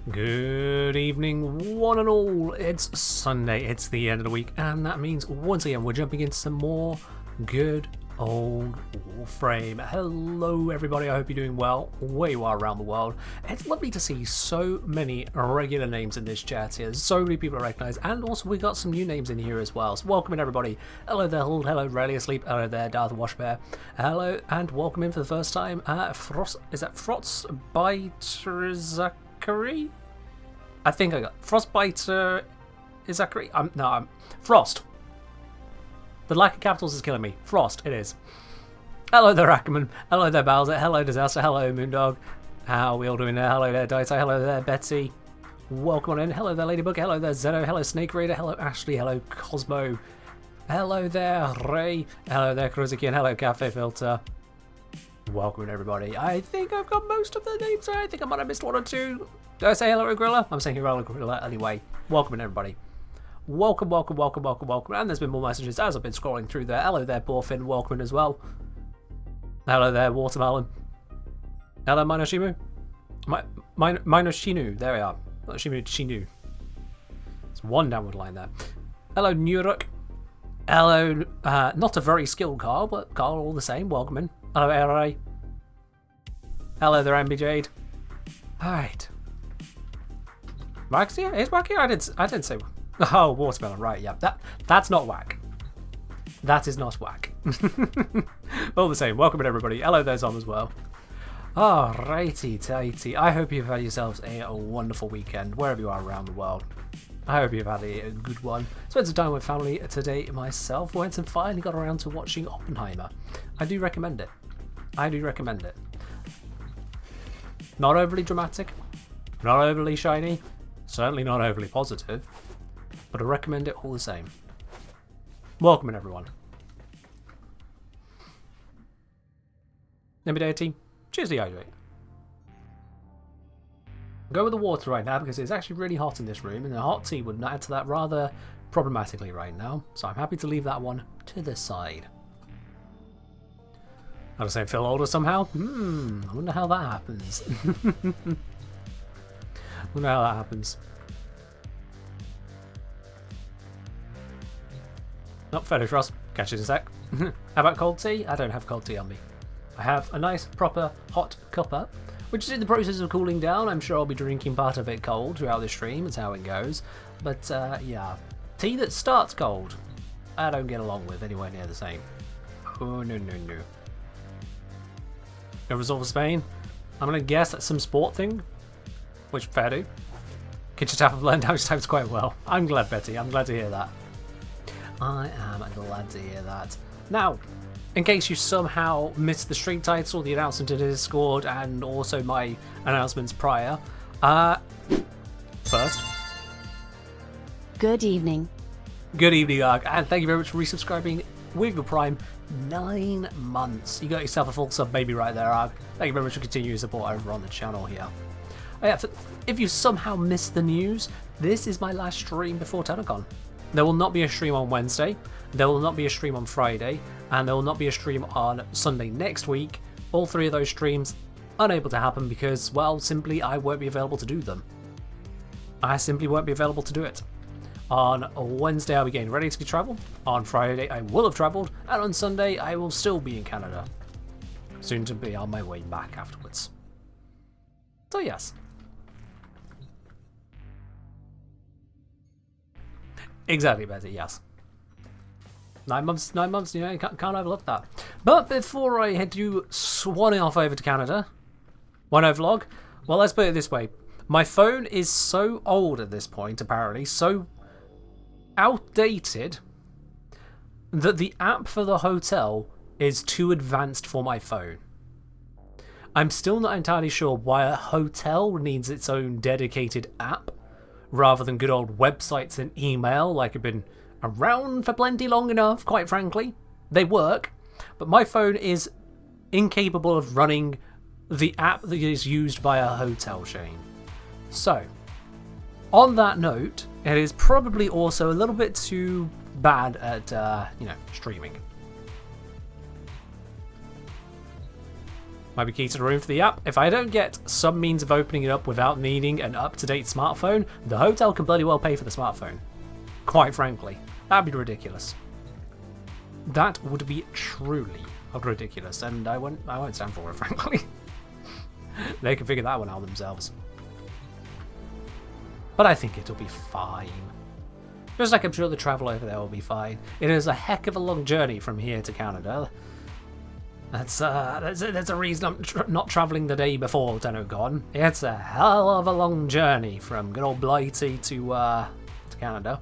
Good evening, one and all. It's Sunday, it's the end of the week, and that means once again we're jumping into some more good old Warframe. Hello everybody, I hope you're doing well where you are around the world. It's lovely to see so many regular names in this chat here, so many people I recognise, and also we got some new names in here as well. So welcome in everybody. Hello there, Hold, hello Rarely Asleep, hello there Darth Washbear, hello, and welcome in for the first time, Frostbite I think I got Frostbite is Zachary? I'm Frost. The lack of capitals is killing me. Frost, it is. Hello there, Ackerman. Hello there, Bowser. Hello, Disaster. Hello, Moondog. How are we all doing there? Hello there, Dito. Hello there, Betsy. Welcome on in. Hello there, Ladybug. Hello there, Zeno. Hello, Snake Raider. Hello, Ashley. Hello, Cosmo. Hello there, Ray. Hello there, Kruzikian. And hello, Cafe Filter. Welcome, everybody. I think I've got most of the names right. I think I might have missed one or two. Did I say hello, Gorilla? I'm saying hello, Gorilla anyway. Welcome in, everybody. Welcome, welcome, welcome, welcome, welcome. And there's been more messages as I've been scrolling through there. Hello there, Borfin. Welcome in as well. Hello there, Watermelon. Hello, Minoshimu. Minoshinu. There we are. Shinu. It's one downward line there. Hello, Nuruk. Hello, not a very skilled Carl, but Carl all the same. Welcome in. Hello, ARA. Hello there, Ambi Jade. Alright. Wax here? Is Wack here? I didn't say. Oh, Watermelon, right, yeah. That's not Whack. That is not Whack. All the same, welcome in everybody. Hello there, Zom as well. Alrighty tighty. I hope you've had yourselves a wonderful weekend, wherever you are around the world. I hope you've had a good one. Spent some time with family today myself. Went and finally got around to watching Oppenheimer. I do recommend it. I do recommend it. Not overly dramatic, not overly shiny, certainly not overly positive, but I recommend it all the same. Welcome in, everyone. Nimiday team, cheers to you. Go with the water right now because it's actually really hot in this room, and the hot tea would add to that rather problematically right now, so I'm happy to leave that one to the side. I was saying feel older somehow? I wonder how that happens. Wonder how that happens. Not Feather Frost. Catch it in a sec. How about cold tea? I don't have cold tea on me. I have a nice proper hot cuppa, which is in the process of cooling down. I'm sure I'll be drinking part of it cold throughout the stream. That's how it goes. But yeah, tea that starts cold, I don't get along with anywhere near the same. Oh no no no. No result for Spain. I'm gonna guess that's some sport thing. Which fair do. Kitchen tap have learned damage times quite well. I'm glad, Betty. I'm glad to hear that. I am glad to hear that. Now, in case you somehow missed the stream title, the announcement in Discord, and also my announcements prior, first. Good evening. Good evening, Ark, and thank you very much for resubscribing with your Prime 9 months. You got yourself a full sub baby right there, Ark. Thank you very much for continuing your support over on the channel here. Oh yeah, if you somehow missed the news, this is my last stream before Tennocon. There will not be a stream on Wednesday, there will not be a stream on Friday, and there will not be a stream on Sunday next week. All three of those streams unable to happen because, well, simply I won't be available to do them. I simply won't be available to do it. On Wednesday I'll be getting ready to travel, on Friday I will have travelled, and on Sunday I will still be in Canada. Soon to be on my way back afterwards. So yes. Exactly, Betty, yes. 9 months, you know, can't overlook that. But before I head to swanning off over to Canada, why no vlog? Well, let's put it this way. My phone is so old at this point, apparently, so outdated, that the app for the hotel is too advanced for my phone. I'm still not entirely sure why a hotel needs its own dedicated app, rather than good old websites and email, like have been around for plenty long enough, quite frankly. They work, but my phone is incapable of running the app that is used by a hotel chain. So, on that note, it is probably also a little bit too bad at, streaming. Might be key to the room for the app. If I don't get some means of opening it up without needing an up-to-date smartphone, the hotel can bloody well pay for the smartphone. Quite frankly. That'd be ridiculous. That would be truly ridiculous, and I won't stand for it, frankly. They can figure that one out themselves. But I think it'll be fine. Just like I'm sure the travel over there will be fine. It is a heck of a long journey from here to Canada. That's a reason I'm not travelling the day before Tennocon. It's a hell of a long journey from good old Blighty to Canada.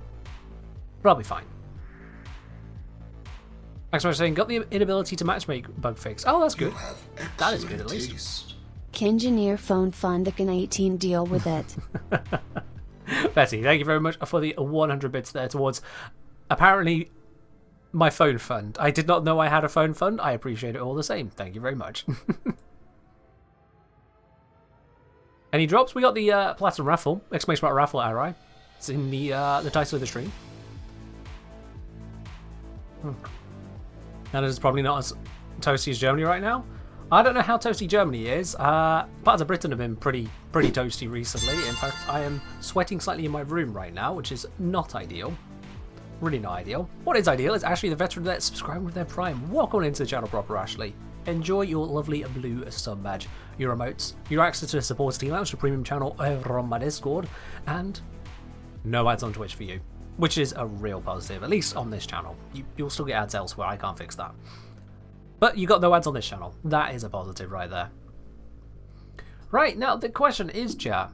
But I'll be fine. Thanks for saying, got the inability to matchmake bug fix. Oh, that's good. That is good at least. Kengineer phone fund the can 18 deal with it. Betty, thank you very much for the 100 bits there towards apparently my phone fund. I did not know I had a phone fund. I appreciate it all the same. Thank you very much. Any drops? We got the Platinum Raffle. Exclamation mark raffle at RI. It's in the title of the stream. And it's probably not as toasty as Germany right now. I don't know how toasty Germany is. Parts of Britain have been pretty toasty recently. In fact, I am sweating slightly in my room right now, which is not ideal. Really not ideal. What is ideal is Ashley the Veteran that's subscribing with their Prime. Welcome into the channel proper, Ashley. Enjoy your lovely blue sub badge, your emotes, your access to the support team lounge, the premium channel over on my Discord, and no ads on Twitch for you, which is a real positive, at least on this channel. You'll still get ads elsewhere, I can't fix that. But you got no ads on this channel. That is a positive right there. Right, now the question is, chat,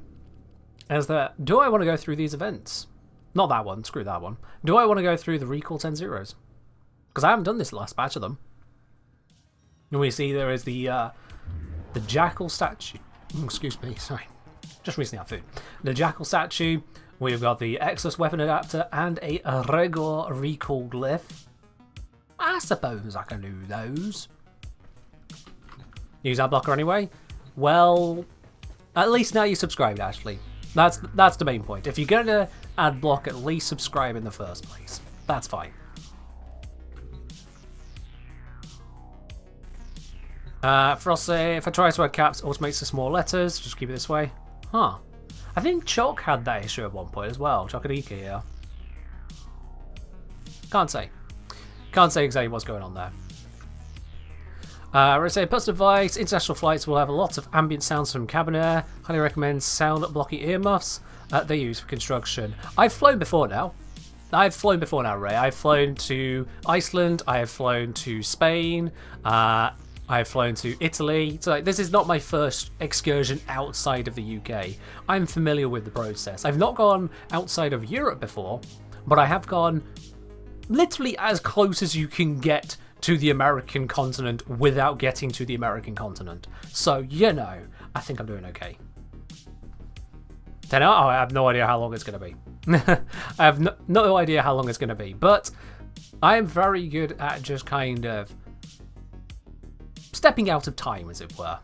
is that, do I want to go through these events? Not that one, screw that one. Do I want to go through the Recall 10 Zeros? Because I haven't done this last batch of them. And we see there is the Jackal statue. Excuse me, sorry. Just recently had food. The Jackal statue. We've got the Exos weapon adapter and a regular Recall glyph. I suppose I can do those. Use ad blocker anyway? Well, at least now you subscribed, Ashley. That's the main point. If you're going to ad block, at least subscribe in the first place. That's fine. Frost say, if I try to add caps, it automates the small letters. Just keep it this way. Huh. I think Chalk had that issue at one point as well. Chalk and Ika here. Can't say. Can't say exactly what's going on there. We're say, personal advice, international flights will have lots of ambient sounds from cabin air. Highly recommend sound blocking earmuffs they use for construction. I've flown before now. Ray. I've flown to Iceland. I have flown to Spain. I have flown to Italy. So this is not my first excursion outside of the UK. I'm familiar with the process. I've not gone outside of Europe before, but I have gone literally as close as you can get to the American continent without getting to the American continent. So, you know, I think I'm doing okay. 10 hours? Oh, I have no idea how long it's going to be. I have no idea how long it's going to be. But I am very good at just kind of stepping out of time, as it were.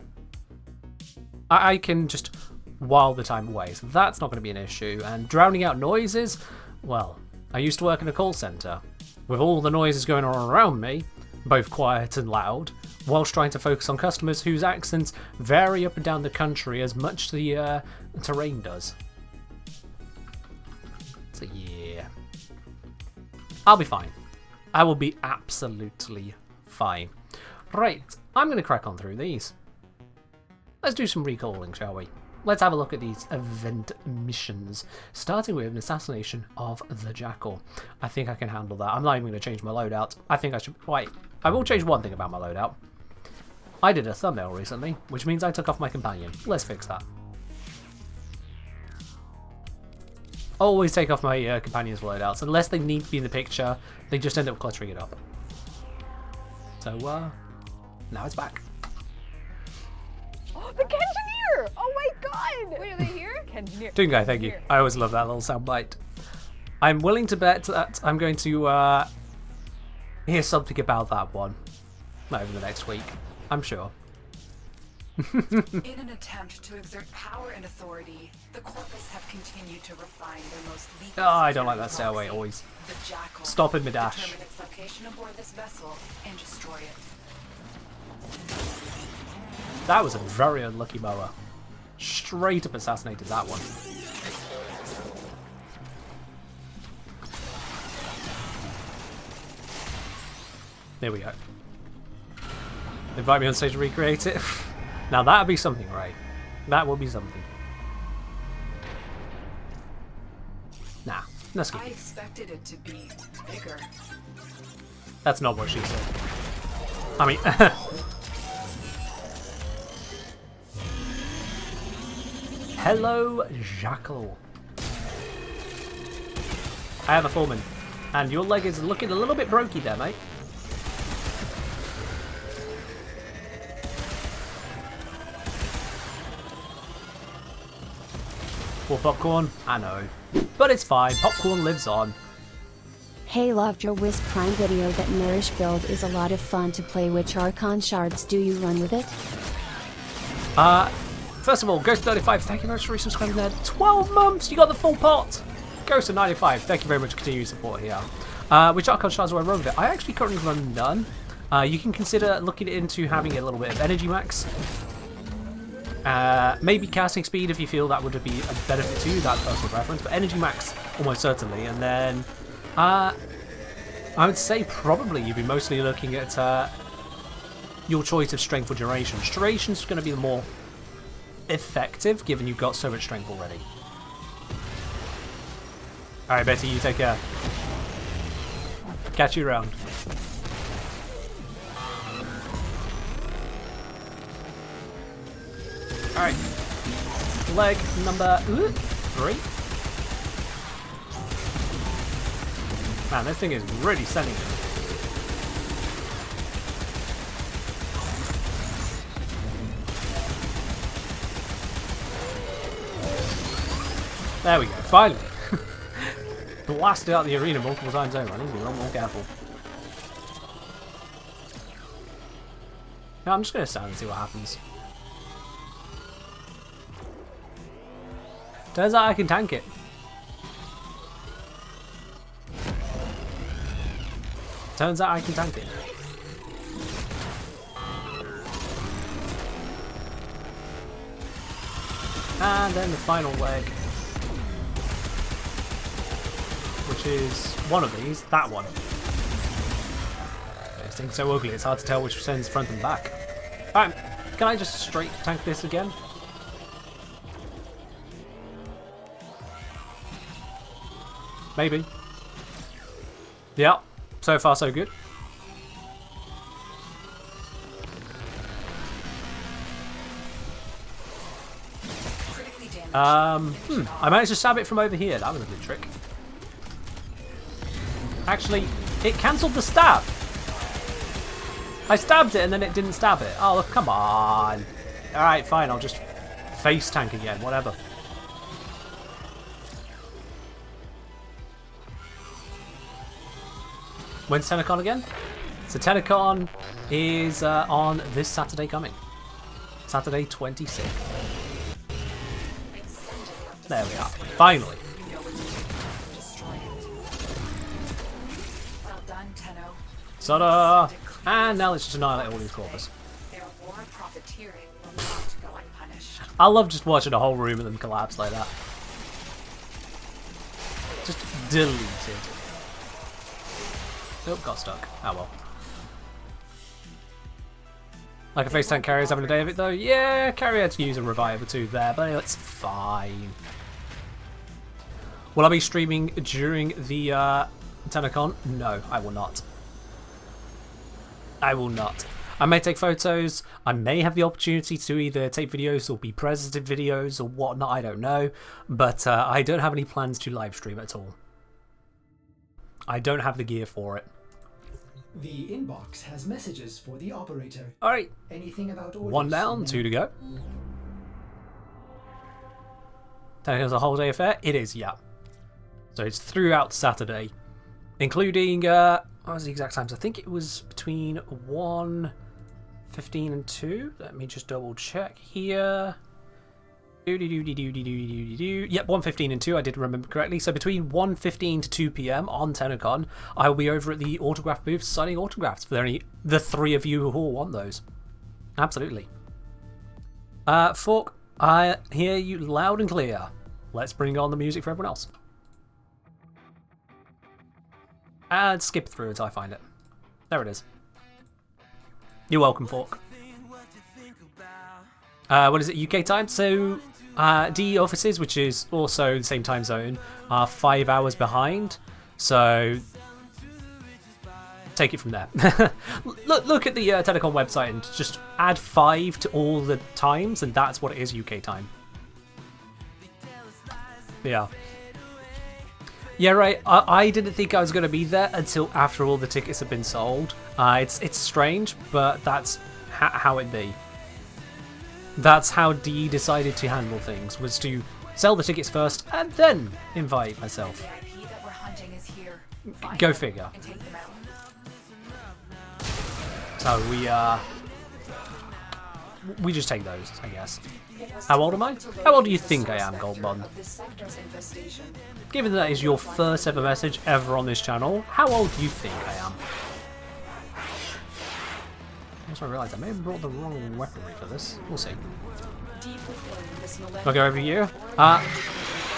I can just while the time away, so that's not going to be an issue. And drowning out noises, well, I used to work in a call centre. With all the noises going on around me, both quiet and loud, whilst trying to focus on customers whose accents vary up and down the country as much the terrain does. So yeah. I'll be fine. I will be absolutely fine. Right, I'm going to crack on through these. Let's do some recalling, shall we? Let's have a look at these event missions, starting with an assassination of the Jackal. I think I can handle that. I'm not even going to change my loadout. I think I should... Wait, I will change one thing about my loadout. I did a thumbnail recently, which means I took off my companion. Let's fix that. I always take off my companion's loadouts. Unless they need to be in the picture, they just end up cluttering it up. So, now it's back. Oh, the Kengineer! Oh my god! Wait, are they here? Kengineer. Doonguy, thank you. I always love that little soundbite. I'm willing to bet that I'm going to hear something about that one over the next week. I'm sure. In an attempt to exert power and authority, the Corpus have continued to refine their most lethal. Oh, I don't like that stairway always. The Jackal. Stop in mid-dash. Determine its location aboard this vessel and destroy it. That was a very unlucky mower. Straight up assassinated that one. There we go. Invite me on stage to recreate it. Now that'd be something, right? That would be something. Nah, let's skip. I expected it to be bigger. That's not what she said. I mean... Hello, Jackal. I have a foreman. And your leg is looking a little bit brokey there, mate. Poor popcorn? I know. But it's fine. Popcorn lives on. Hey, loved your Wisp Prime video. That Nourish build is a lot of fun to play. Which Archon shards do you run with it? First of all, Ghost95, thank you very much for resubscribing there. 12 months! You got the full pot! Ghost95, thank you very much for continued support here. Which Archon shards do I run with it? I actually currently run none. You can consider looking into having a little bit of energy max. Maybe casting speed if you feel that would be a benefit to you, that's personal preference, but energy max almost certainly. And then I would say probably you'd be mostly looking at your choice of strength or duration. Duration's going to be the more effective given you've got so much strength already. Alright Betty, you take care. Catch you around. Alright. Leg number 3. Man, this thing is really sending it. There we go, finally. Blasted out the arena multiple times over. I need to be a lot more careful. Now I'm just going to stand and see what happens. Turns out I can tank it. Turns out I can tank it. And then the final leg. Which is one of these, that one. This thing's so ugly, it's hard to tell which sends front and back. Alright, can I just straight tank this again? Maybe. Yeah, so far so good. I managed to stab it from over here, that was a good trick. Actually, it cancelled the stab. I stabbed it and then it didn't stab it. Oh, come on. Alright, fine, I'll just face tank again, whatever. When's Tennocon again? So Tennocon is on this Saturday coming. Saturday 26th. There we are. Finally. Ta-da! And now let's just annihilate all these corpus. I love just watching a whole room of them collapse like that. Just deleted. Oh, got stuck. Oh well. Like a face tank carrier's having a day of it though. Yeah, carrier had to use a revive or two there, but it's fine. Will I be streaming during the Tennocon? No, I will not. I will not. I may take photos. I may have the opportunity to either take videos or be present in videos or whatnot. I don't know. But I don't have any plans to live stream at all. I don't have the gear for it. The inbox has messages for the operator. Alright. Anything about orders? 1 down, 2 to go. Tennocon's a whole day affair? It is, yeah. So it's throughout Saturday. Including, what was the exact times? I think it was between 1:15 and 2. Let me just double check here. Yep, 1:15 and 2, I did remember correctly. So between 1:15 to 2 PM on Tennocon, I will be over at the autograph booth signing autographs for the 3 of you who all want those. Absolutely. Fork, I hear you loud and clear. Let's bring on the music for everyone else. And skip through until I find it. There it is. You're welcome, Fork. What is it, UK time? So, DE offices, which is also the same time zone, are 5 hours behind. So, take it from there. look at the Tennocon website and just add 5 to all the times, and that's what it is UK time. Yeah. Yeah, right. I didn't think I was going to be there until after all the tickets have been sold. It's strange, but that's how it be. That's how DE decided to handle things, was to sell the tickets first and then invite myself. The IP that we're hunting is here. Find Go them figure. and take them out. So we just take those, I guess. How old am I? How old do you think I am, Goldbond? Given that is your first ever message ever on this channel, how old do you think I am? Also, I realised I may have brought the wrong weaponry for this. We'll see. I'll go over here.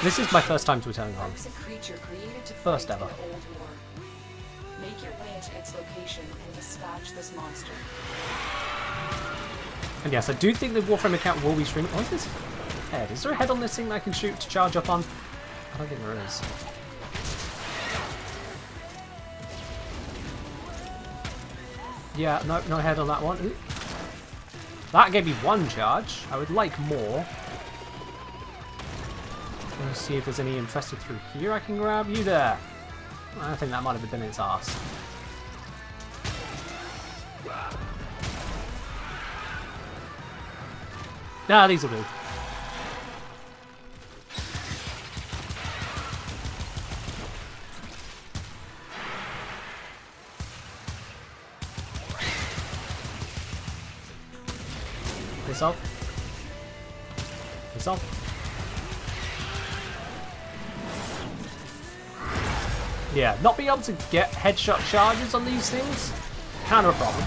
This is my first time to a Tennocon. First ever. Make your way to its location and dispatch this monster. And yes, I do think the Warframe account will be streaming. What is this head? Is there a head on this thing that I can shoot to charge up on? I don't think there is. Yeah, no head on that one. Ooh. That gave me 1 charge. I would like more. Let's see if there's any infested through here I can grab. You there. I think that might have been its arse. Nah, these will do. This off. This off. Yeah, not being able to get headshot charges on these things, kind of a problem.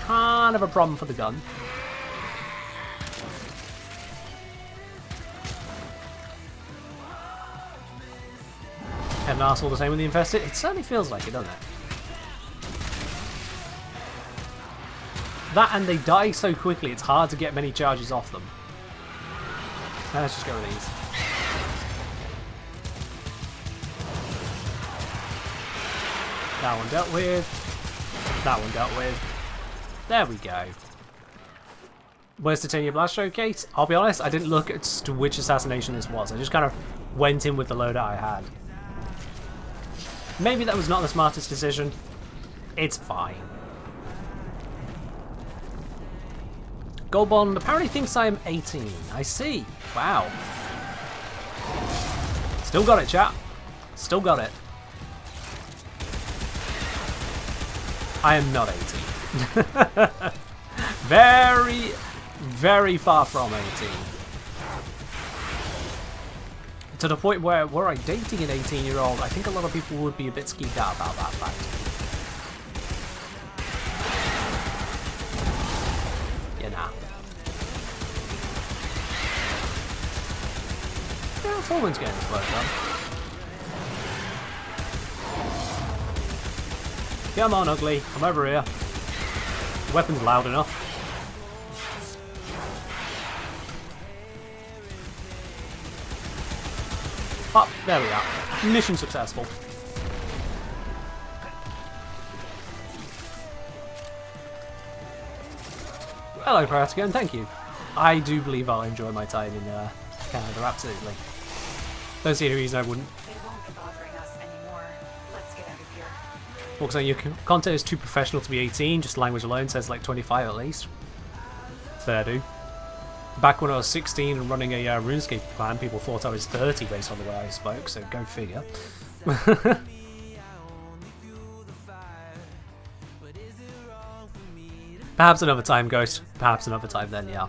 Kind of a problem for the gun. And an arsehole the same with the infested. It certainly feels like it, doesn't it? That and they die so quickly, it's hard to get many charges off them. Now let's just go with these. That one dealt with. That one dealt with. There we go. Where's the 10-year blast showcase? I'll be honest, I didn't look at which assassination this was. I just kind of went in with the loadout I had. Maybe that was not the smartest decision. It's fine. Goldbond apparently thinks I am 18. I see. Wow. Still got it, chat. Still got it. I am not 18. Very, very far from 18. To the point where, were I dating an 18-year-old, I think a lot of people would be a bit skeeved out about that fact. Yeah, nah. Yeah, Foreman's getting his work done. Come on, ugly. Come over here. The weapon's loud enough. Oh, there we are. Mission successful. Hello, Tennocon. Thank you. I do believe I'll enjoy my time in Canada, absolutely. Don't see any reason I wouldn't. They won't be bothering us anymore. Let's get out of here. Also, your content is too professional to be 18. Just language alone says like 25 at least. Fair do. Back when I was 16 and running a RuneScape clan, people thought I was 30 based on the way I spoke, so go figure. Perhaps another time, Ghost. Perhaps another time then, yeah.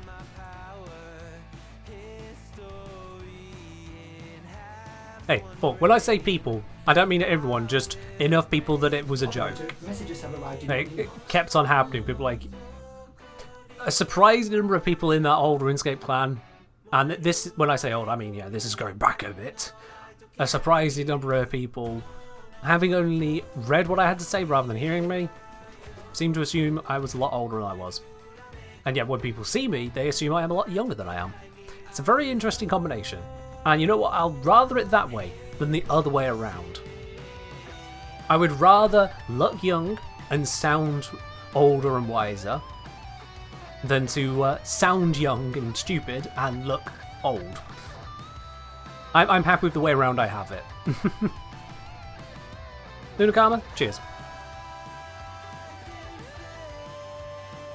Hey, oh, when I say people, I don't mean everyone, just enough people that it was a joke. Messages have arrived in Like, it kept on happening. People like, a surprising number of people in that old RuneScape clan, and this, when I say old, I mean, yeah, this is going back a bit. A surprising number of people, having only read what I had to say rather than hearing me, seem to assume I was a lot older than I was. And yet when people see me, they assume I am a lot younger than I am. It's a very interesting combination. And you know what, I'll rather it that way than the other way around. I would rather look young and sound older and wiser than to sound young and stupid and look old. I'm happy with the way around I have it. Luna Karma, cheers.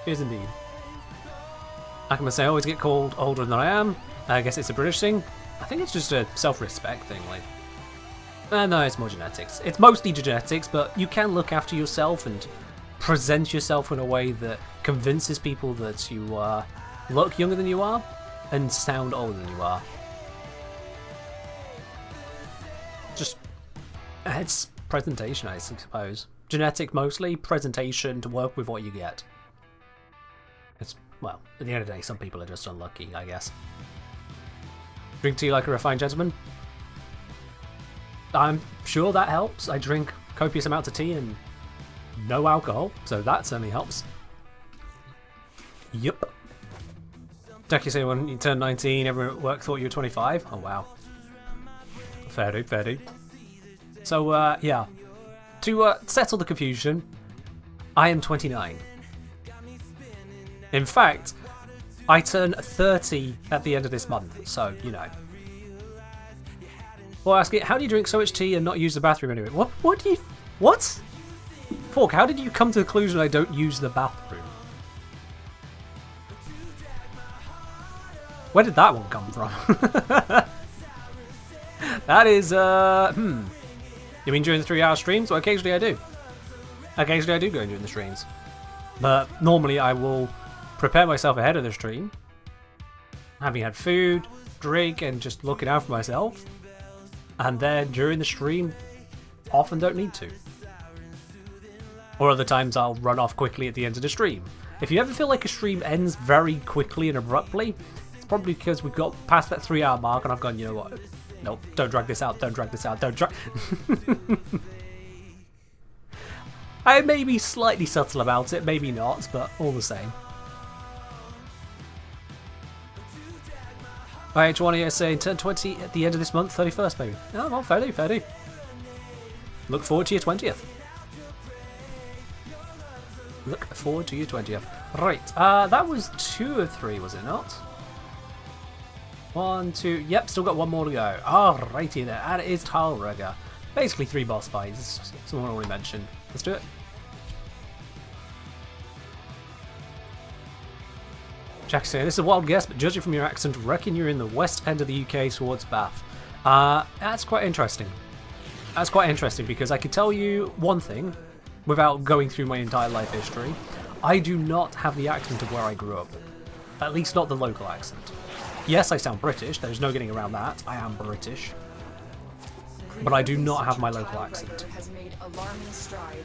Cheers indeed. I can say I always get called older than I am. I guess it's a British thing. I think it's just a self-respect thing, like. No, it's more genetics. It's mostly genetics, but you can look after yourself and present yourself in a way that convinces people that you look younger than you are and sound older than you are. Just, it's presentation, I suppose. Genetic mostly, presentation to work with what you get. It's, well, at the end of the day, some people are just unlucky, I guess. Drink tea like a refined gentleman? I'm sure that helps. I drink copious amounts of tea and no alcohol, so that certainly helps. Yup. Ducky say when you turned 19, everyone at work thought you were 25. Oh wow. Fair dude, fair dude. So, yeah. To settle the confusion, I am 29. In fact, I turn 30 at the end of this month, so, you know. Well, ask it, how do you drink so much tea and not use the bathroom anyway? What do you... What? Fork, how did you come to the conclusion I don't use the bathroom? Where did that one come from? That is, You mean during the 3-hour streams? Well, occasionally I do. Occasionally I do go during the streams. But normally I will prepare myself ahead of the stream, having had food, drink, and just looking out for myself. And then during the stream, often don't need to. Or other times I'll run off quickly at the end of the stream. If you ever feel like a stream ends very quickly and abruptly, it's probably because we've got past that 3-hour mark and I've gone, you know what, nope, don't drag this out, don't drag this out, don't drag... I may be slightly subtle about it, maybe not, but all the same. H1 is saying turn 20 at the end of this month, 31st maybe. Oh, well, fair do, fair do. Look forward to your 20th. Look forward to your 20th. Right, that was 2 of 3, was it not? 1, 2, yep, still got one more to go. Alrighty there, and it is Talrega. Basically 3 boss fights, someone already mentioned. Let's do it. Jack saying, this is a wild guess, but judging from your accent, reckon you're in the west end of the UK towards Bath. That's quite interesting. That's quite interesting because I can tell you one thing, without going through my entire life history. I do not have the accent of where I grew up. At least not the local accent. Yes, I sound British, there's no getting around that. I am British. But I do not have my local accent.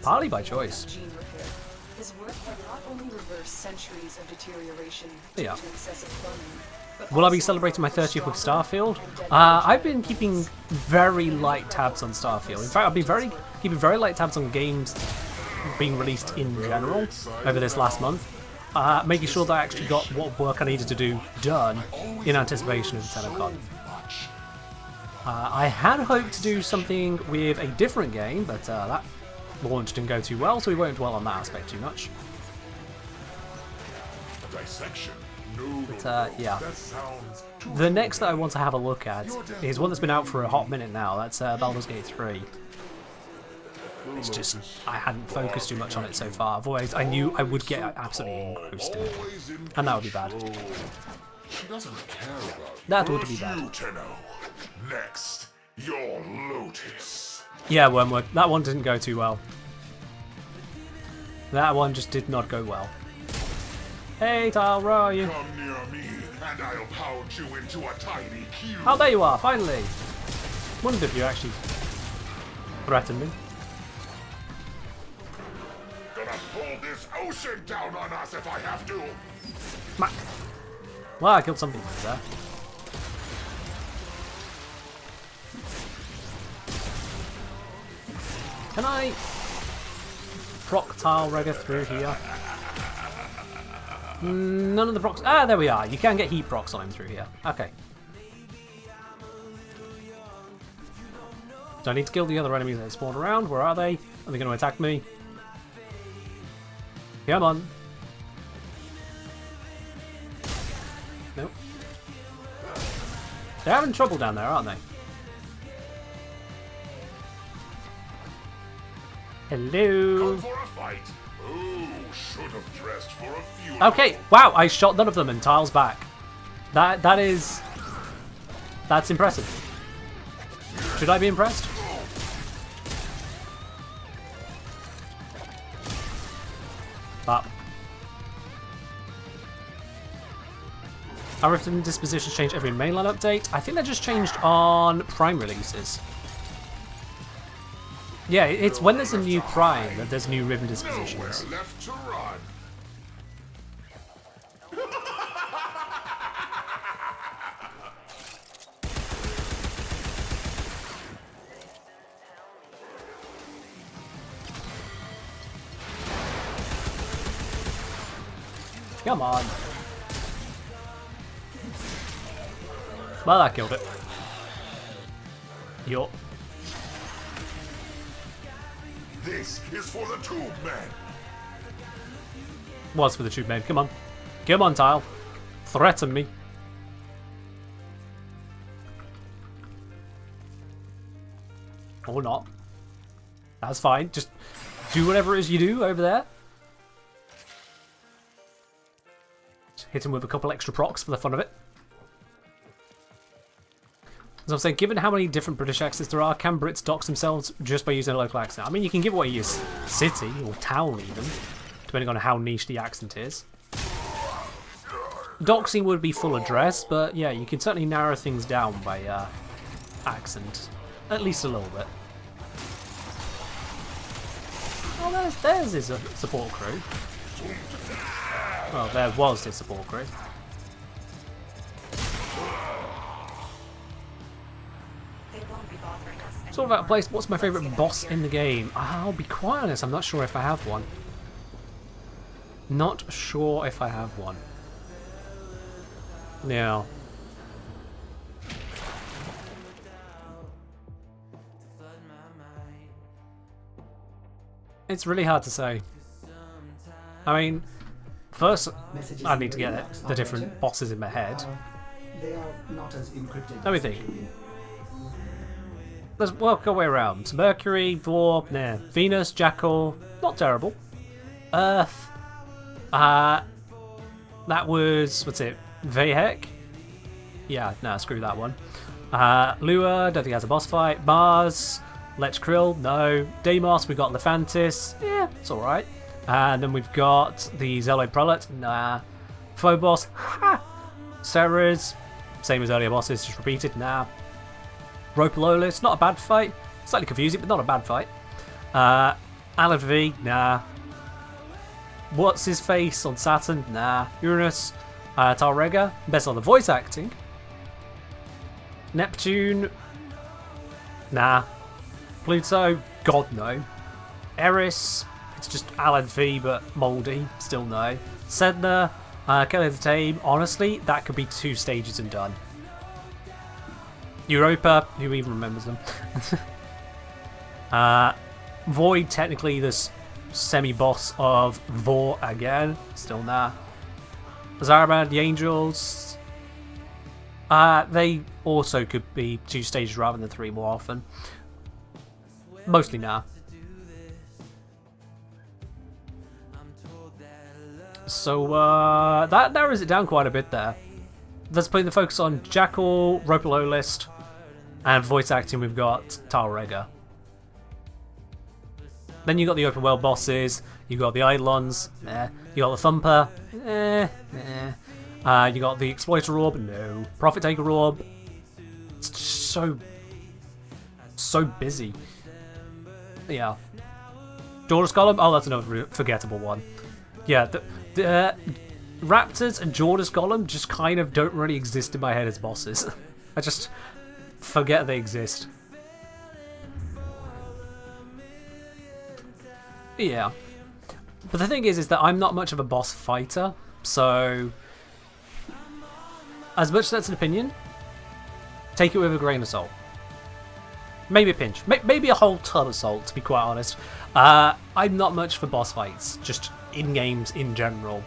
Partly by choice. His work can not only reverse centuries of deterioration due Yeah. to excessive plumbing, but Will I be also celebrating my push 30th with strong Starfield? and dedicated I've been to keeping purpose. very light tabs on Starfield. In fact, I've been keeping very light tabs on games being released in general over this last month. Making sure that I actually got what work I needed to do done in anticipation of Tennocon. I had hoped to do something with a different game, but that launch didn't go too well, so we won't dwell on that aspect too much. But yeah. The next that I want to have a look at is one that's been out for a hot minute now. That's Baldur's Gate 3. It's just, I hadn't focused too much on it so far. Otherwise, I knew I would get absolutely engrossed in it. And that would be bad. That would be bad. Next, your Lotus. Yeah, Wormwood. That one didn't go too well. That one just did not go well. Hey, Tile, where are you? Come near me, and I'll pound you into a tiny cube. Oh, there you are, finally! Wondered if you actually threatened me. Gonna pull this ocean down on us if I have to. Smack. Well, I killed some people there. Can I proc tile Regga through here? None of the procs. Ah, there we are. You can get heat procs on him through here. Okay. Do I need to kill the other enemies that spawn around? Where are they? Are they going to attack me? Come on. Nope. They're having trouble down there, aren't they? Hello. Come for a fight. Oh, should have dressed for a funeral. Okay. Wow. I shot none of them and tiles back. That's impressive. Should I be impressed? But our written dispositions change every mainline update. I think they just changed on Prime releases. Yeah, it's when there's a new Prime that there's new Riven dispositions. Nowhere left to run. Come on. Well, that killed it. Yup. This is for the Tube Men. Was for the tube man. Come on. Come on, Tile. Threaten me. Or not. That's fine. Just do whatever it is you do over there. Just hit him with a couple extra procs for the fun of it. As I'm saying, given how many different British accents there are, can Brits dox themselves just by using a local accent? I mean, you can give away your city or town even, depending on how niche the accent is. Doxing would be full address, but yeah, you can certainly narrow things down by accent, at least a little bit. Oh, there's his support crew. Well, there was his support crew. It's all about a place. What's my favourite boss in the game? I'll be quite honest, I'm not sure if I have one. Not sure if I have one. Yeah. It's really hard to say. I mean, first I need to get the different bosses in my head. They are not as encrypted. Let me think. Let's work our way around. Mercury, Vor, nah. Venus, Jackal, not terrible. Earth, that was, what's it, Vahek? Yeah, nah, screw that one. Lua, don't think has a boss fight. Mars, Lech Krill, no. Deimos, we've got Lephantis, yeah, it's alright. And then we've got the Zealoid Prelate, nah. Phobos, ha! Ceres, same as earlier bosses, just repeated, nah. Ropalolis, not a bad fight. Slightly confusing, but not a bad fight. Alan V, nah. What's his face on Saturn? Nah. Uranus, Talrega, best on the voice acting. Neptune, nah. Pluto, God no. Eris, it's just Alan V, but mouldy, still no. Sedna, Kelly the Tame, honestly, that could be 2 stages and done. Europa, who even remembers them? Void, technically the semi-boss of Vor again, still nah. Zaraman, the Angels, they also could be 2 stages rather than 3 more often. Mostly nah. So that narrows it down quite a bit there. Let's put the focus on Jackal, Ropalolist, and voice acting we've got Talrega. Then you got the open world bosses, you got the Eidolons, you got the Thumper, you got the Exploiter Orb, no. Profit Taker Orb, it's just so busy. Yeah. Jaundiced Golem? Oh, that's another forgettable one. Yeah, the Raptors and Jaundiced Golem just kind of don't really exist in my head as bosses. I just forget they exist. Yeah. But the thing is that I'm not much of a boss fighter, so as much as that's an opinion, take it with a grain of salt. Maybe a pinch. Maybe a whole ton of salt, to be quite honest. I'm not much for boss fights, just in games in general.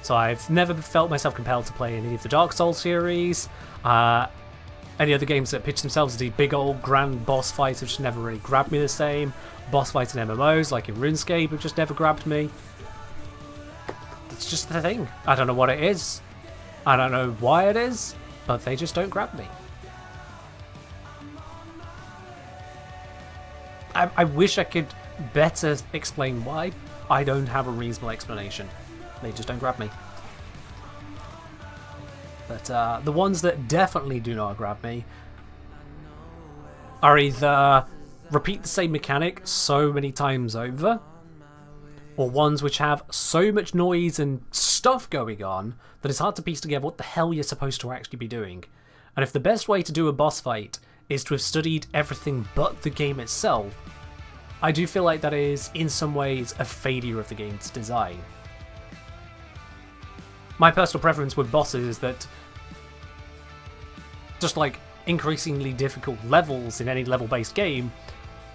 So I've never felt myself compelled to play any of the Dark Souls series. Any other games that pitch themselves as the big old grand boss fights have just never really grabbed me the same. Boss fights in MMOs, like in RuneScape, have just never grabbed me. It's just the thing. I don't know what it is. I don't know why it is, but they just don't grab me. I wish I could better explain why. I don't have a reasonable explanation. They just don't grab me. But the ones that definitely do not grab me are either repeat the same mechanic so many times over, or ones which have so much noise and stuff going on that it's hard to piece together what the hell you're supposed to actually be doing. And if the best way to do a boss fight is to have studied everything but the game itself, I do feel like that is, in some ways, a failure of the game's design. My personal preference with bosses is that, just like increasingly difficult levels in any level-based game,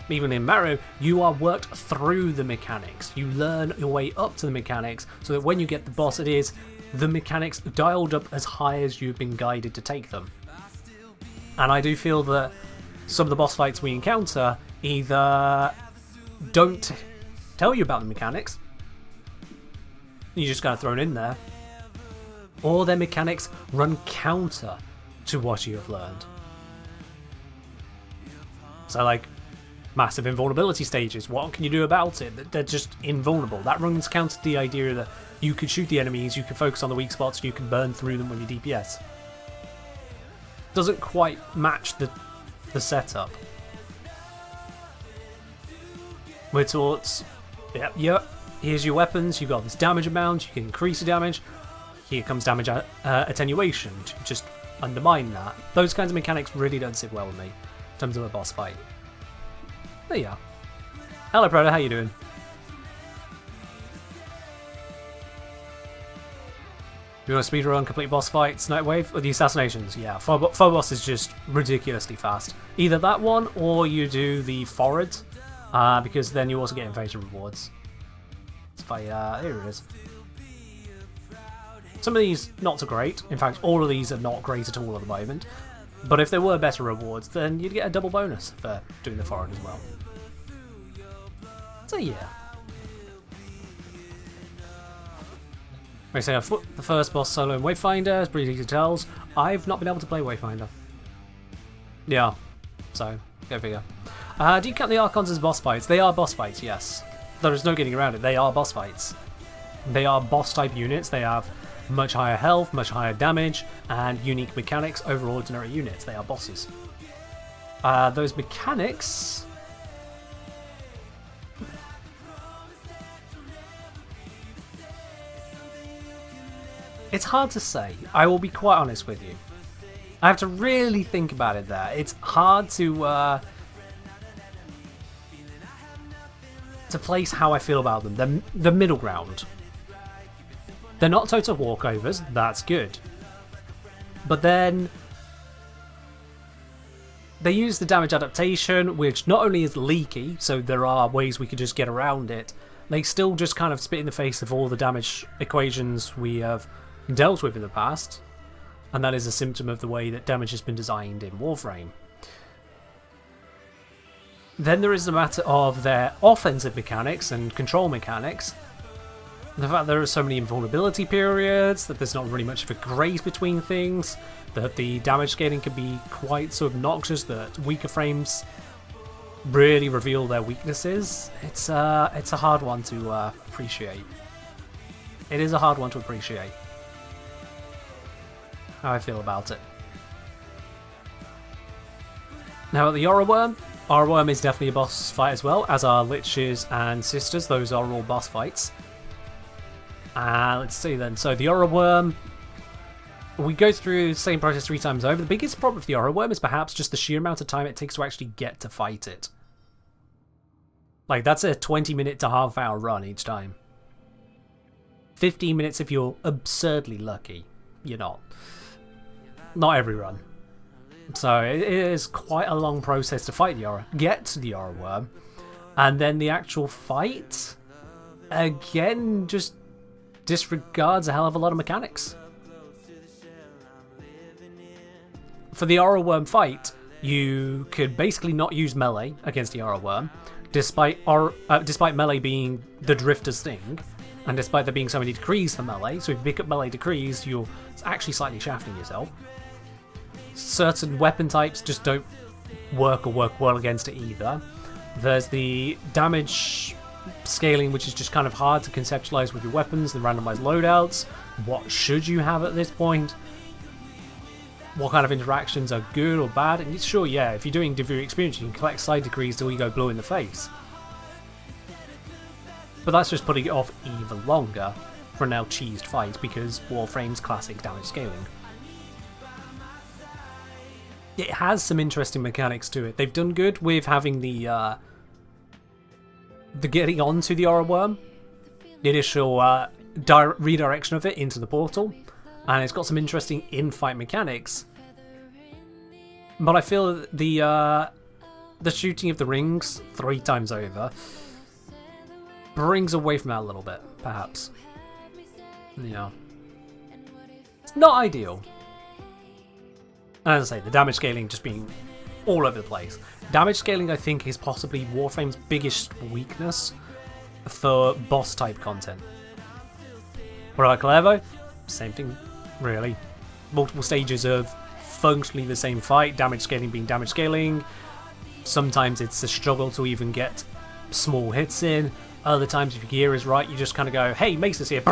even in Mario, you are worked through the mechanics. You learn your way up to the mechanics, so that when you get the boss, it is the mechanics dialed up as high as you've been guided to take them. And I do feel that some of the boss fights we encounter either don't tell you about the mechanics, you just kind of thrown in there, or their mechanics run counter to what you have learned. So like, massive invulnerability stages, what can you do about it? They're just invulnerable. That runs counter to the idea that you could shoot the enemies, you can focus on the weak spots, you can burn through them when you DPS. Doesn't quite match the setup. We're taught, yep, here's your weapons, you've got this damage amount, you can increase the damage, here comes damage attenuation to just undermine that. Those kinds of mechanics really don't sit well with me in terms of a boss fight. There you are. Hello Predator, how you doing? You want to speedrun complete boss fights, Nightwave, or the assassinations? Yeah, Phobos is just ridiculously fast. Either that one, or you do the forward, because then you also get invasion rewards. If I, here it is. Some of these not so great. In fact, all of these are not great at all at the moment. But if there were better rewards, then you'd get a double bonus for doing the forward as well. So yeah. They say the first boss solo in Wayfinder is pretty easy to tell. I've not been able to play Wayfinder. Yeah, so go figure. Do you count the Archons as boss fights? They are boss fights, yes. There is no getting around it. They are boss fights. They are boss type units. They have much higher health, much higher damage, and unique mechanics over ordinary units. They are bosses. Those mechanics... It's hard to say. I will be quite honest with you. I have to really think about it there. It's hard to place how I feel about them. The middle ground. They're not total walkovers, that's good. But then they use the damage adaptation, which not only is leaky, so there are ways we could just get around it, they still just kind of spit in the face of all the damage equations we have dealt with in the past, and that is a symptom of the way that damage has been designed in Warframe. Then there is the matter of their offensive mechanics and control mechanics. The fact there are so many invulnerability periods, that there's not really much of a grace between things, that the damage scaling can be quite so obnoxious that weaker frames really reveal their weaknesses. It's a hard one to appreciate. It is a hard one to appreciate. How I feel about it. Now at the Yorra Worm, Our Worm is definitely a boss fight as well, as are Liches and Sisters. Those are all boss fights. Let's see then. So the Aura Worm, we go through the same process 3 times over. The biggest problem with the Aura Worm is perhaps just the sheer amount of time it takes to actually get to fight it. Like, that's a 20-minute to half-hour run each time. 15 minutes if you're absurdly lucky. You're not. Not every run. So it is quite a long process to fight the Aura. Get to the Aura Worm. And then the actual fight, again, just disregards a hell of a lot of mechanics. For the Aura Worm fight, you could basically not use melee against the Aura Worm, despite melee being the Drifter's thing, and despite there being so many decrees for melee. So if you pick up melee decrees, you're actually slightly shafting yourself. Certain weapon types just don't work or work well against it either. There's the damage scaling, which is just kind of hard to conceptualize with your weapons, the randomized loadouts. What should you have at this point? What kind of interactions are good or bad? And sure, yeah, if you're doing Devourer experience, you can collect side decrees till you go blue in the face. But that's just putting it off even longer for a now cheesed fight because Warframe's classic damage scaling. It has some interesting mechanics to it. They've done good with having the getting onto the Aura Worm, the initial redirection of it into the portal, and it's got some interesting in-fight mechanics. But I feel the shooting of the rings 3 times over brings away from that a little bit, perhaps. Yeah. It's not ideal. And as I say, the damage scaling just being all over the place. Damage scaling, I think, is possibly Warframe's biggest weakness for boss-type content. What about Calevo? Same thing, really. Multiple stages of functionally the same fight, damage scaling being damage scaling. Sometimes it's a struggle to even get small hits in. Other times, if your gear is right, you just kind of go, hey, Mace is here.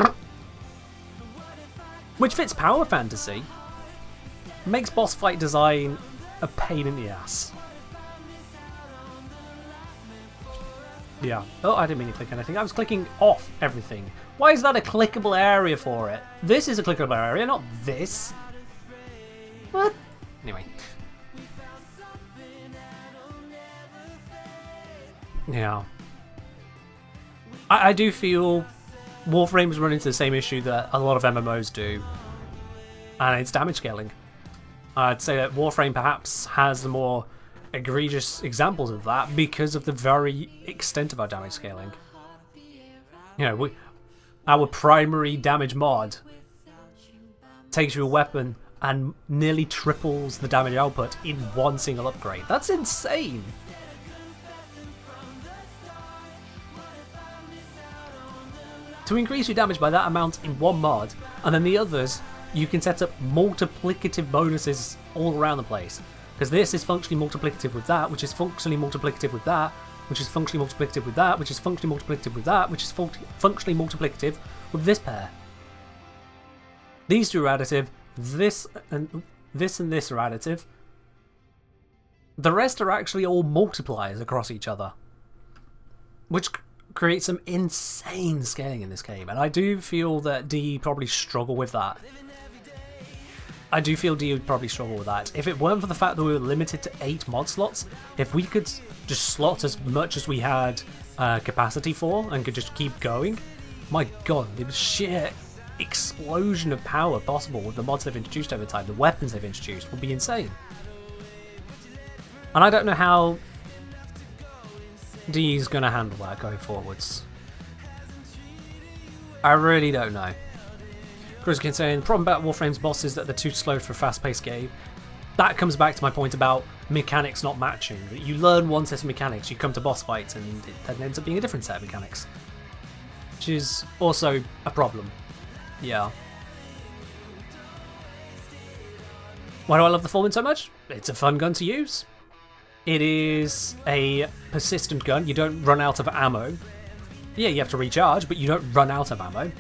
Which fits power fantasy. Makes boss fight design a pain in the ass. Yeah. Oh, I didn't mean to click anything. I was clicking off everything. Why is that a clickable area for it? This is a clickable area, not this. What? Anyway. Yeah. I do feel Warframe's run into the same issue that a lot of MMOs do. And it's damage scaling. I'd say that Warframe perhaps has the more egregious examples of that because of the very extent of our damage scaling. You know, our primary damage mod takes you a weapon and nearly triples the damage output in one single upgrade. That's insane! To increase your damage by that amount in one mod, and then the others, you can set up multiplicative bonuses all around the place. Because this is functionally multiplicative with that, which is functionally multiplicative with that, which is functionally multiplicative with that, which is functionally multiplicative with that, which is functionally multiplicative with this pair. These two are additive, this and this are additive. The rest are actually all multipliers across each other. Which creates some insane scaling in this game, and I do feel that DE probably struggle with that. I do feel DE would probably struggle with that. If it weren't for the fact that we were limited to 8 mod slots, if we could just slot as much as we had capacity for and could just keep going, my god, the sheer explosion of power possible with the mods they've introduced over time, the weapons they've introduced, would be insane. And I don't know how DE's going to handle that going forwards. I really don't know. Chris saying, the problem about Warframe's boss is that they're too slow for a fast-paced game. That comes back to my point about mechanics not matching. That you learn one set of mechanics, you come to boss fights, and it then ends up being a different set of mechanics. Which is also a problem. Yeah. Why do I love the Foreman so much? It's a fun gun to use. It is a persistent gun. You don't run out of ammo. Yeah, you have to recharge, but you don't run out of ammo.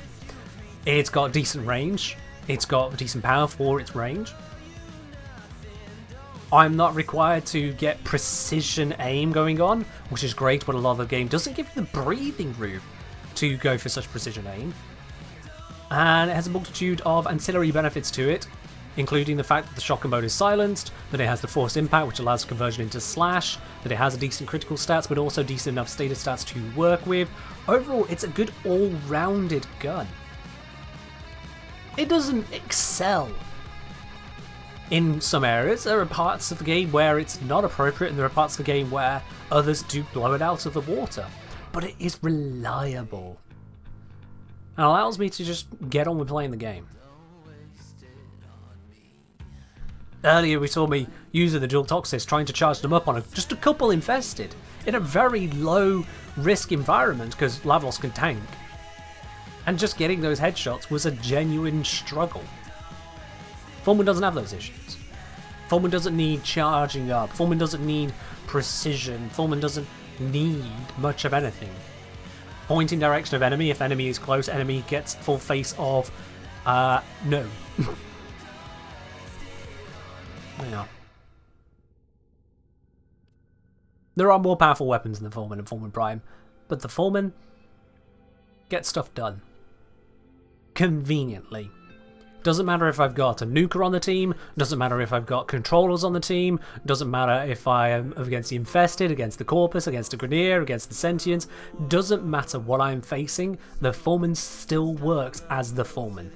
It's got decent range. It's got decent power for its range. I'm not required to get precision aim going on, which is great, but a lot of the game doesn't give you the breathing room to go for such precision aim. And it has a multitude of ancillary benefits to it, including the fact that the shotgun mode is silenced, that it has the forced impact which allows conversion into slash, that it has a decent critical stats but also decent enough status stats to work with. Overall, it's a good all-rounded gun. It doesn't excel in some areas. There are parts of the game where it's not appropriate, and there are parts of the game where others do blow it out of the water. But it is reliable and allows me to just get on with playing the game. Earlier we saw me using the dual toxis, trying to charge them up on just a couple infested in a very low risk environment because Lavos can tank. And just getting those headshots was a genuine struggle. Fulman doesn't have those issues. Fulman doesn't need charging up. Fulman doesn't need precision. Fulman doesn't need much of anything. Pointing direction of enemy, if enemy is close, enemy gets full face of no. Yeah. There are more powerful weapons in the Fulman and Fulman Prime, but the Fulman gets stuff done. Conveniently. Doesn't matter if I've got a nuker on the team, doesn't matter if I've got controllers on the team, doesn't matter if I am against the Infested, against the Corpus, against the Grenier, against the Sentients, doesn't matter what I'm facing, the Fulman still works as the Fulman.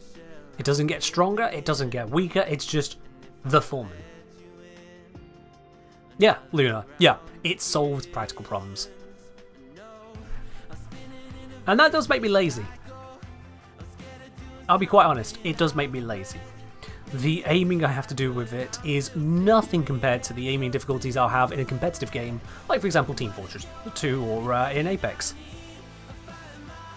It doesn't get stronger, it doesn't get weaker, it's just the Fulman. Yeah, Luna, yeah, it solves practical problems. And that does make me lazy. I'll be quite honest, it does make me lazy. The aiming I have to do with it is nothing compared to the aiming difficulties I'll have in a competitive game, like for example Team Fortress 2 or in Apex.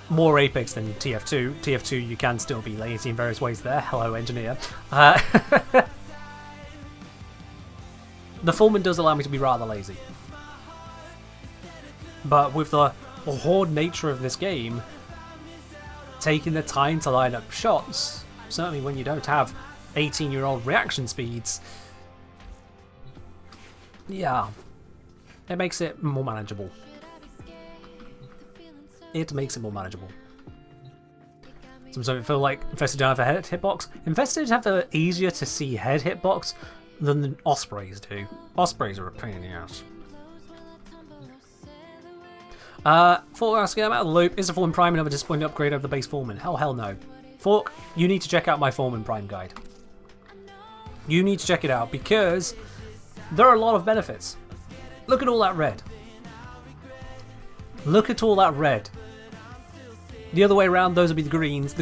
More Apex than TF2. TF2 you can still be lazy in various ways there, hello engineer. The Fulman does allow me to be rather lazy. But with the horde nature of this game, taking the time to line up shots, certainly when you don't have 18-year-old reaction speeds, yeah, it makes it more manageable. It makes it more manageable. Sometimes I feel like Infested don't have a head hitbox. Infested have the easier to see head hitbox than the Ospreys do. Ospreys are a pain in the ass. Fork asking, I'm out of the loop. Is the Fulman Prime another disappointing upgrade over the base Fulman? Hell no. Fork, you need to check out my Fulman Prime guide. You need to check it out because there are a lot of benefits. Look at all that red. Look at all that red. The other way around, those would be the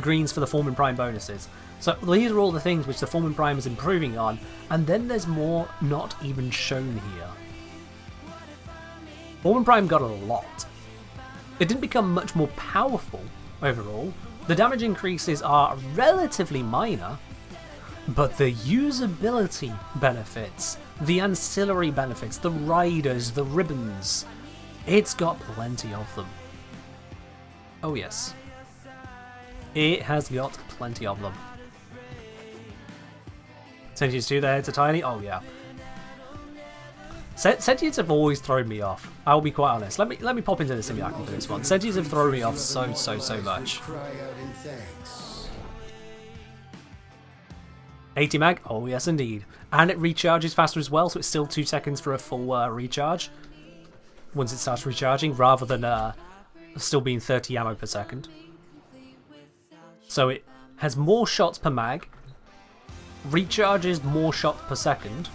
greens for the Fulman Prime bonuses. So these are all the things which the Fulman Prime is improving on, and then there's more not even shown here. Fulman Prime got a lot. It didn't become much more powerful overall. The damage increases are relatively minor, but the usability benefits, the ancillary benefits, the riders, the ribbons, it's got plenty of them. Oh yes. It has got plenty of them. Sentients too, their heads are tiny? Oh yeah. Sentients have always thrown me off. I'll be quite honest. Let me pop into the simulacrum for this one. Sentients have thrown me off so much. 80 mag? Oh yes indeed. And it recharges faster as well, so it's still 2 seconds for a full recharge. Once it starts recharging, rather than still being 30 ammo per second. So it has more shots per mag, recharges more shots per second,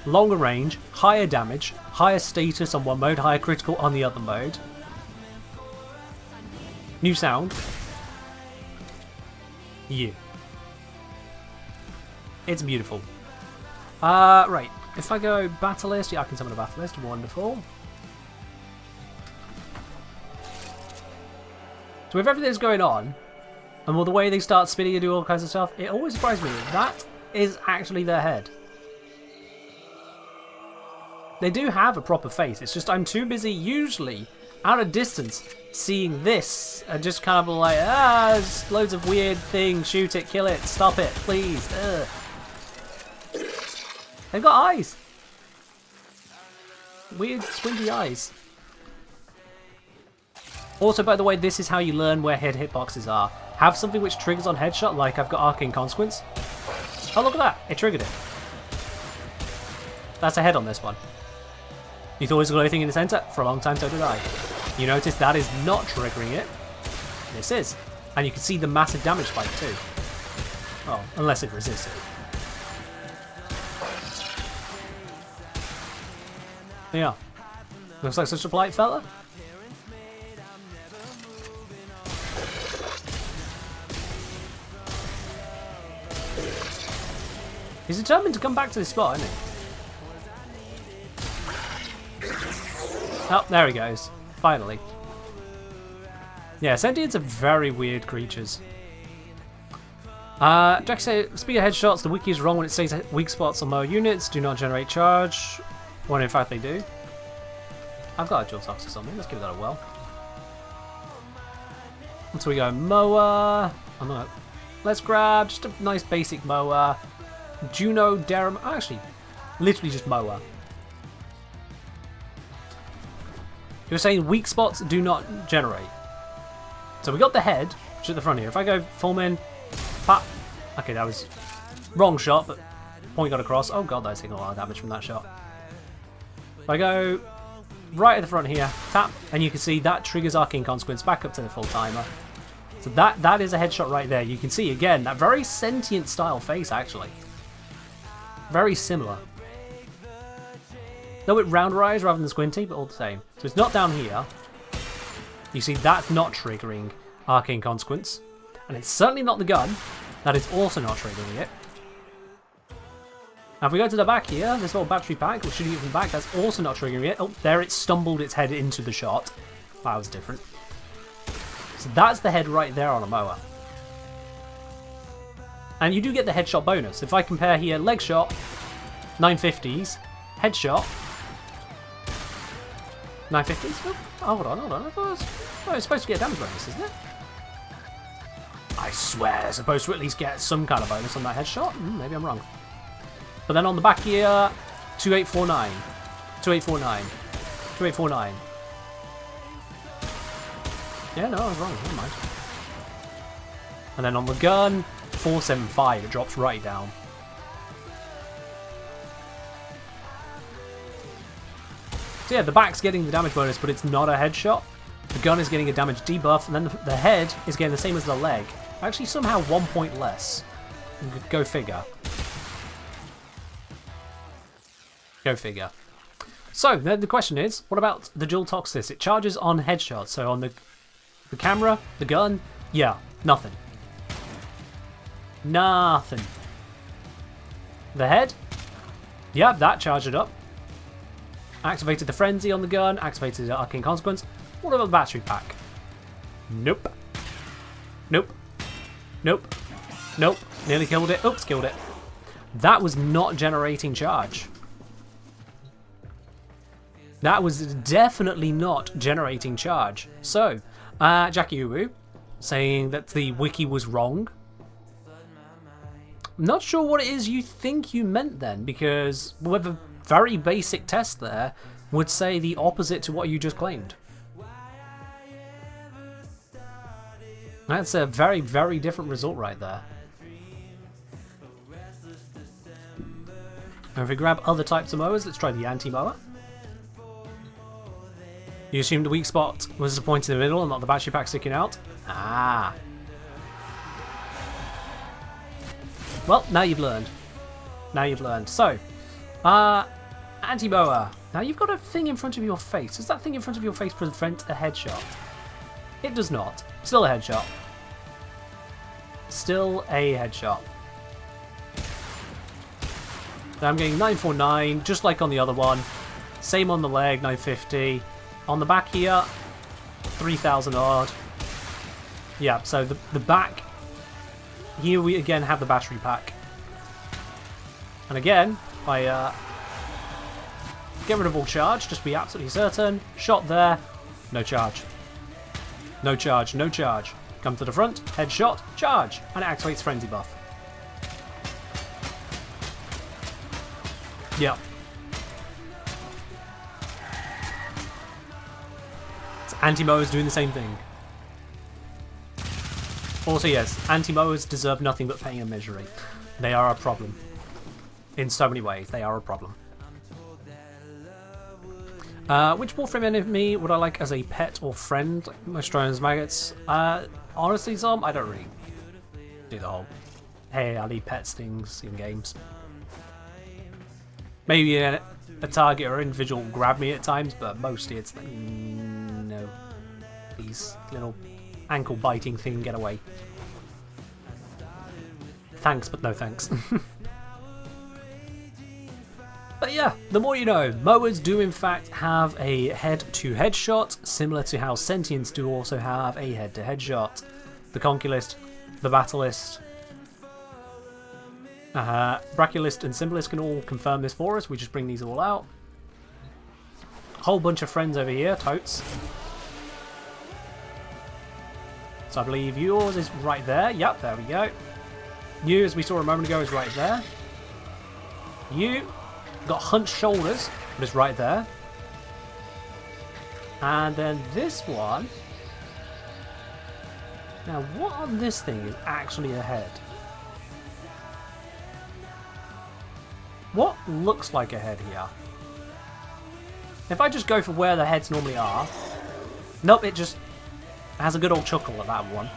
longer range, higher damage, higher status on one mode, higher critical on the other mode. New sound. Yeah. It's beautiful. Right. If I go battle list, yeah, I can summon a battle list. Wonderful. So with everything that's going on, and with the way they start spinning and do all kinds of stuff, it always surprises me that is actually their head. They do have a proper face, it's just I'm too busy usually out of distance seeing this and just kind of like, there's loads of weird things, shoot it, kill it, stop it, please. They've got eyes. Weird squinty eyes. Also, by the way, this is how you learn where head hitboxes are. Have something which triggers on headshot, like I've got Arcane Consequence. Oh, look at that. It triggered it. That's a head on this one. You thought it was the only thing in the center? For a long time, so did I. You notice that is not triggering it. This is. And you can see the massive damage spike too. Oh, unless it resists it. Yeah. Looks like such a polite fella. He's determined to come back to this spot, isn't he? Oh, there he goes. Finally. Yeah, sentients are very weird creatures. Jack said, speaking of headshots, the wiki is wrong when it says weak spots on more units do not generate charge. When in fact they do. I've got a dual tox or something. Let's give that a whirl. Until we go mower. Let's grab just a nice basic mower. Juno, Deram. Actually, literally just mower. You're saying weak spots do not generate. So we got the head, which is at the front here. If I go full min, pop. Okay, that was wrong shot, but point got across. Oh god, that's taking a lot of damage from that shot. If I go right at the front here, tap, and you can see that triggers Arcane Consequence back up to the full timer. So that is a headshot right there. You can see again that very sentient style face actually. Very similar. A little bit rounder eyes rather than squinty, but all the same. So it's not down here. You see that's not triggering Arcane Consequence. And it's certainly not the gun. That is also not triggering it. Now if we go to the back here, this little battery pack, we're shooting it from the back, that's also not triggering it. Oh, there it stumbled its head into the shot. That was different. So that's the head right there on a mower. And you do get the headshot bonus. If I compare here, leg shot, 950s, headshot, 950s? Oh, hold on. I thought it's supposed to get a damage bonus, isn't it? I swear they're supposed to at least get some kind of bonus on that headshot. Maybe I'm wrong. But then on the back here, 2849, 2849, 2849. Yeah, no, I was wrong. Never mind. And then on the gun, 475. It drops right down. So yeah, the back's getting the damage bonus, but it's not a headshot. The gun is getting a damage debuff, and then the head is getting the same as the leg. Actually, somehow 1 point less. Go figure. Go figure. So, then the question is, what about the dual toxicity? It charges on headshots, so on the camera, the gun, yeah, nothing. Nothing. The head, yeah, that charged it up. Activated the frenzy on the gun, activated the Arcane Consequence. What about the battery pack? Nope. Nope. Nope. Nope. Nearly killed it. Oops, killed it. That was not generating charge. That was definitely not generating charge. So, Jackie Uwu saying that the wiki was wrong. I'm not sure what it is you think you meant then, because with a very basic test there would say the opposite to what you just claimed. That's a very, very different result right there. And if we grab other types of mowers, let's try the anti-mower. You assumed the weak spot was the point in the middle and not the battery pack sticking out? Ah. Well, now you've learned. Now you've learned. So, anti-mower. Now you've got a thing in front of your face. Does that thing in front of your face prevent a headshot? It does not. Still a headshot. Still a headshot. Now I'm getting 949, just like on the other one. Same on the leg, 950. On the back here, 3,000 odd. Yeah, so the back. Here we again have the battery pack. And again, I get rid of all charge, just to be absolutely certain. Shot there, no charge. No charge, no charge. Come to the front, headshot, charge, and it activates frenzy buff. Yeah. Anti-mowers doing the same thing. Also, yes, anti-mowers deserve nothing but paying and misery. They are a problem. In so many ways, they are a problem. Which Warframe enemy would I like as a pet or friend? Most drones, maggots. Honestly, Zom, I don't really do the whole, hey, I need pets things in games. Maybe a target or individual will grab me at times, but mostly it's like, no. Please, little ankle biting thing, get away. Thanks, but no thanks. But yeah, the more you know. Mowers do in fact have a head-to-head shot, similar to how Sentients do also have a head-to-head shot. The Conquilist, the Battlist, Brachylist and Symbolist can all confirm this for us. We just bring these all out. Whole bunch of friends over here, totes. So I believe yours is right there. Yep, there we go. You, as we saw a moment ago, is right there. You got hunched shoulders, but it's right there. And then this one. Now, what on this thing is actually a head? What looks like a head here? If I just go for where the heads normally are. Nope, it just has a good old chuckle at that one.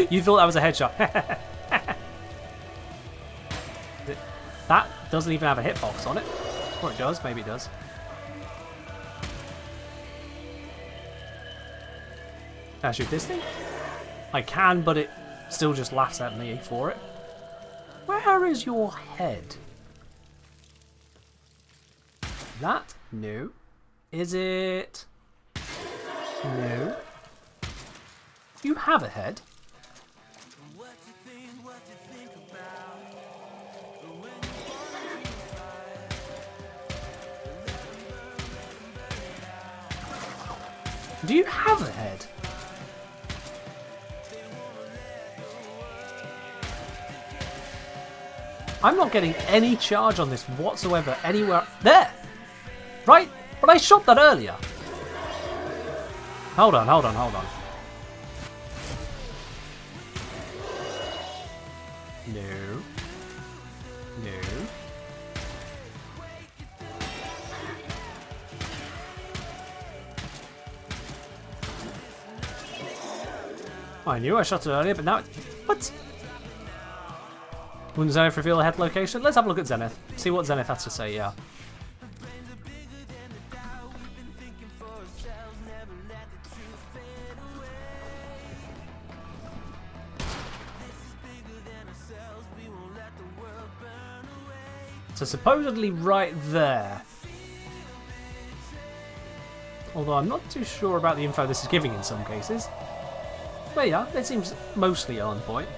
You thought that was a headshot. That doesn't even have a hitbox on it. Or it does, maybe it does. Can I shoot this thing? I can, but it still just laughs at me for it. Where is your head? That? No. Is it? No. You have a head. Do you have a head? I'm not getting any charge on this whatsoever anywhere. There! Right? But I shot that earlier. Hold on, hold on, hold on. No. No. I knew I shot it earlier, but now what? Wouldn't Zenith reveal a head location? Let's have a look at Zenith. See what Zenith has to say, yeah. So supposedly right there. Although I'm not too sure about the info this is giving in some cases. But yeah, it seems mostly on point.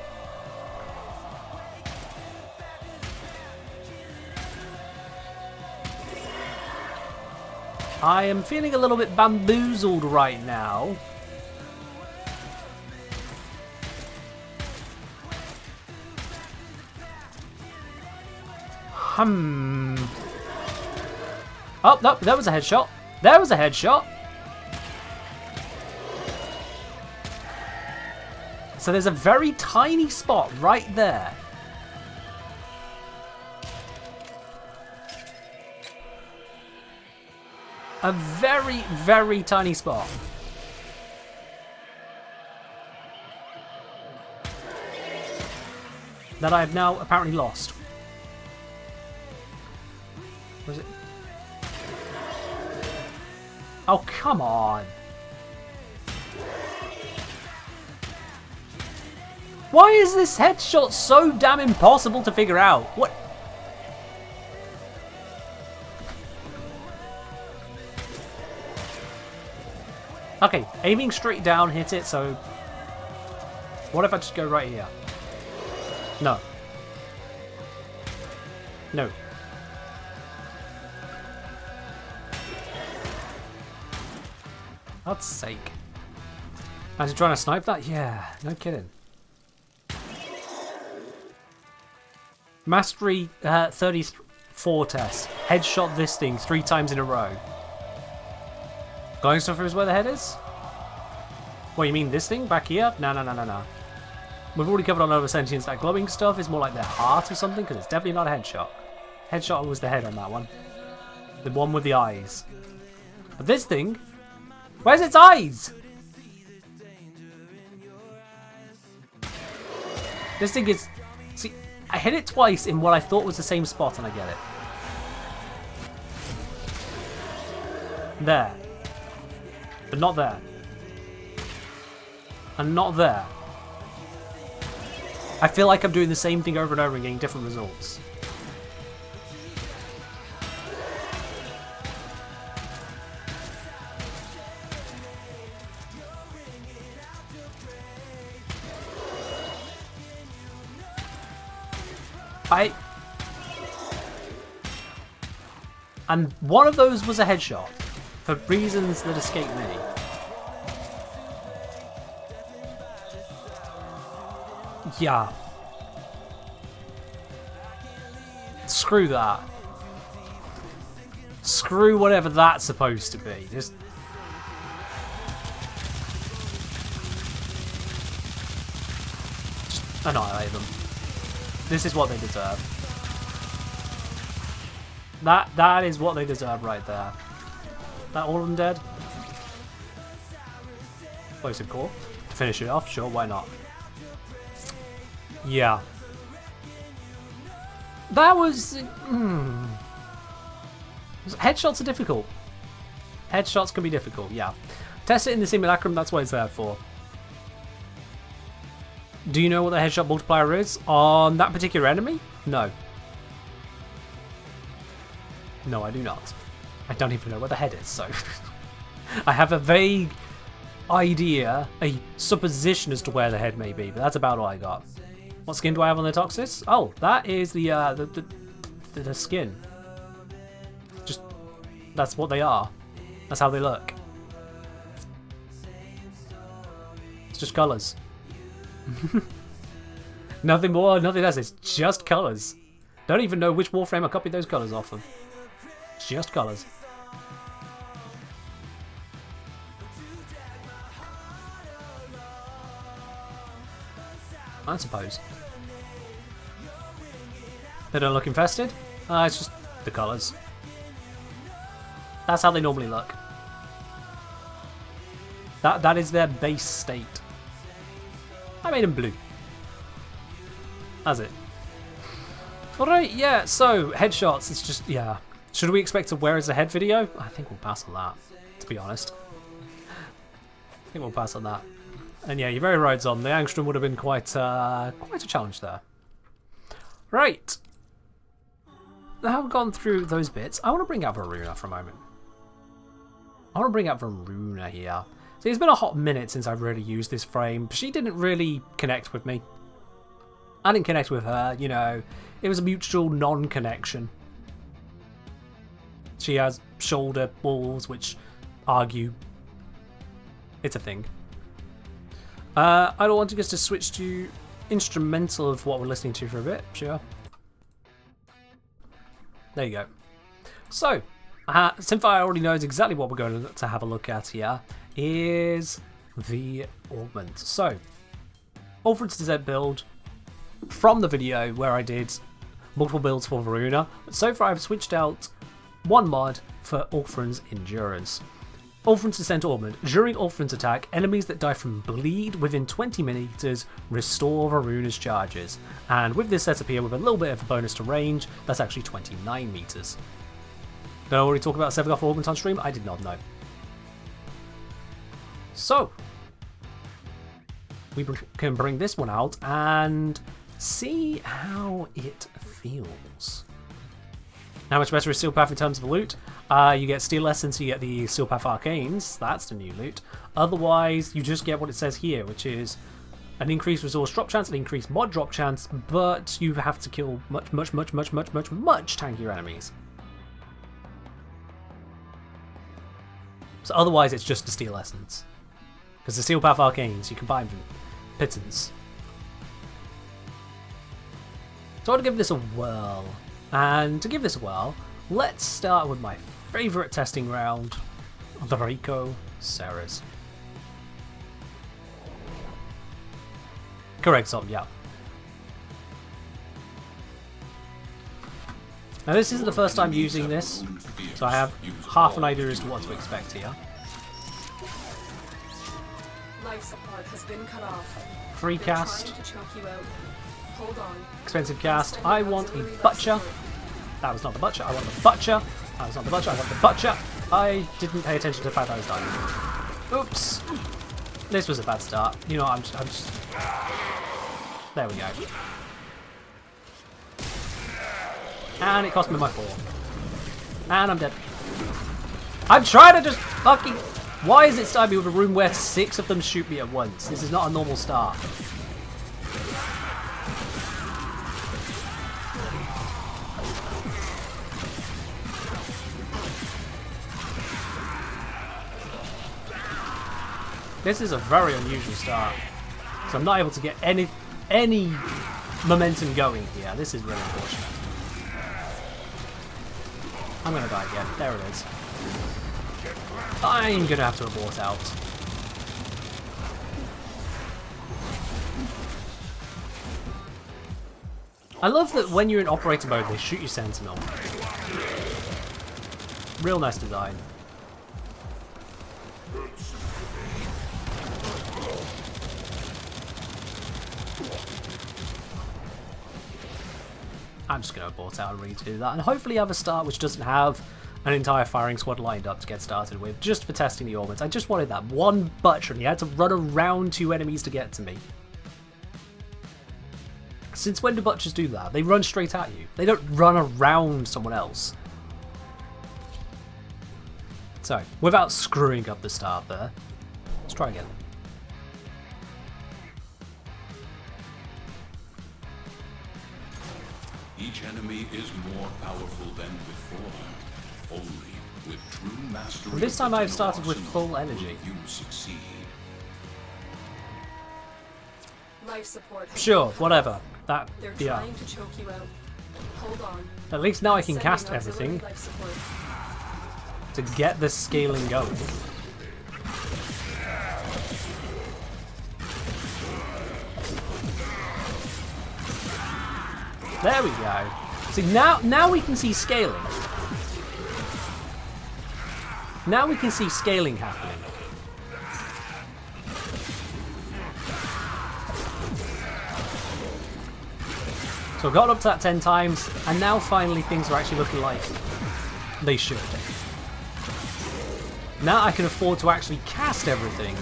I am feeling a little bit bamboozled right now. Oh, no, there was a headshot. There was a headshot. So there's a very tiny spot right there. A very, very tiny spot. That I have now apparently lost. Was it? Oh, come on. Why is this headshot so damn impossible to figure out? What? Okay, aiming straight down, hit it, so... What if I just go right here? No. No. God's sake. Imagine trying to snipe that? Yeah, no kidding. Mastery 34 test. Headshot this thing 3 times in a row. Glowing stuff is where the head is? What, you mean this thing? Back here? No. We've already covered on other sentience that glowing stuff is more like their heart or something, because it's definitely not a headshot. Headshot was the head on that one. The one with the eyes. But this thing... Where's its eyes? This thing is... See, I hit it twice in what I thought was the same spot and I get it. There. But not there. And not there. I feel like I'm doing the same thing over and over and getting different results. And one of those was a headshot, for reasons that escape me. Yeah. Screw that. Screw whatever that's supposed to be. Just annihilate them. This is what they deserve. That is what they deserve right there. That all of them dead? Explosive core. Finish it off, sure, why not? Yeah. That was... Headshots are difficult. Headshots can be difficult, yeah. Test it in the simulacrum, that's what it's there for. Do you know what the headshot multiplier is on that particular enemy? No. No, I do not. I don't even know where the head is, so... I have a vague idea, a supposition as to where the head may be, but that's about all I got. What skin do I have on the Toxis? Oh, that is the skin. Just, that's what they are. That's how they look. It's just colours. Nothing more, nothing less. It's just colours. Don't even know which Warframe I copied those colours off of. Just colours. I suppose. They don't look infested. It's just the colours. That's how they normally look. That is their base state. I made them blue. That's it. Alright, yeah, so, headshots, it's just, yeah. Should we expect a where is the head video? I think we'll pass on that, to be honest. I think we'll pass on that. And yeah, you're very right, on. The Angstrom would have been quite a challenge there. Right. Now we've gone through those bits, I want to bring out Varuna for a moment. I want to bring out Varuna here. See, it's been a hot minute since I've really used this frame. She didn't really connect with me. I didn't connect with her, you know. It was a mutual non-connection. She has shoulder balls, which argue it's a thing. I don't want us to switch to instrumental of what we're listening to for a bit. Sure. There you go. So, Simfire already knows exactly what we're going to have a look at here. Is the augment. So, Ulfred's Desert build from the video where I did multiple builds for Varuna. But so far I've switched out one mod for Ulfred's Endurance. Ulfred's Descent Augment. During Ulfred's attack, enemies that die from bleed within 20 meters restore Varuna's charges. And with this setup here, with a little bit of a bonus to range, that's actually 29 meters. Did I already talk about Sevagoth Augment on stream? I did not know. So, we can bring this one out and see how it feels. How much better is Steel Path in terms of loot? You get Steel Essence, you get the Steel Path Arcanes, that's the new loot. Otherwise, you just get what it says here, which is an increased resource drop chance, an increased mod drop chance, but you have to kill much tankier enemies. So otherwise, it's just the Steel Essence. Because the Steel Path Arcanes, you can buy them for pittance. So I want to give this a whirl. And to give this a whirl, let's start with my favourite testing round, the Rico Ceres. Correct, Tom, yeah. Now this isn't the first time using this, so I have half an idea as to what to expect here. Life support has been cut off. Free cast, To choke you out. Hold on. expensive cast. I want a butcher. That was not the butcher. I want the butcher. That was not the butcher. I want the butcher. I didn't pay attention to the fact I was dying. Oops. This was a bad start. You know, I'm just... There we go. And it cost me my 4. And I'm dead. I'm trying to just fucking... Why is it starting me with a room where 6 of them shoot me at once? This is not a normal start. This is a very unusual start. So I'm not able to get any momentum going here. This is really unfortunate. I'm gonna die again. There it is. I'm gonna have to abort out. I love that when you're in operator mode, they shoot you Sentinel. Real nice design. I'm just going to abort out and redo that, and hopefully have a start which doesn't have an entire firing squad lined up to get started with, just for testing the orbits. I just wanted that one butcher, and you had to run around 2 enemies to get to me. Since when do butchers do that? They run straight at you. They don't run around someone else. So, without screwing up the start there, let's try again. Each enemy is more powerful than before. Only with true mastery. This time of the I've started with arsenal full energy. will you succeed. Life support. has Sure, been cut whatever. off. That, They're yeah. trying to choke you out. Hold on. At least now I can Sending cast auxiliary everything life support. to get the scaling going. There we go. See, now we can see scaling. Now we can see scaling happening. So I've got up to that 10 times, and now finally things are actually looking like they should. Now I can afford to actually cast everything.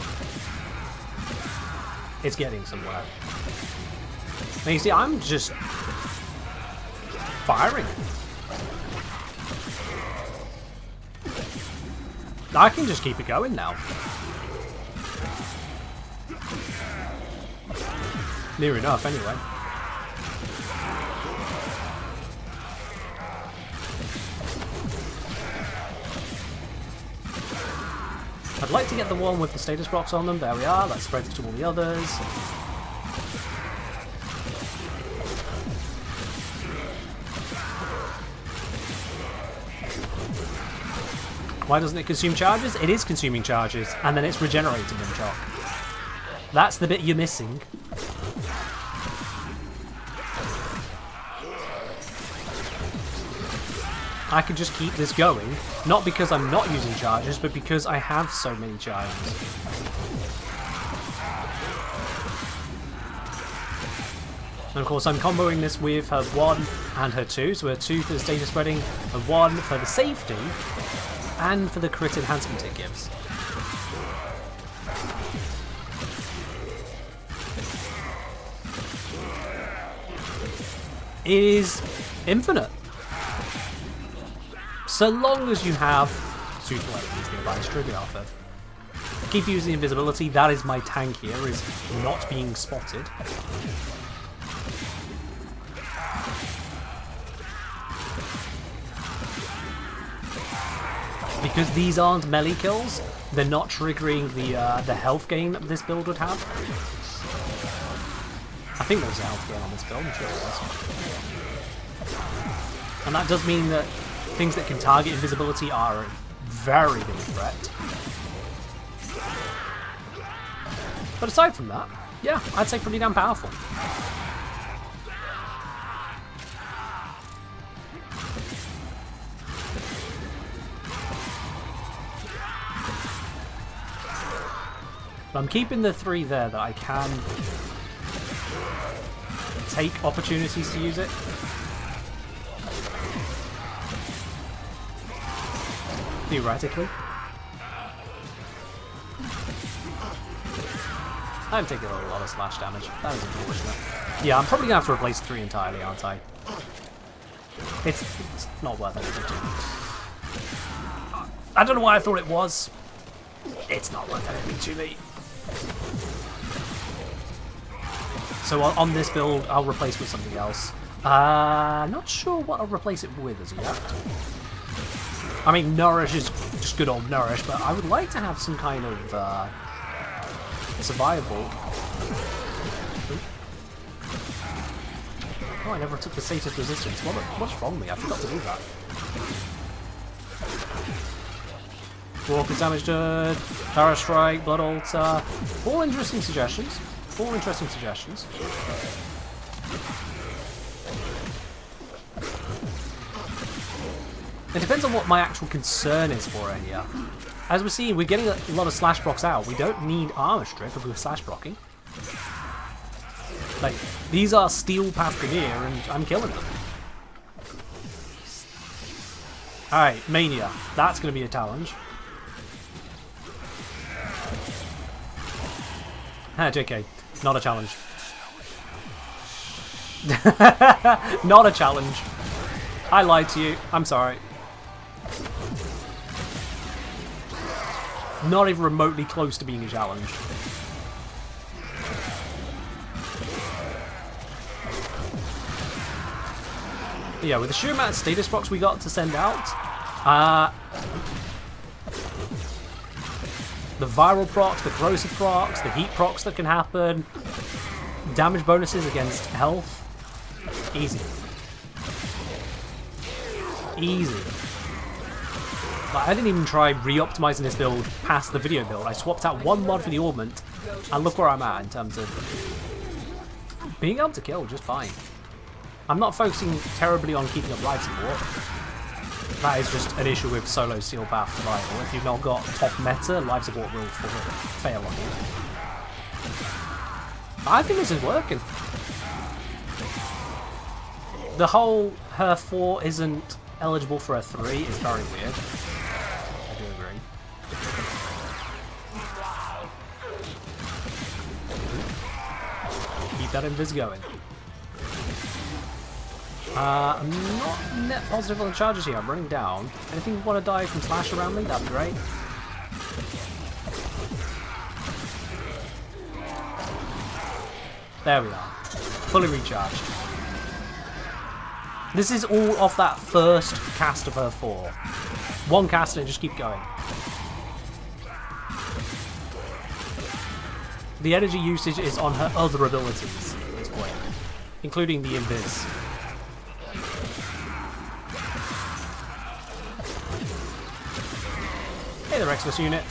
It's getting somewhere. And you see, I'm just firing. I can just keep it going now. Near enough, anyway. I'd like to get the one with the status blocks on them. There we are. That spreads to all the others. Why doesn't it consume charges? It is consuming charges, and then it's regenerating them, Jock. That's the bit you're missing. I can just keep this going, not because I'm not using charges, but because I have so many charges. And of course I'm comboing this with her 1 and her 2, so her 2 for the status spreading, her 1 for the safety, and for the crit enhancement it gives. It is infinite. So long as you have suitable enemies nearby to trigger off of. Keep using invisibility, that is my tank here, is not being spotted. Because these aren't melee kills, they're not triggering the health gain that this build would have. I think there's a health gain on this build, I'm sure it was. And that does mean that things that can target invisibility are a very big threat. But aside from that, yeah, I'd say pretty damn powerful. But I'm keeping the 3 there that I can take opportunities to use it. Theoretically. I'm taking a lot of slash damage. That is unfortunate. Yeah, I'm probably going to have to replace 3 entirely, aren't I? It's not worth anything to me. I don't know why I thought it was. It's not worth anything to me. So on this build, I'll replace with something else. Not sure what I'll replace it with as yet. I mean, Nourish is just good old Nourish, but I would like to have some kind of survival. Oh, I never took the status resistance. What's wrong with me? I forgot to do that. Walker's damage done, Terror Strike, Blood Altar. All interesting suggestions. All interesting suggestions. It depends on what my actual concern is for it here. As we're seeing, we're getting a lot of slash procs out. We don't need armor strip if we're slash procking. Like, these are steel path Grenadier and I'm killing them. Alright, Mania. That's going to be a challenge. JK. Not a challenge. Not a challenge. I lied to you. I'm sorry. Not even remotely close to being a challenge. But yeah, with the sheer amount of status procs we got to send out, the viral procs, the corrosive procs, the heat procs that can happen, damage bonuses against health, easy. Easy. Like, I didn't even try re-optimizing this build past the video build. I swapped out one mod for the augment, and look where I'm at in terms of being able to kill just fine. I'm not focusing terribly on keeping up life support. That is just an issue with solo steel path survival. If you've not got top meta, life support will fail on you. I think this is working. The whole her 4 isn't eligible for a 3 is very weird. I do agree. Keep that invis going. I'm not net positive on the charges here. I'm running down. Anything want to die from slash around me? That'd be great. There we are. Fully recharged. This is all off that first cast of her 4. One cast and just keep going. The energy usage is on her other abilities at this point, including the invis. Hey there, Xmas unit.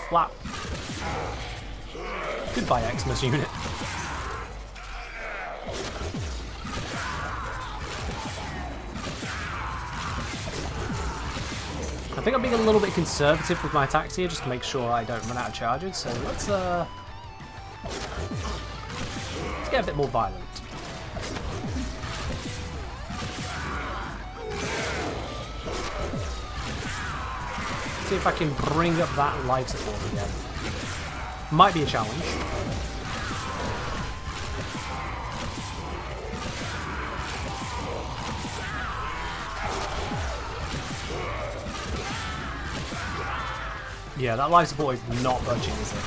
Flap. Goodbye, Xmas unit. I think I'm being a little bit conservative with my attacks here, just to make sure I don't run out of charges. So let's get a bit more violent. See if I can bring up that life support again. Might be a challenge. Yeah, that life support is not budging, is it?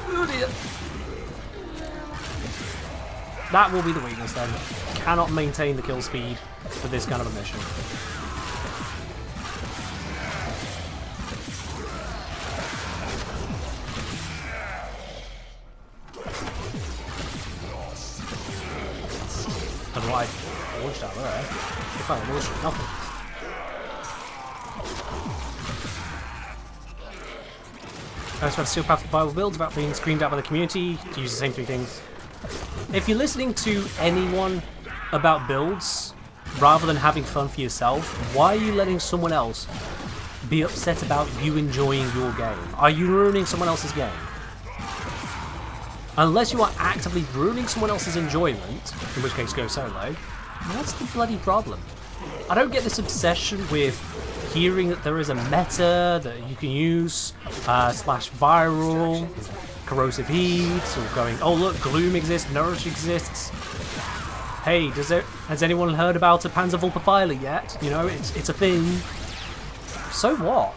Oh dear. That will be the weakness then. Cannot maintain the kill speed for this kind of a mission. what I launched out there. If I launched nothing. I also have Steel Path Bible builds about being screamed at by the community to use the same 3 things. If you're listening to anyone about builds, rather than having fun for yourself, why are you letting someone else be upset about you enjoying your game? Are you ruining someone else's game? Unless you are actively ruining someone else's enjoyment, in which case go solo, what's the bloody problem? I don't get this obsession with hearing that there is a meta that you can use, slash viral, corrosive heat, or going, oh look, Gloom exists, Nourish exists. Hey, has anyone heard about a Panzervolper Pilot yet? You know, it's a thing. So what?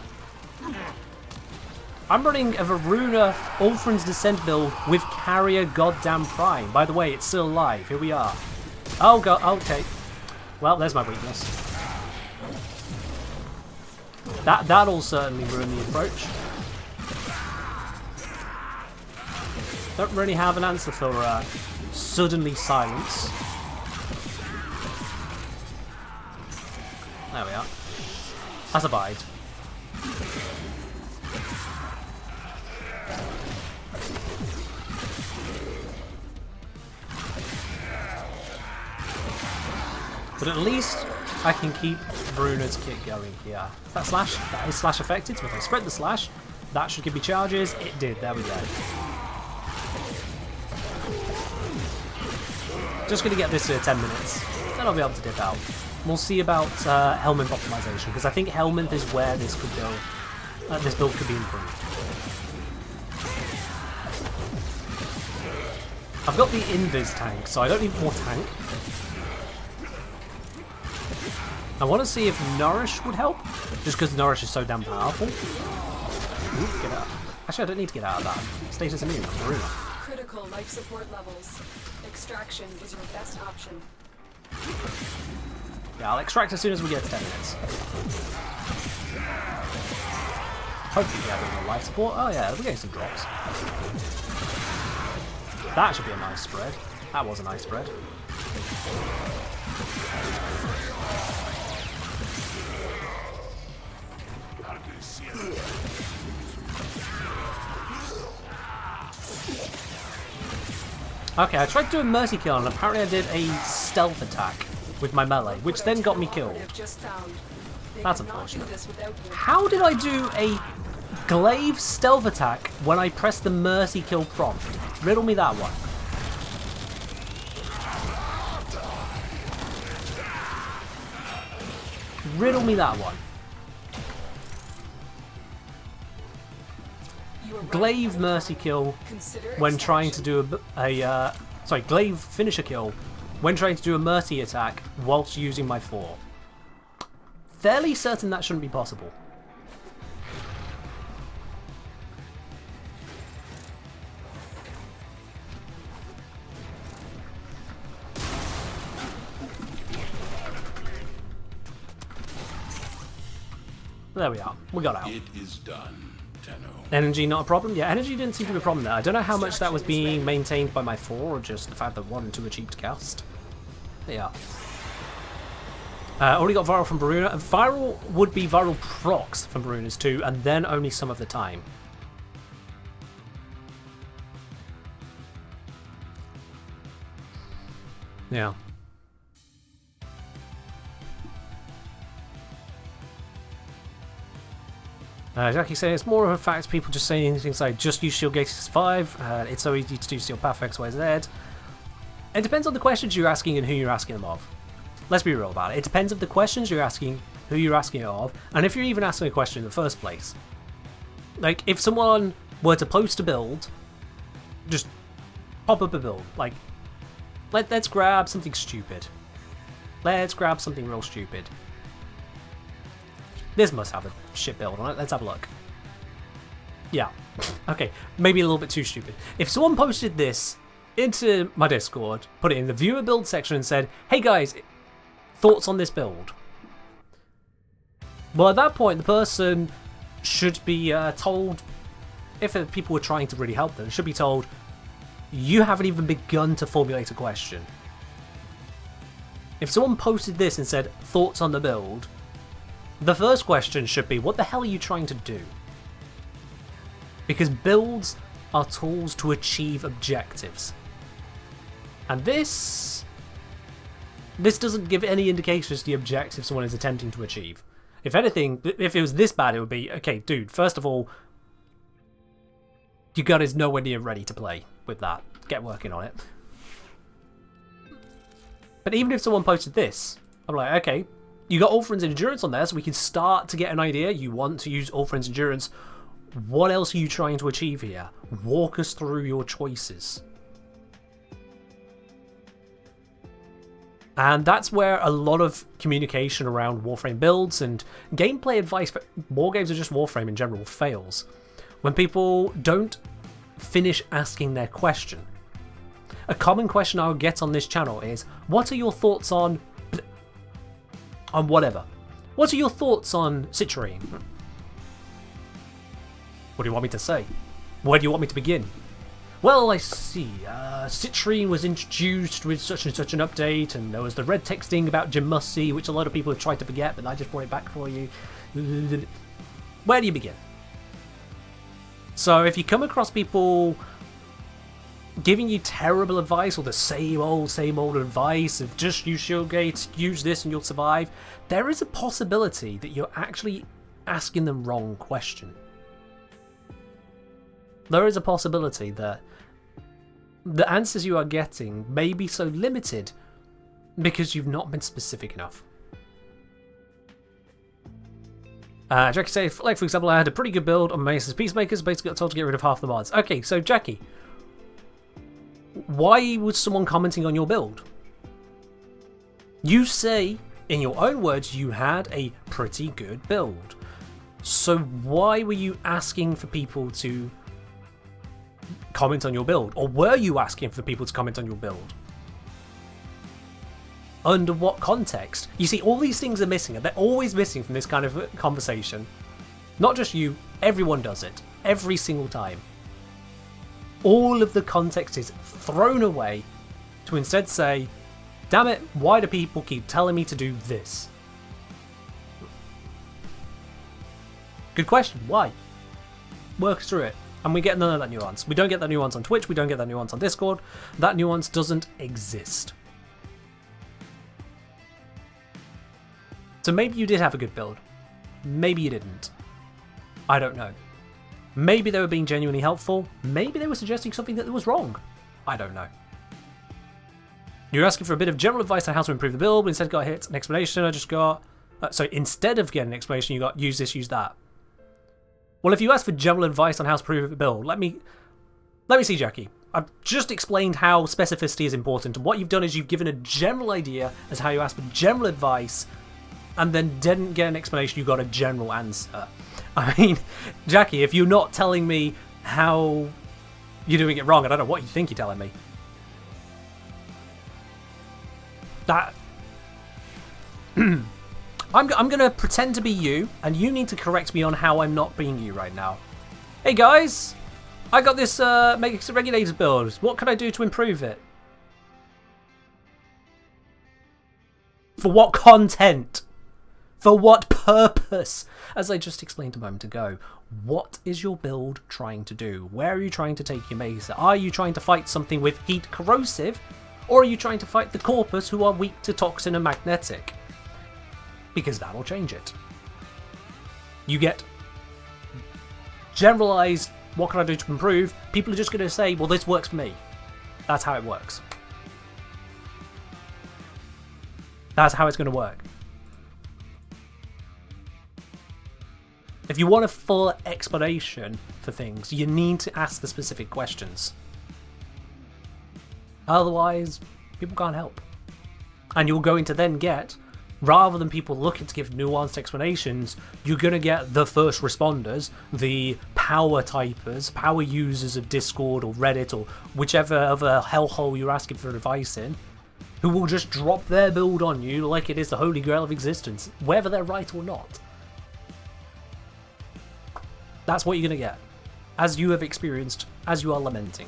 I'm running a Varuna Ulfrin's Descent build with Carrier Goddamn Prime. By the way, it's still alive. Here we are. Oh god, okay. Well, there's my weakness. That'll certainly ruin the approach. Don't really have an answer for suddenly silence. There we are. That's a bide. But at least I can keep Bruno's kit going here. That is slash affected, so if I spread the slash, that should give me charges. It did, there we go. Just going to get this to 10 minutes, then I'll be able to dip out. We'll see about Helminth optimization, because I think Helminth is where this could go. This build could be improved. I've got the Invis tank, so I don't need more tank. I want to see if Nourish would help, just because Nourish is so damn powerful. Ooh, get out. Actually, I don't need to get out of that. Status immune, I'm Varuna. Critical life support levels. Extraction is your best option. Yeah, I'll extract as soon as we get to 10 minutes. Hopefully we have a bit more life support. Oh yeah, we're getting some drops. That should be a nice spread. That was a nice spread. Okay, I tried to do a mercy kill and apparently I did a stealth attack with my melee, which then got me killed. That's unfortunate. How did I do a glaive stealth attack when I pressed the mercy kill prompt? Riddle me that one. Riddle me that one. Glaive mercy kill when trying to do glaive finisher kill when trying to do a mercy attack whilst using my fort. Fairly certain that shouldn't be possible. There we are. We got out. It is done. Energy not a problem? Yeah, energy didn't seem to be a problem there. I don't know how much that was being maintained by my 4 or just the fact that 1 and 2 are cheap to cast. Yeah. Already got viral from Varuna. Viral would be viral procs from Varuna's too, and then only some of the time. Yeah. Jackie saying it's more of a fact people just saying things like just use Shield Gate 5, it's so easy to do Steel Path X, Y, Z. It depends on the questions you're asking and who you're asking them of. Let's be real about it. It depends on the questions you're asking, who you're asking it of, and if you're even asking a question in the first place. Like, if someone were to post a build, just pop up a build. Like, let's grab something stupid. Let's grab something real stupid. This must have a shit build on it. Let's have a look. Yeah. Okay. Maybe a little bit too stupid. If someone posted this into my Discord, put it in the viewer build section and said, hey guys, thoughts on this build? Well, at that point, the person should be told, if people were trying to really help them, should be told, you haven't even begun to formulate a question. If someone posted this and said, thoughts on the build, the first question should be, what the hell are you trying to do? Because builds are tools to achieve objectives. And this doesn't give any indication as to the objective someone is attempting to achieve. If anything, if it was this bad, it would be, okay, dude, first of all, your gun is nowhere near ready to play with that. Get working on it. But even if someone posted this, I'm like, okay, you got All Friends Endurance on there, so we can start to get an idea. You want to use All Friends Endurance. What else are you trying to achieve here? Walk us through your choices. And that's where a lot of communication around Warframe builds and gameplay advice for war games or just Warframe in general fails. When people don't finish asking their question. A common question I'll get on this channel is, what are your thoughts on whatever? What are your thoughts on Citrine? What do you want me to say? Where do you want me to begin? Well, I see. Citrine was introduced with such and such an update, and there was the red texting about Jamussi, which a lot of people have tried to forget, but I just brought it back for you. Where do you begin? So if you come across people giving you terrible advice, or the same old advice of just use Shieldgate, use this and you'll survive, there is a possibility that you're actually asking the wrong question. There is a possibility that the answers you are getting may be so limited because you've not been specific enough. Jackie said, like for example, I had a pretty good build on Mace's Peacemakers, basically got told to get rid of half the mods. Okay, so Jackie, why was someone commenting on your build? You say, in your own words, you had a pretty good build. So why were you asking for people to comment on your build? Or were you asking for people to comment on your build? Under what context? You see, all these things are missing, and they're always missing from this kind of conversation. Not just you, everyone does it. Every single time. All of the context is thrown away to instead say, damn it, why do people keep telling me to do this? Good question, why? Work through it. And we get none of that nuance. We don't get that nuance on Twitch, we don't get that nuance on Discord. That nuance doesn't exist. So maybe you did have a good build. Maybe you didn't. I don't know. Maybe they were being genuinely helpful. Maybe they were suggesting something that was wrong. I don't know. You're asking for a bit of general advice on how to improve the build, but instead got hit an explanation. I just got... so instead of getting an explanation, you got use this, use that. Well, if you ask for general advice on how to improve the build, let me see, Jackie. I've just explained how specificity is important, and what you've done is you've given a general idea as how you ask for general advice, and then didn't get an explanation, you got a general answer. I mean, Jackie, if you're not telling me how you're doing it wrong, I don't know what you think you're telling me. That... I'm going to pretend to be you, and you need to correct me on how I'm not being you right now. Hey guys, I got this Mega Regulator build. What can I do to improve it? For what content? For what purpose? As I just explained a moment ago, what is your build trying to do? Where are you trying to take your Mesa? Are you trying to fight something with heat corrosive? Or are you trying to fight the Corpus who are weak to toxin and magnetic? Because that'll change it. You get generalized, what can I do to improve? People are just going to say, well, this works for me. That's how it works. That's how it's going to work. If you want a full explanation for things, you need to ask the specific questions. Otherwise, people can't help. And you're going to then get, rather than people looking to give nuanced explanations, you're going to get the first responders, the power typers, power users of Discord or Reddit or whichever other hellhole you're asking for advice in, who will just drop their build on you like it is the holy grail of existence, whether they're right or not. That's what you're going to get, as you have experienced, as you are lamenting.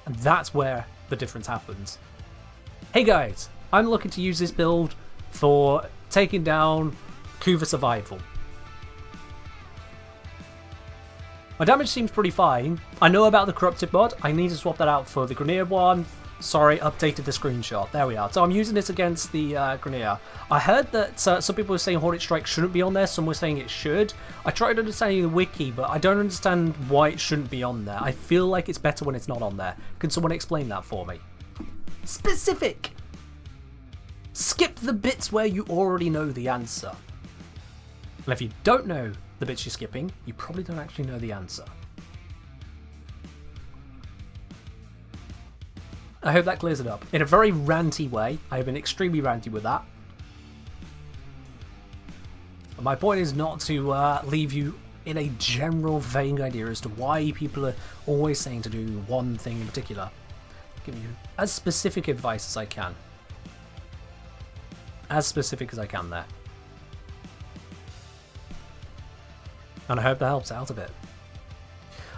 And that's where the difference happens. Hey guys, I'm looking to use this build for taking down Kuva Survival. My damage seems pretty fine. I know about the corrupted mod. I need to swap that out for the Grineer one. Sorry, updated the screenshot. There we are. So I'm using this against the Grineer. I heard that some people were saying Hornet Strike shouldn't be on there. Some were saying it should. I tried understanding the wiki, but I don't understand why it shouldn't be on there. I feel like it's better when it's not on there. Can someone explain that for me? Specific! Skip the bits where you already know the answer. And if you don't know the bits you're skipping, you probably don't actually know the answer. I hope that clears it up. In a very ranty way. I have been extremely ranty with that. But my point is not to leave you in a general vague idea as to why people are always saying to do one thing in particular. Give you as specific advice as I can. As specific as I can there. And I hope that helps out a bit.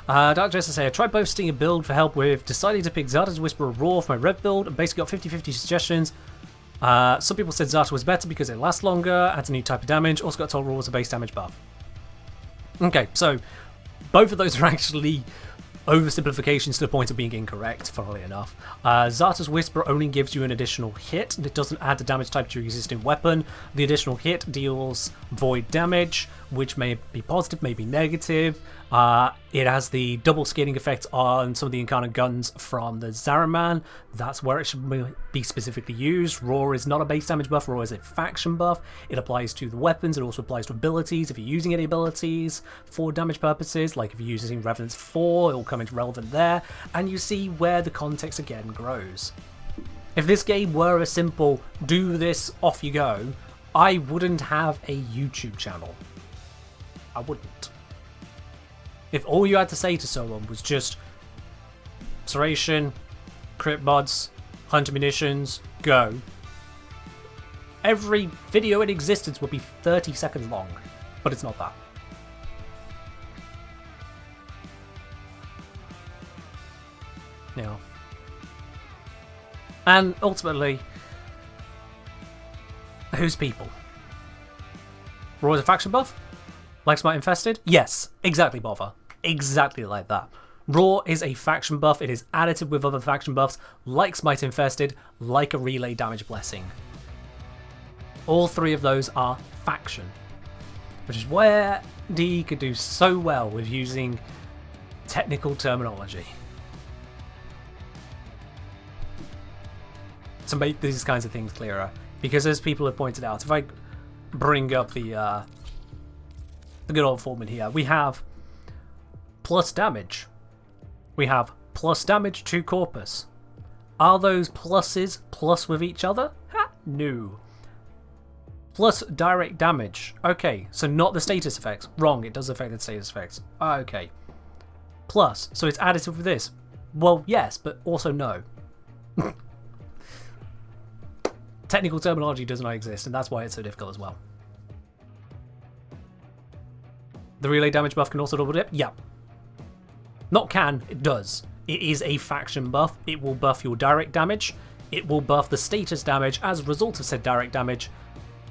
Dark Jester say, I tried posting a build for help with deciding to pick Zarta's Whisper or Raw for my red build and basically got 50-50 suggestions. Some people said Zarta was better because it lasts longer, adds a new type of damage, also got told Raw was a base damage buff. Okay, so both of those are actually oversimplifications to the point of being incorrect, funnily enough. Zarta's Whisper only gives you an additional hit, and it doesn't add the damage type to your existing weapon. The additional hit deals void damage, which may be positive, may be negative. It has the double scaling effect on some of the incarnate guns from the Zaraman. That's where it should be specifically used. Raw is not a base damage buff, Raw is a faction buff. It applies to the weapons, it also applies to abilities. If you're using any abilities for damage purposes, like if you're using Revenance 4, it will come into relevant there, and you see where the context again grows. If this game were a simple, do this, off you go, I wouldn't have a YouTube channel. I wouldn't. If all you had to say to someone was just Serration, crit mods, hunter munitions, go, every video in existence would be 30 seconds long, but it's not that. Yeah. And ultimately, who's people? Raw is a faction buff? Like Smite Infested? Yes, exactly, Bother. Exactly like that. Raw is a faction buff. It is additive with other faction buffs, like Smite Infested, like a Relay Damage Blessing. All three of those are faction, which is where D could do so well with using technical terminology to make these kinds of things clearer. Because as people have pointed out, if I bring up the good old formula here, we have plus damage. We have plus damage to Corpus. Are those pluses plus with each other? Ha, no. Plus direct damage. Okay, so not the status effects. Wrong, it does affect the status effects. Okay. Plus, so it's additive with this. Well, yes, but also no. Technical terminology does not exist, and that's why it's so difficult as well. The relay damage buff can also double dip? Yeah. Not can, it does. It is a faction buff. It will buff your direct damage. It will buff the status damage as a result of said direct damage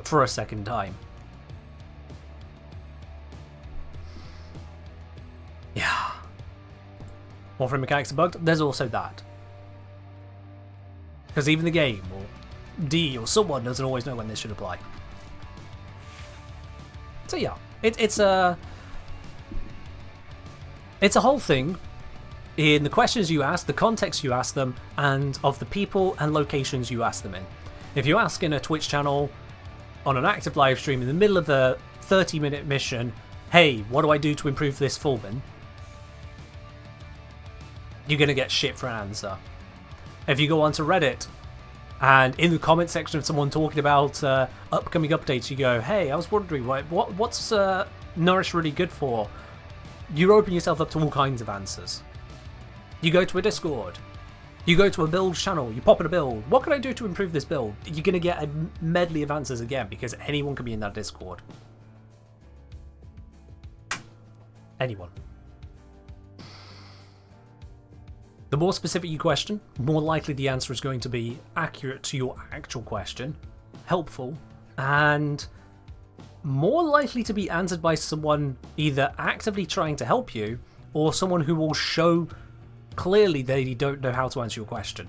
for a second time. Yeah. Warframe mechanics are bugged? There's also that. Because even the game, or D, or someone doesn't always know when this should apply. So yeah, it's a whole thing in the questions you ask, the context you ask them, and of the people and locations you ask them in. If you ask in a Twitch channel on an active live stream in the middle of a 30-minute mission, hey, what do I do to improve this Fulman? You're going to get shit for an answer. If you go onto Reddit and in the comment section of someone talking about upcoming updates, you go, hey, I was wondering what's Nourish really good for? You open yourself up to all kinds of answers. You go to a Discord, you go to a build channel, you pop in a build. What can I do to improve this build? You're going to get a medley of answers again, because anyone can be in that Discord. Anyone. The more specific you question, more likely the answer is going to be accurate to your actual question, helpful, and more likely to be answered by someone either actively trying to help you or someone who will show clearly they don't know how to answer your question.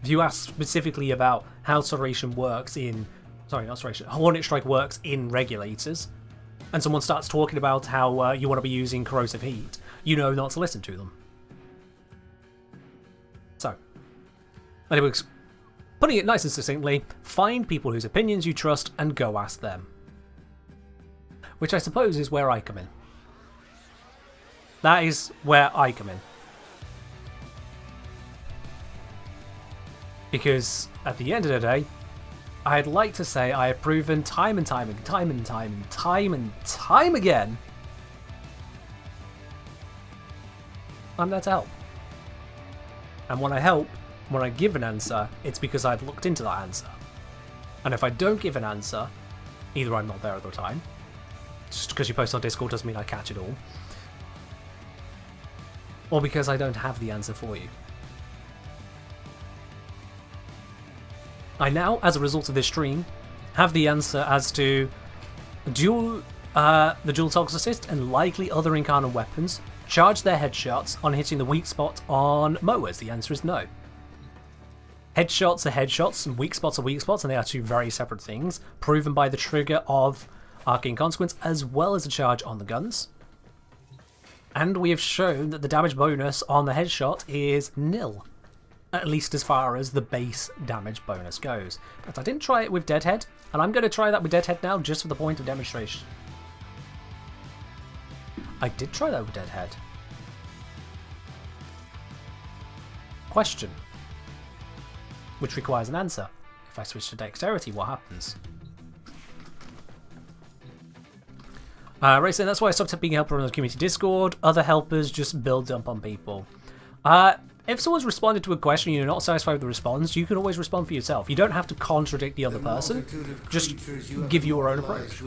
If you ask specifically about how Sauration works in... Sorry, not Sauration. Hornet Strike works in regulators, and someone starts talking about how you want to be using corrosive heat, you know not to listen to them. So, anyways, putting it nice and succinctly, find people whose opinions you trust and go ask them. Which I suppose is where I come in. That is where I come in. Because at the end of the day, I'd like to say I have proven time and time again, I'm there to help. And when I help, when I give an answer, it's because I've looked into that answer. And if I don't give an answer, either I'm not there at the time, just because you post on Discord doesn't mean I catch it all, or because I don't have the answer for you. I now, as a result of this stream, have the answer as to the dual Toxicist and likely other Incarnate weapons charge their headshots on hitting the weak spot on mowers. The answer is no. Headshots are headshots and weak spots are weak spots, and they are two very separate things, proven by the trigger of Arcane Consequence as well as the charge on the guns. And we have shown that the damage bonus on the headshot is nil. At least as far as the base damage bonus goes. But I didn't try it with Deadhead, and I'm going to try that with Deadhead now just for the point of demonstration. I did try that with Deadhead. Question. Which requires an answer. If I switch to Dexterity, what happens? Right, so that's why I stopped being a helper on the community Discord. Other helpers just build up on people. If someone's responded to a question and you're not satisfied with the response, you can always respond for yourself. You don't have to contradict the other person. Just give your own approach.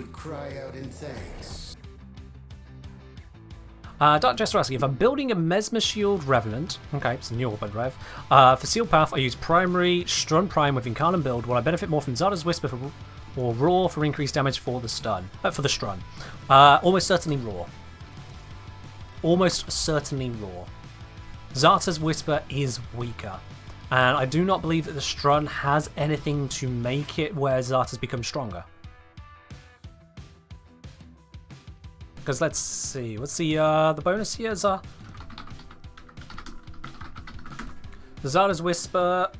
Dark Jester asking, if I'm building a Mesmer Shield Revenant, okay, it's a new weapon rev, for Sealed Path I use primary Strun Prime with Incarnate build. Will I benefit more from Zarda's Whisper or Roar for increased damage for the stun? For the Strun. Almost certainly Roar. Almost certainly Roar. Zarta's Whisper is weaker, and I do not believe that the Strun has anything to make it where Zarta's become stronger. Because let's see, what's the bonus here? The Zarta's Whisper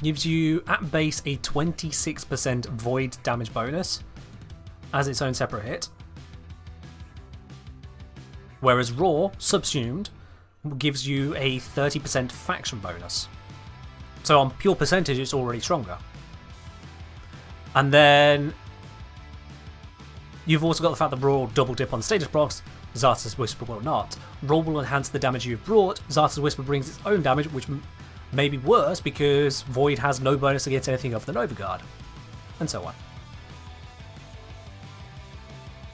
gives you at base a 26% void damage bonus as its own separate hit. Whereas Roar, subsumed, gives you a 30% faction bonus. So on pure percentage, it's already stronger. And then you've also got the fact that Roar will double dip on status procs, Zarta's Whisper will not. Roar will enhance the damage you've brought, Zarta's Whisper brings its own damage, which may be worse because Void has no bonus against anything other than Overguard. And so on.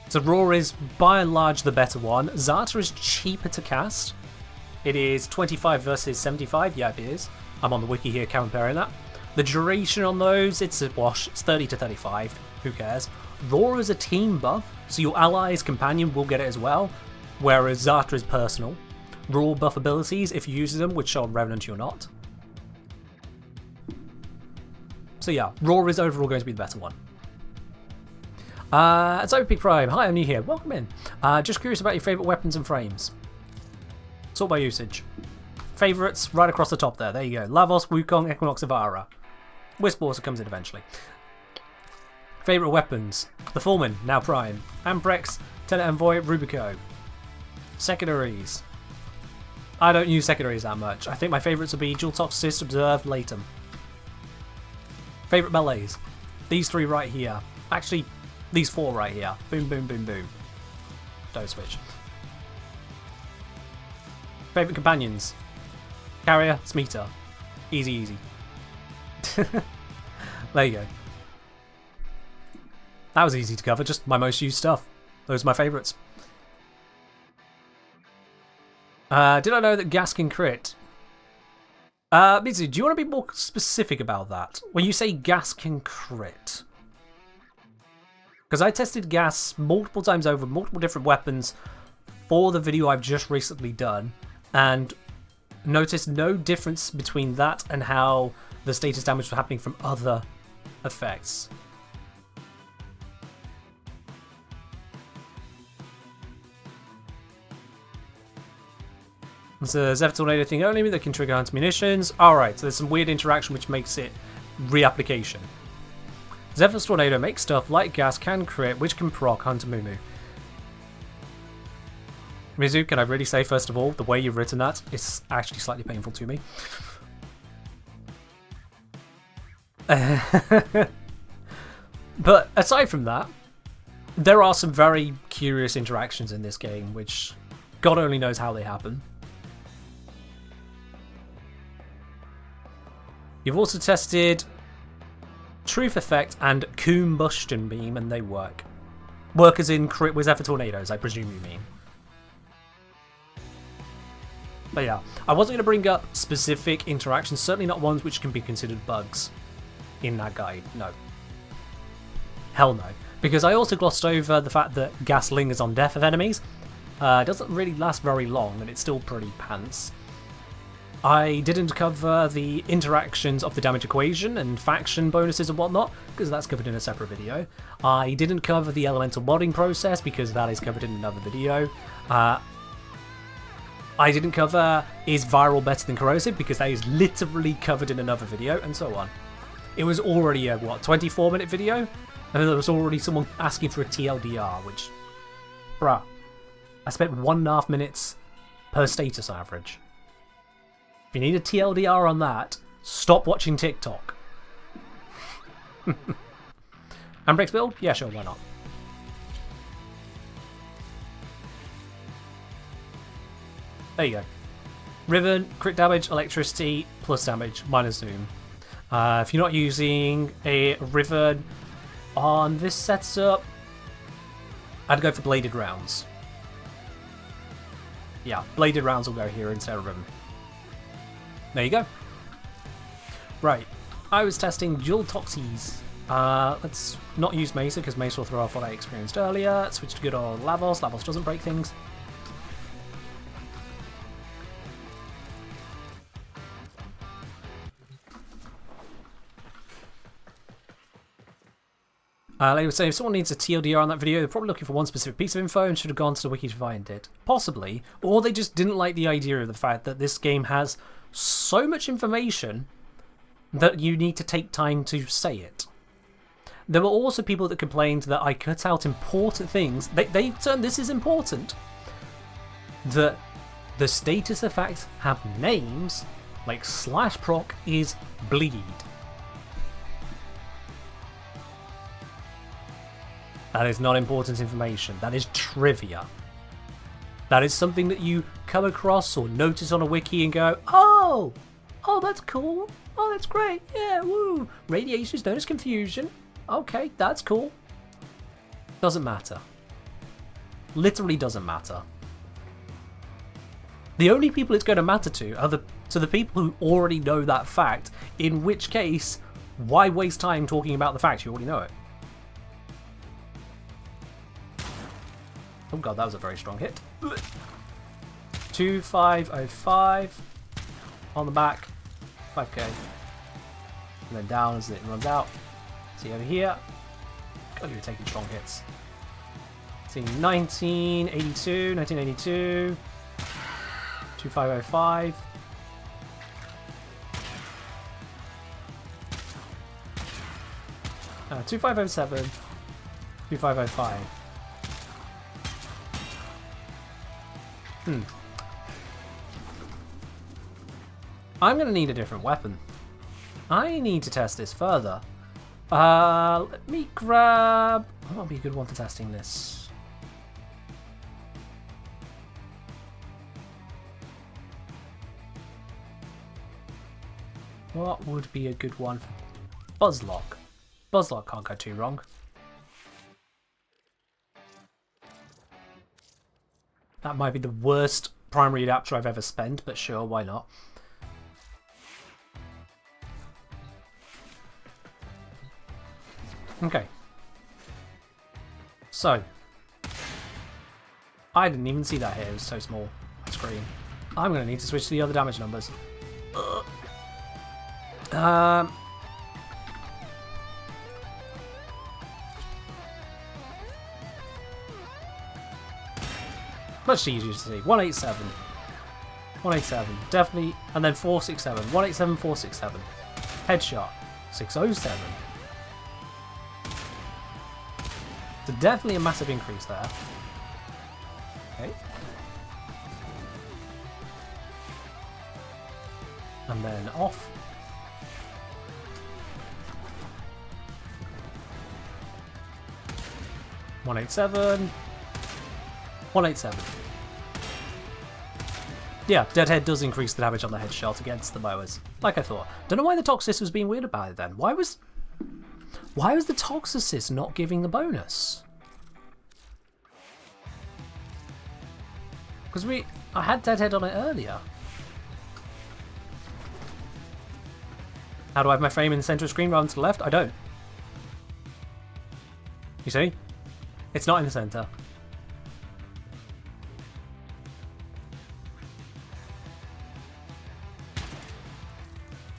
So Roar is by and large the better one. Zarta is cheaper to cast. It is 25 versus 75. Yeah, it is. I'm on the wiki here comparing that. The duration on those, it's a wash. It's 30 to 35. Who cares? Roar is a team buff, so your ally's companion will get it as well. Whereas Zarta is personal. Roar buff abilities, if you use them, which are Revenant or not. So yeah, Roar is overall going to be the better one. It's OP Prime. Hi, I'm new here. Welcome in. Just curious about your favourite weapons and frames. Sort by usage. Favourites, right across the top there. There you go. Lavos, Wukong, Equinox, Avara. Wisp also comes in eventually. Favourite weapons. The Foreman, now Prime. Amprex, Tenet Envoy, Rubico. Secondaries. I don't use secondaries that much. I think my favourites would be Dual Toxicist, Observe, Latum. Favourite melees. These three right here. Actually, these four right here. Boom, boom, boom, boom. Don't switch. Favourite companions. Carrier, Smeeta. Easy, easy. There you go. That was easy to cover, just my most used stuff. Those are my favourites. Did I know that gas can crit? Mizu, do you want to be more specific about that? When you say gas can crit. Because I tested gas multiple times over, multiple different weapons for the video I've just recently done, and noticed no difference between that and how the status damage was happening from other effects. So Zephyr Tornado thing only that can trigger hunter munitions. Alright, so there's some weird interaction which makes it reapplication. Zephyr's Tornado makes stuff like gas can crit, which can proc Hunter Moo Moo. Mizu, can I really say first of all, the way you've written that is actually slightly painful to me. But aside from that, there are some very curious interactions in this game, which God only knows how they happen. You've also tested Truth Effect and Combustion Beam, and they work. Work as in crit with Zephyr Tornadoes, I presume you mean. But yeah, I wasn't going to bring up specific interactions, certainly not ones which can be considered bugs in that guide, no. Hell no. Because I also glossed over the fact that gas lingers on death of enemies. It doesn't really last very long, and it's still pretty pants. I didn't cover the interactions of the damage equation and faction bonuses and whatnot, because that's covered in a separate video. I didn't cover the elemental modding process, because that is covered in another video. I didn't cover is viral better than corrosive, because that is literally covered in another video, and so on. It was already a, 24-minute video? And there was already someone asking for a TLDR, which, bruh, I spent 1.5 minutes per status average. If you need a TLDR on that, stop watching TikTok. Ambrex build? Yeah, sure, why not? There you go. Riven, crit damage, electricity, plus damage, minus zoom. If you're not using a Riven on this setup, I'd go for bladed rounds. Yeah, bladed rounds will go here instead of Riven. There you go. Right, I was testing dual Toxies. Let's not use Mesa because Mesa will throw off what I experienced earlier. Switch to good old Lavos. Lavos doesn't break things. Like I was saying, if someone needs a TLDR on that video, they're probably looking for one specific piece of info and should have gone to the wiki to find it. Possibly. Or they just didn't like the idea of the fact that this game has so much information that you need to take time to say it. There were also people that complained that I cut out important things. They turned this is important. That the status effects have names, like /proc is bleed. That is not important information. That is trivia. That is something that you come across or notice on a wiki and go, oh, that's cool. Oh, that's great. Yeah, woo. Radiation is known as confusion. Okay, that's cool. Doesn't matter. Literally doesn't matter. The only people it's going to matter to are the people who already know that fact, in which case, why waste time talking about the fact you already know it? Oh god, that was a very strong hit. 2505 on the back, 5k, and then down as it runs out. See over here. God, you're taking strong hits. See 1982, 1982, 2505. Uh, 2507, 2505. I'm going to need a different weapon. I need to test this further. Let me grab... What would be a good one for testing this? What would be a good one for... Buzzlock. Buzzlock can't go too wrong. That might be the worst primary adapter I've ever spent, but sure, why not? Okay. So. I didn't even see that here, it was so small on screen. I'm going to need to switch to the other damage numbers. Much easier to see. 187. 187. Definitely. And then 467. 187, 467. Headshot. 607. So definitely a massive increase there. Okay. And then off. $187. 187. Yeah, Deadhead does increase the damage on the headshot against the mowers. Like I thought. Don't know why the Toxis was being weird about it then. Why was the Toxicist not giving the bonus? Because I had Deadhead on it earlier. How do I have my frame in the center of the screen rather than to the left? I don't. You see? It's not in the center.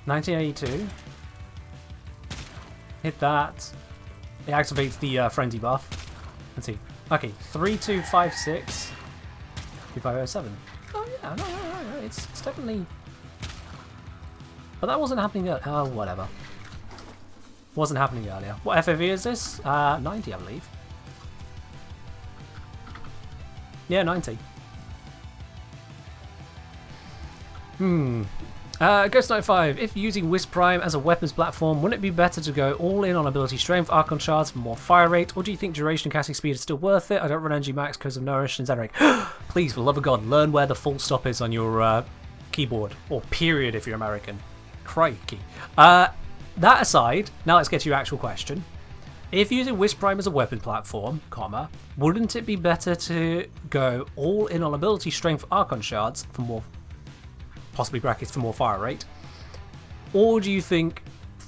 $19.82. Hit that. It activates the frenzy buff. Let's see. Okay, 3256. 2507. Oh yeah, no. It's definitely. But that wasn't happening earlier. Oh, whatever. Wasn't happening earlier. What FAV is this? 90, I believe. Yeah, 90. Ghost 95. If using Wisp Prime as a weapons platform, wouldn't it be better to go all in on ability strength, Archon shards for more fire rate, or do you think duration and casting speed is still worth it? I don't run energy max because of Nourish and Zeneric. Please, for the love of God, learn where the full stop is on your keyboard, or period if you're American. Crikey. That aside, now let's get to your actual question. If using Wisp Prime as a weapon platform, comma, wouldn't it be better to go all in on ability strength, Archon shards for more, possibly brackets for more fire rate, or do you think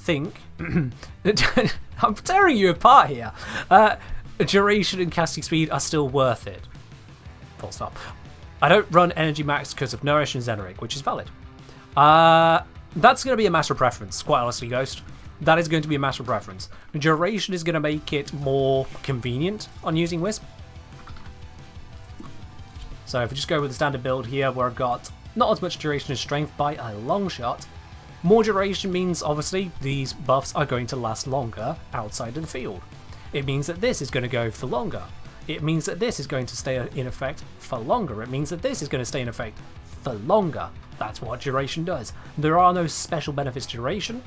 I'm tearing you apart here, duration and casting speed are still worth it? Full stop. I don't run energy max because of Nourish and Zeneric, which is valid. That's going to be a matter of preference, quite honestly, Ghost. That is going to be a matter of preference. Duration is going to make it more convenient on using Wisp. So if we just go with the standard build here, where I've got not as much duration as strength by a long shot. More duration means, obviously, these buffs are going to last longer outside of the field. It means that this is going to go for longer. It means that this is going to stay in effect for longer. It means that this is going to stay in effect for longer. That's what duration does. There are no special benefits to duration.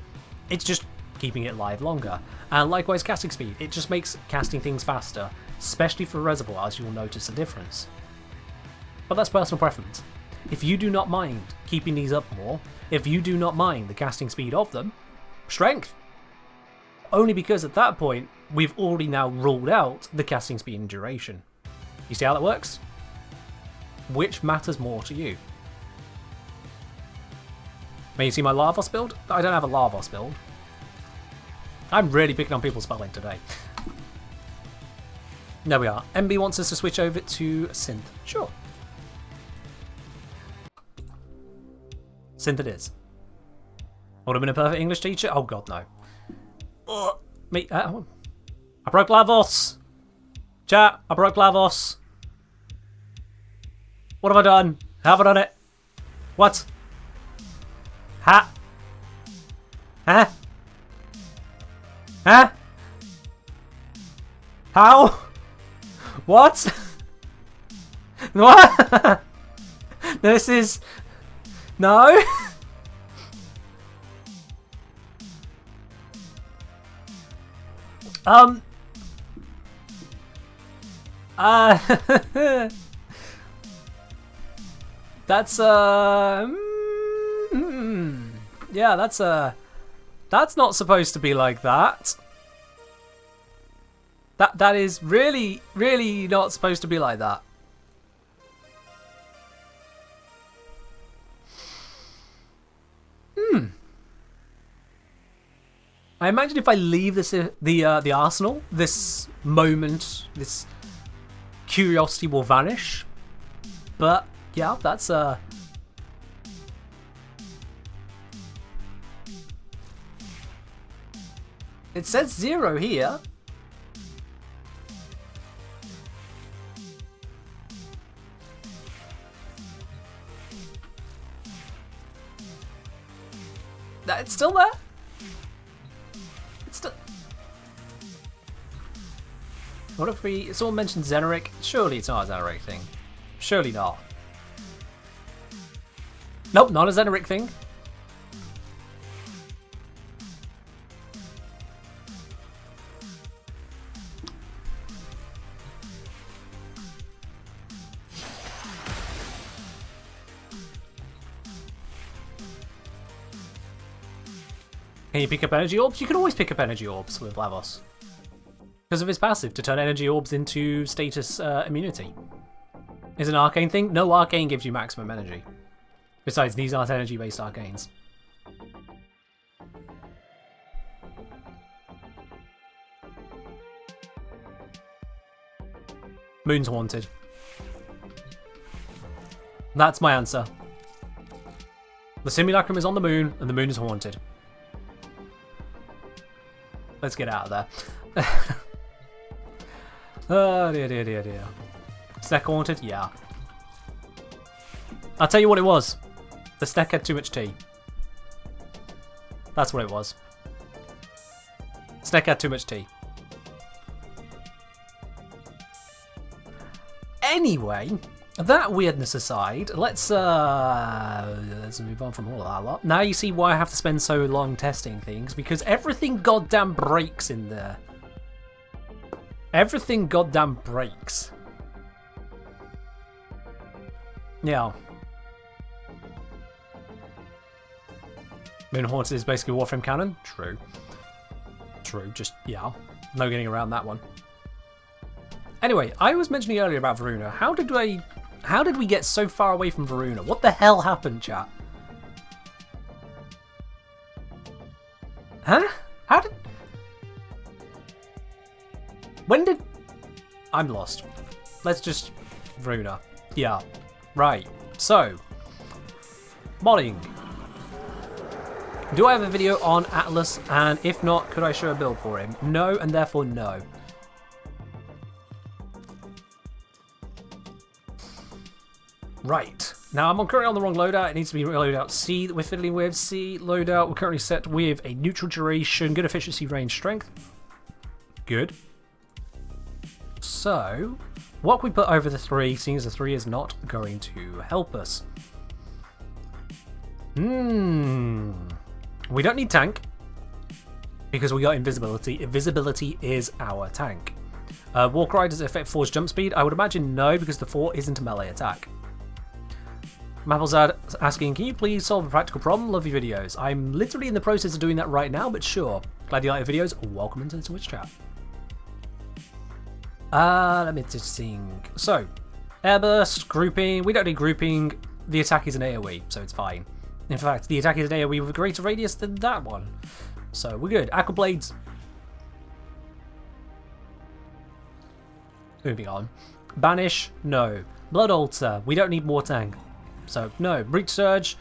It's just keeping it live longer. And likewise, casting speed. It just makes casting things faster, especially for reservoirs. You'll notice a difference. But that's personal preference. If you do not mind keeping these up more, if you do not mind the casting speed of them, strength. Only because at that point, we've already now ruled out the casting speed and duration. You see how that works? Which matters more to you? May you see my Larvos build? I don't have a Larvos build. I'm really picking on people's spelling today. There we are. MB wants us to switch over to Synth. Sure. Synth it is. Would have been a perfect English teacher? Oh god, no. Me, I broke Lavos! Chat, I broke Lavos. What have I done? How have I done it? What? Ha? Huh? Huh? How? What? What? This is... No? That's yeah, that's not supposed to be like that. That is really not supposed to be like that. I imagine if I leave this the arsenal, this moment, this curiosity will vanish. But yeah, that's it says 0 here. It's still there. It's still. What if we? Someone mentioned Xeneric. Surely it's not a Xeneric thing. Surely not. Nope, not a Xeneric thing. Can you pick up energy orbs? You can always pick up energy orbs with Lavos. Because of his passive, to turn energy orbs into status immunity. Is an arcane thing? No arcane gives you maximum energy. Besides, these aren't energy-based arcanes. Moon's haunted. That's my answer. The simulacrum is on the moon, and the moon is haunted. Let's get out of there. Oh dear, dear, dear, dear. Snack haunted? Yeah. I'll tell you what it was. The snack had too much tea. That's what it was. Snack had too much tea. Anyway, that weirdness aside, let's move on from all of that lot. Now you see why I have to spend so long testing things, because everything goddamn breaks in there. Everything goddamn breaks. Yeah. Moon Haunted is basically Warframe canon? True. True, just, yeah. No getting around that one. Anyway, I was mentioning earlier about Varuna. How did we get so far away from Varuna? What the hell happened, chat? Huh? How did... When did... I'm lost. Let's just... Varuna. Yeah. Right. So. Modding. Do I have a video on Atlas? And if not, could I show a build for him? No, and therefore no. Right. Now, I'm currently on the wrong loadout. It needs to be loadout C that we're fiddling with. C loadout. We're currently set with a neutral duration, good efficiency, range, strength. Good. So, what can we put over the 3, seeing as the 3 is not going to help us? We don't need tank, because we got invisibility. Invisibility is our tank. Walkrai, does it affect 4's jump speed? I would imagine no, because the 4 isn't a melee attack. Mapplezad asking, can you please solve a practical problem? Love your videos. I'm literally in the process of doing that right now, but sure. Glad you like the videos. Welcome into the Twitch chat. Let me just think. So, airburst, grouping. We don't need grouping. The attack is an AoE, so it's fine. In fact, the attack is an AoE with a greater radius than that one. So, we're good. Aqua Blades. Moving on. Banish, no. Blood Altar, we don't need more tank. So, no. Breach Surge.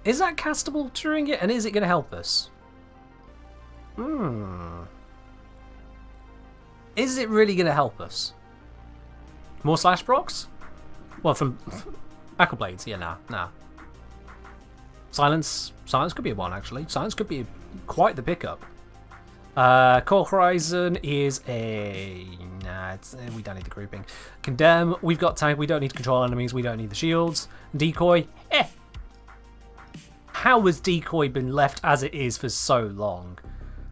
Is that castable during it? And is it going to help us? Is it really going to help us? More slash procs? Well, from Aqua Blades, yeah, nah. Silence could be a one, actually. Silence could be quite the pickup. Core Horizon is a... Nah, we don't need the grouping. Condemn, we've got tank, we don't need to control enemies, we don't need the shields. Decoy, How has Decoy been left as it is for so long?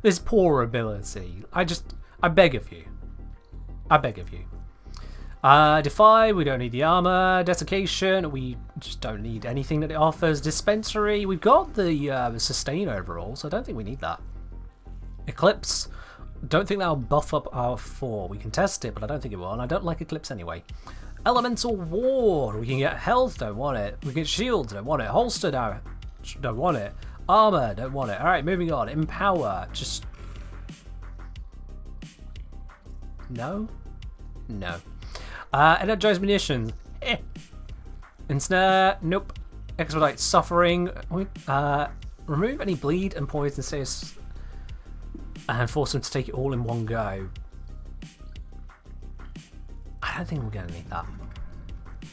This poor ability. I beg of you. I beg of you. Defy, we don't need the armor. Desiccation, we just don't need anything that it offers. Dispensary, we've got the sustain overall, so I don't think we need that. Eclipse, don't think that'll buff up our 4. We can test it, but I don't think it will, and I don't like Eclipse anyway. Elemental Ward, we can get health, don't want it. We can get shield, don't want it. Holster, don't want it. Armor, don't want it. Alright, moving on. Empower, just... No? No. Energize munitions. Ensnare, nope. Expedite suffering. Remove any bleed and poison status and force them to take it all in one go. I don't think we're going to need that.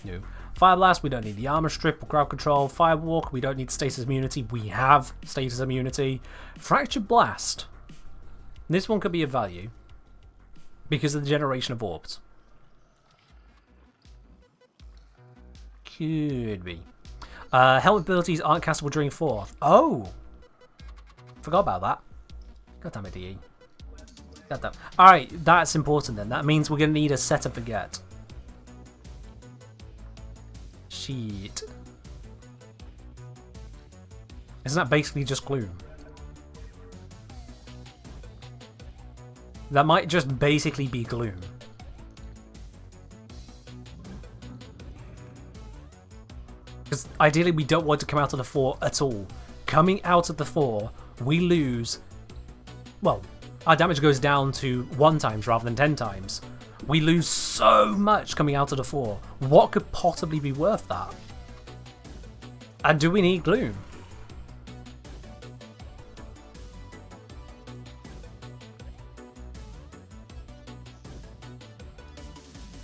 No. Fire Blast, we don't need the armor strip or crowd control. Firewalk, we don't need status immunity. We have status immunity. Fractured Blast. This one could be of value because of the generation of orbs. Could be. Helmet abilities aren't castable during 4th. Oh! Forgot about that. God damn it, DE. God damn. Alright, that's important then. That means we're going to need a set and forget. Shit. Isn't that basically just gloom? That might just basically be gloom. Because ideally we don't want to come out of the 4 at all. Coming out of the 4, we lose... Well, our damage goes down to 1 times rather than 10 times. We lose so much coming out of the 4. What could possibly be worth that? And do we need gloom?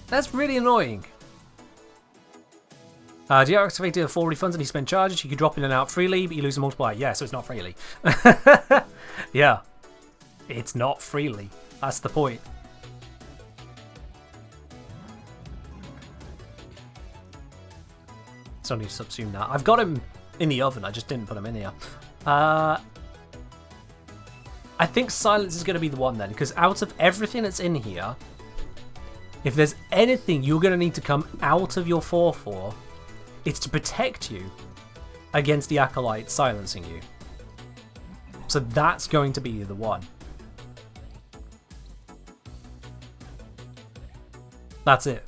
That's really annoying. Deactivated the 4 refunds and you spend charges. You can drop in and out freely, but you lose a multiplier. Yeah, so it's not freely. Yeah. It's not freely. That's the point. So I need to subsume that. I've got him in the oven, I just didn't put him in here. I think silence is going to be the one then, because out of everything that's in here, if there's anything you're going to need to come out of your 4-4, it's to protect you against the Acolyte silencing you. So that's going to be the one. That's it.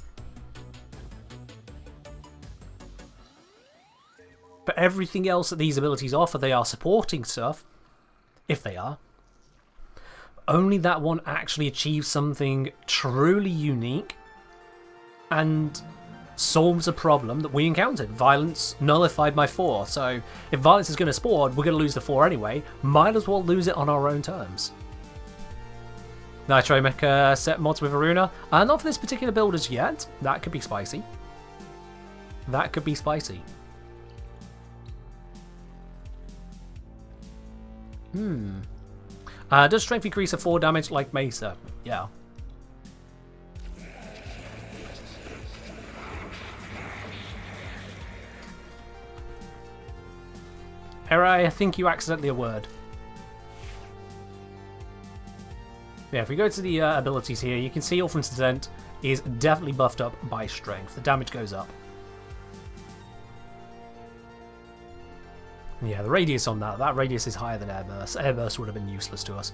But everything else that these abilities offer, they are supporting stuff. If they are. Only that one actually achieves something truly unique and solves a problem that we encountered. Violence nullified my 4. So if violence is going to spawn, we're going to lose the 4 anyway. Might as well lose it on our own terms. Nitro Mecha set mods with Aruna. Not for this particular build as yet. That could be spicy. That could be spicy. Does strength increase a 4 damage like Mesa? Yeah. Error, I think you accidentally a word. Yeah, if we go to the abilities here, you can see Orphan's Descent is definitely buffed up by strength. The damage goes up. Yeah, the radius on that radius is higher than Airburst. Airburst would have been useless to us.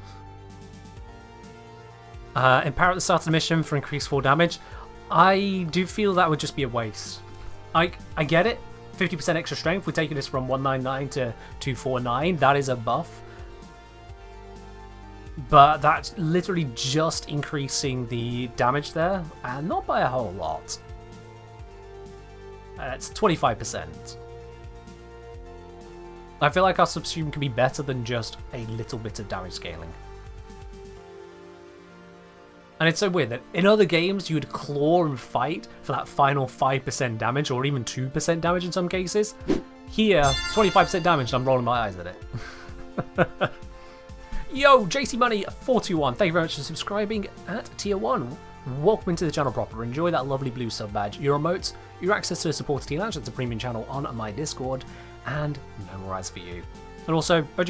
Empower at the start of the mission for increased 4 damage. I do feel that would just be a waste. I get it. 50% extra strength. We're taking this from 199 to 249. That is a buff. But that's literally just increasing the damage there, and not by a whole lot. It's 25%. I feel like our subsume can be better than just a little bit of damage scaling. And it's so weird that in other games you would claw and fight for that final 5% damage, or even 2% damage in some cases. Here, 25% damage and I'm rolling my eyes at it. Yo, JC Money 421, thank you very much for subscribing at tier 1. Welcome into the channel proper. Enjoy that lovely blue sub badge, your emotes, your access to the supporter team lounge, that's a premium channel on my Discord, and no more ads for you. And also, OG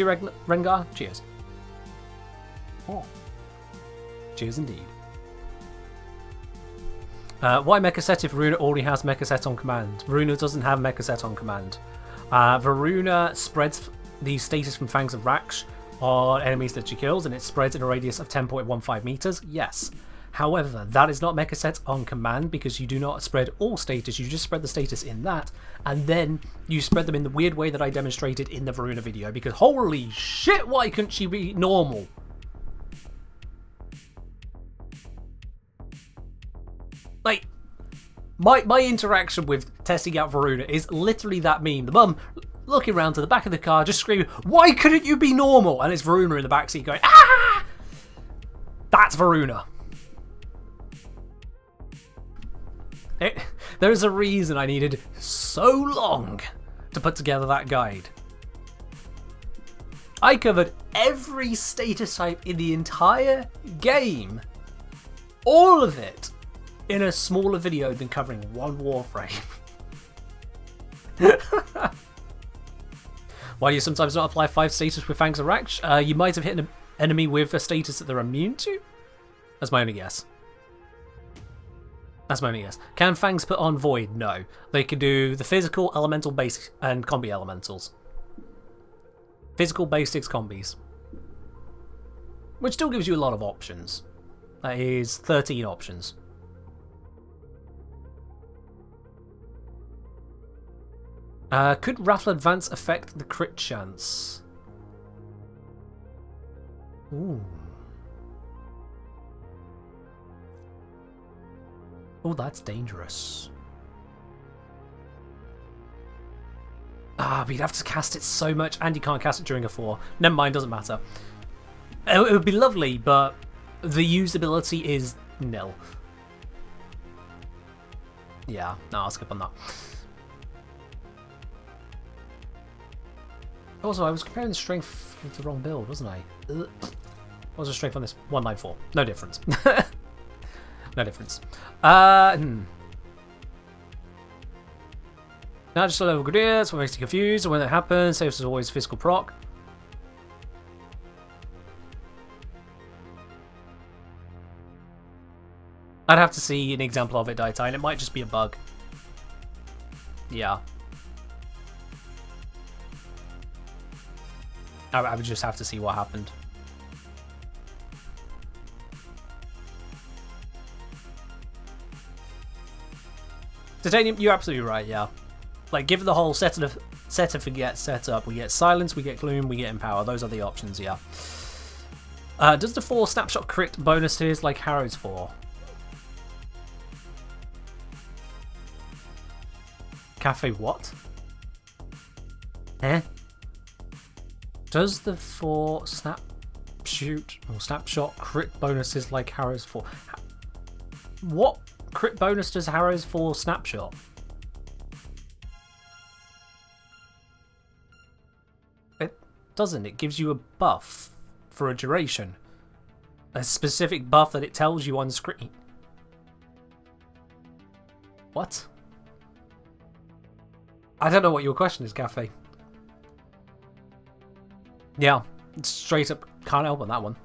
Rengar, cheers. Oh. Cheers indeed. Why Mecha Set if Varuna already has Mecha Set on command? Varuna doesn't have Mecha Set on command. Varuna spreads the status from Fangs of Raksh on enemies that she kills, and it spreads in a radius of 10.15 meters. Yes, However, that is not mecha set on command because you do not spread all status, you just spread the status in that, and then you spread them in the weird way that I demonstrated in the Varuna video, because holy shit, why couldn't she be normal? Like, my interaction with testing out Varuna is literally that meme. The mum looking around to the back of the car, just screaming, "Why couldn't you be normal?" And it's Varuna in the backseat going, "Ah!" That's Varuna. There's a reason I needed so long to put together that guide. I covered every status type in the entire game. All of it. In a smaller video than covering one Warframe. Why do you sometimes not apply 5 status with Fangs and Raksh? You might have hit an enemy with a status that they're immune to? That's my only guess. That's my only guess. Can Fangs put on Void? No. They can do the physical, elemental, basic, and combi elementals. Physical, basics, combis. Which still gives you a lot of options. That is 13 options. Could Raffle Advance affect the crit chance? Ooh. Oh, that's dangerous. But you'd have to cast it so much, and you can't cast it during a 4. Never mind, doesn't matter. It would be lovely, but the usability is nil. Yeah, no, I'll skip on that. Also, I was comparing the strength with the wrong build, wasn't I? What was the strength on this? 194. No difference. No difference. Now just a level Grenadier, that's what makes you confused, and when that happens, saves is always physical proc. I'd have to see an example of it, Dietine. It might just be a bug. Yeah. I would just have to see what happened. Titanium, you're absolutely right, yeah. Like, given the whole set and forget setup, we get Silence, we get Gloom, we get Empower. Those are the options, yeah. Does the 4 snapshot crit bonuses like Harrow's 4? Cafe what? Eh? Does the 4 snapshot crit bonuses like Harrow's 4? What crit bonus does Harrow's 4 snapshot? It doesn't. It gives you a buff for a duration. A specific buff that it tells you on screen. What? I don't know what your question is, Cafe. Yeah, straight up can't help on that one.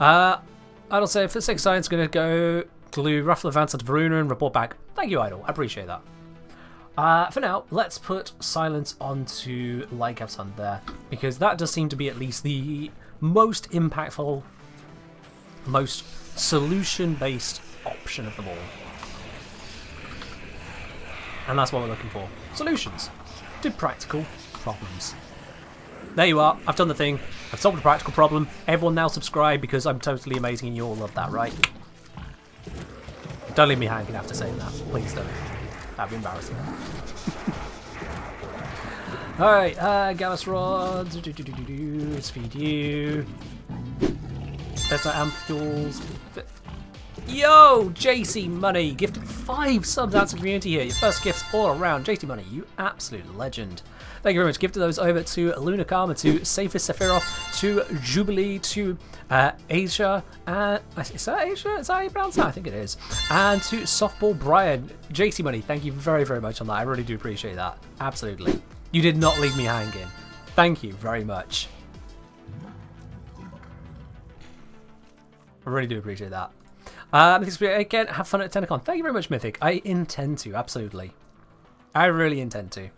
I'll say for 6 science, going to go glue Ruffle Advance onto Varuna and report back. Thank you, Idol. I appreciate that. For now, let's put Silence onto Lightcap's Hunt there, because that does seem to be at least the most impactful, most solution-based option of them all. And that's what we're looking for. Solutions to practical problems. There you are. I've done the thing. I've solved a practical problem. Everyone now subscribe because I'm totally amazing and you all love that, right? Don't leave me hanging after saying that. Please don't. That'd be embarrassing. Alright, Gallus Rods. Let's feed you. Better ampoules. Yo, JC Money, gifted 5 subs out to the community here. Your first gifts all around. JC Money, you absolute legend. Thank you very much. Gifted those over to Luna Karma, to Safest Sephiroth, to Jubilee, to Asia, is that Asia? Is that how you pronounce that? I think it is. And to Softball Brian. JC Money, thank you very, very much on that. I really do appreciate that. Absolutely. You did not leave me hanging. Thank you very much. I really do appreciate that. Again, have fun at Tennocon. Thank you very much, Mythic. I intend to, absolutely. I really intend to.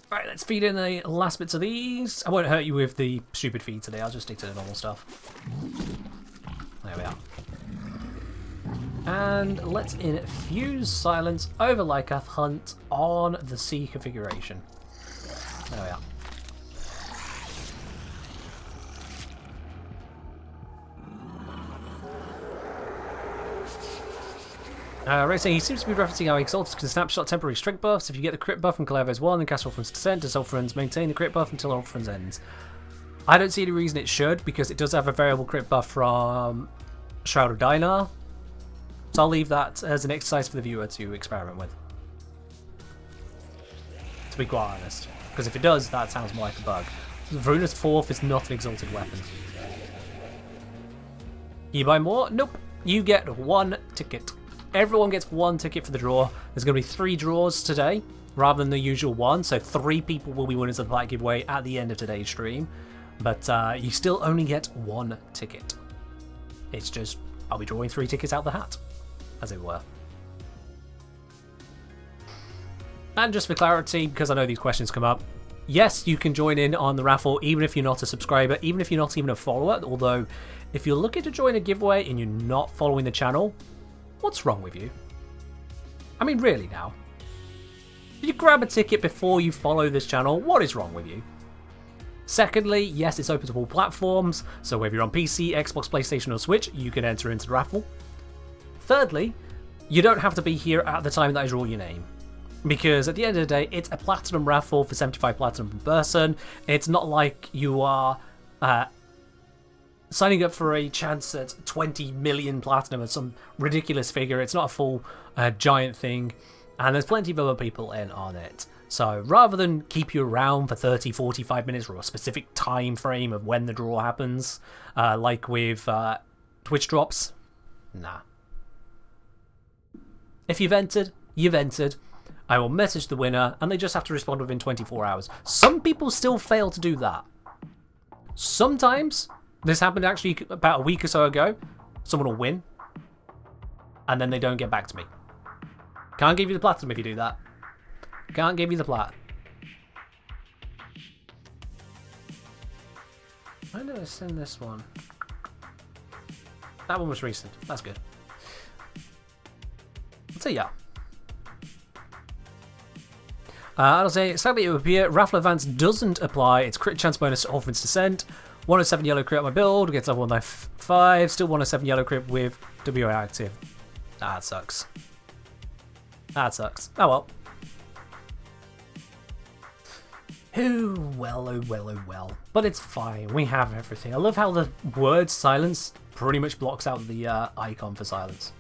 Right, let's feed in the last bits of these. I won't hurt you with the stupid feed today. I'll just stick to the normal stuff. There we are. And let's infuse silence over Lycath Hunt on the C configuration. There we are. Racing, he seems to be referencing how Exalted can snapshot temporary strength buffs. If you get the crit buff from Calaveras 1, then cast Warframe's Descent, does Warframe's maintain the crit buff until Warframe's ends? I don't see any reason it should, because it does have a variable crit buff from Shroud of Dinar. So I'll leave that as an exercise for the viewer to experiment with. To be quite honest. Because if it does, that sounds more like a bug. Varuna's 4th is not an exalted weapon. You buy more? Nope. You get 1 ticket. Everyone gets 1 ticket for the draw. There's going to be 3 draws today, rather than the usual 1. So 3 people will be winners of the Plaque giveaway at the end of today's stream. But you still only get 1 ticket. It's just, I'll be drawing 3 tickets out the hat, as it were. And just for clarity, because I know these questions come up, yes, you can join in on the raffle even if you're not a subscriber, even if you're not even a follower. Although, if you're looking to join a giveaway and you're not following the channel, what's wrong with you? I mean, really now. If you grab a ticket before you follow this channel, what is wrong with you? Secondly, yes, it's open to all platforms, so whether you're on PC, Xbox, PlayStation or Switch, you can enter into the raffle. Thirdly, you don't have to be here at the time that I draw your name. Because at the end of the day, it's a platinum raffle for 75 platinum per person. It's not like you are signing up for a chance at 20 million platinum or some ridiculous figure. It's not a full giant thing. And there's plenty of other people in on it. So rather than keep you around for 30, 45 minutes or a specific time frame of when the draw happens, like with Twitch drops, nah. If you've entered, you've entered. I will message the winner, and they just have to respond within 24 hours. Some people still fail to do that. Sometimes, this happened actually about a week or so ago, someone will win, and then they don't get back to me. Can't give you the platinum if you do that. Can't give you the plat. Why did I send this one? That one was recent. That's good. So yeah. I'll say, sadly it would appear Raffle Advance doesn't apply its crit chance bonus to Orphan's Descent. 107 yellow crit on my build, gets level 195, still 107 yellow crit with WA active. That sucks. That sucks. Oh well. Oh well, oh well, oh well. But it's fine, we have everything. I love how the word silence pretty much blocks out the icon for silence.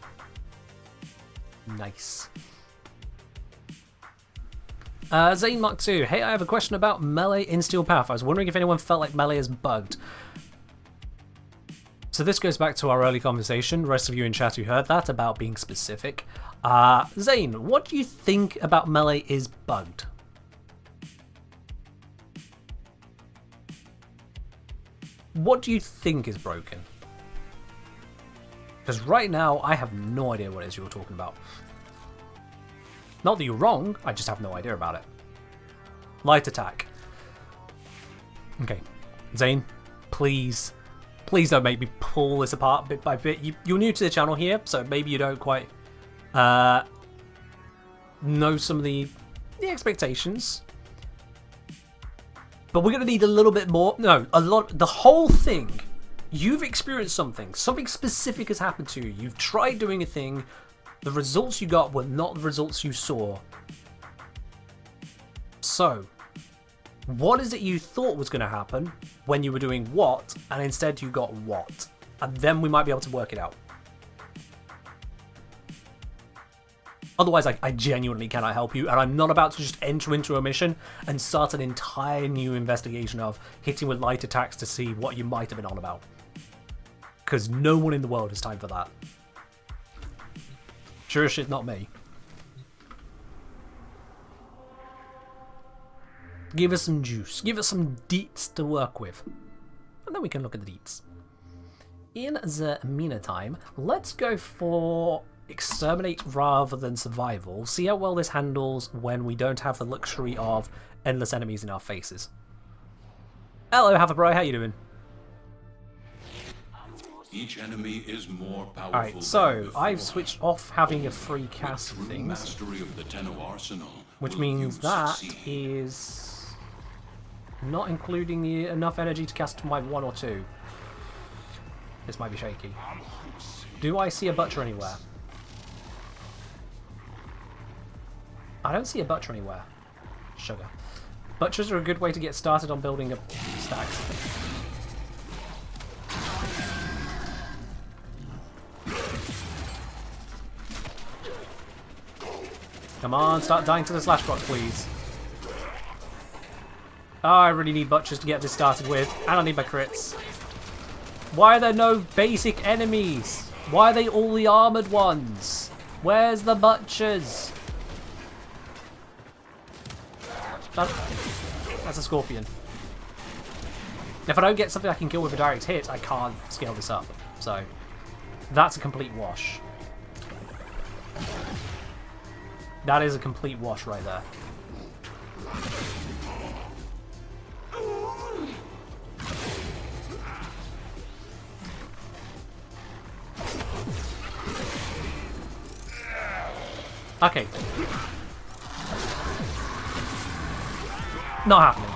Nice. Zane Mark 2, hey, I have a question about melee in Steel Path. I was wondering if anyone felt like melee is bugged. So this goes back to our early conversation, the rest of you in chat who heard that, about being specific. Zane, what do you think about melee is bugged? What do you think is broken? Because right now, I have no idea what it is you're talking about. Not that you're wrong, I just have no idea about it. Light attack. Okay, Zane, please don't make me pull this apart bit by bit. You're new to the channel here, so maybe you don't quite know some of the expectations. But we're going to need a little bit more. No, a lot. The whole thing. You've experienced something. Something specific has happened to you. You've tried doing a thing. The results you got were not the results you saw. So, what is it you thought was going to happen when you were doing what, and instead you got what? And then we might be able to work it out. Otherwise, I genuinely cannot help you, and I'm not about to just enter into a mission and start an entire new investigation of hitting with light attacks to see what you might have been on about. Because no one in the world has time for that. Sure as shit, not me. Give us some juice. Give us some deets to work with. And then we can look at the deets. In the meantime, let's go for exterminate rather than survival. See how well this handles when we don't have the luxury of endless enemies in our faces. Hello, Haverbro, how you doing? Each enemy is more powerful. Alright, so than before. I've switched off having a free cast of True things, mastery of the Tenno arsenal. which will means you that succeed. is not including enough energy to cast my 1 or 2. This might be shaky. Do I see a butcher anywhere? I don't see a butcher anywhere. Sugar. Butchers are a good way to get started on building up stacks. Come on, start dying to the slash block, please. Oh, I really need butchers to get this started with, and I need my crits. Why are there no basic enemies? Why are they all the armoured ones? Where's the butchers? That's a scorpion. If I don't get something I can kill with a direct hit, I can't scale this up. So, that's a complete wash. That is a complete wash right there. Okay. Not happening.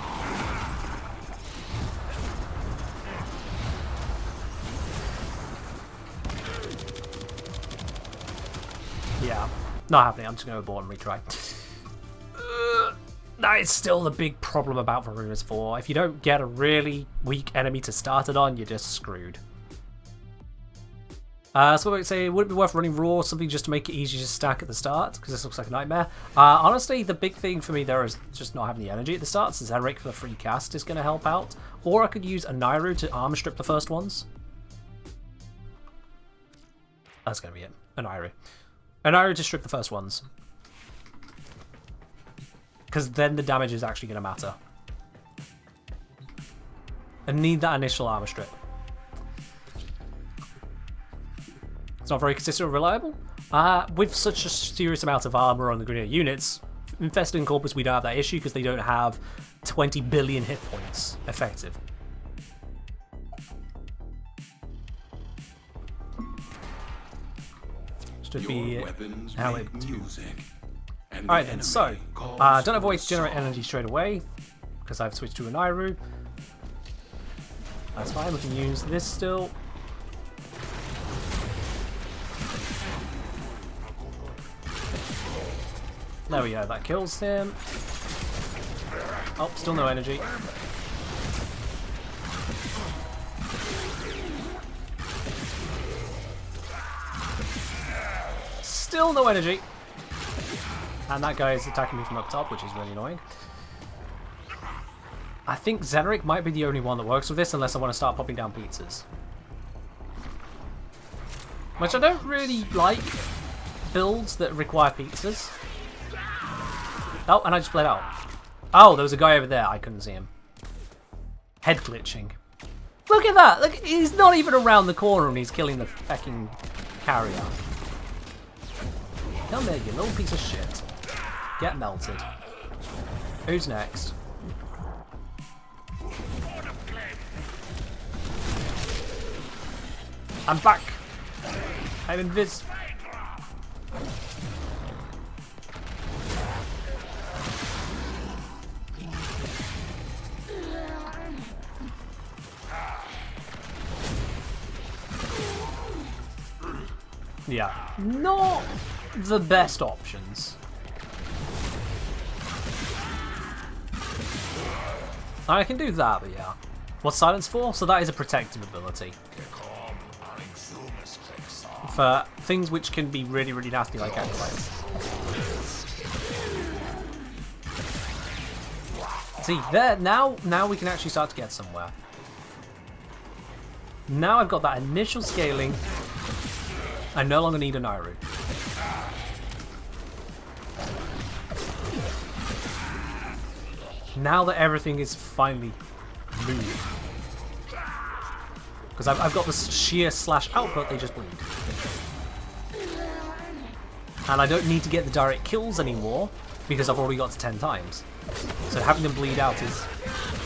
Yeah, not happening. I'm just going to abort and retry. That is still the big problem about Varuna's 4. If you don't get a really weak enemy to start it on, you're just screwed. So I would say, would it be worth running Raw, something just to make it easier to stack at the start? Because this looks like a nightmare. Honestly, the big thing for me there is just not having the energy at the start, since Eric for the free cast is going to help out. Or I could use a Nairu to armor strip the first ones. That's going to be it. A Nairu. A Nairu to strip the first ones. Because then the damage is actually going to matter. I need that initial armor strip. It's not very consistent or reliable. With such a serious amount of armor on the Grineer units, Infested and Corpus, we don't have that issue because they don't have 20 billion hit points effective. Should be how it. Alright then, so, don't have a way to generate energy straight away, because I've switched to an Nairu. That's fine, we can use this still. There we go, that kills him. Oh, still no energy. Still no energy. And that guy is attacking me from up top, which is really annoying. I think Zenric might be the only one that works with this, unless I want to start popping down pizzas. Which I don't really like builds that require pizzas. Oh, and I just bled out. Oh, there was a guy over there. I couldn't see him. Head glitching. Look at that! Look, he's not even around the corner and he's killing the fucking carrier. Come there, you little piece of shit. Get melted. Who's next? I'm back! I'm invis. Yeah, not the best options. I can do that, but yeah. What's silence for? So that is a protective ability. For things which can be really, really nasty, like acolytes. See, there, now we can actually start to get somewhere. Now I've got that initial scaling. I no longer need a Nairu. Now that everything is finally moved. Because I've got this sheer slash output, they just bleed. And I don't need to get the direct kills anymore, because I've already got to 10 times. So having them bleed out is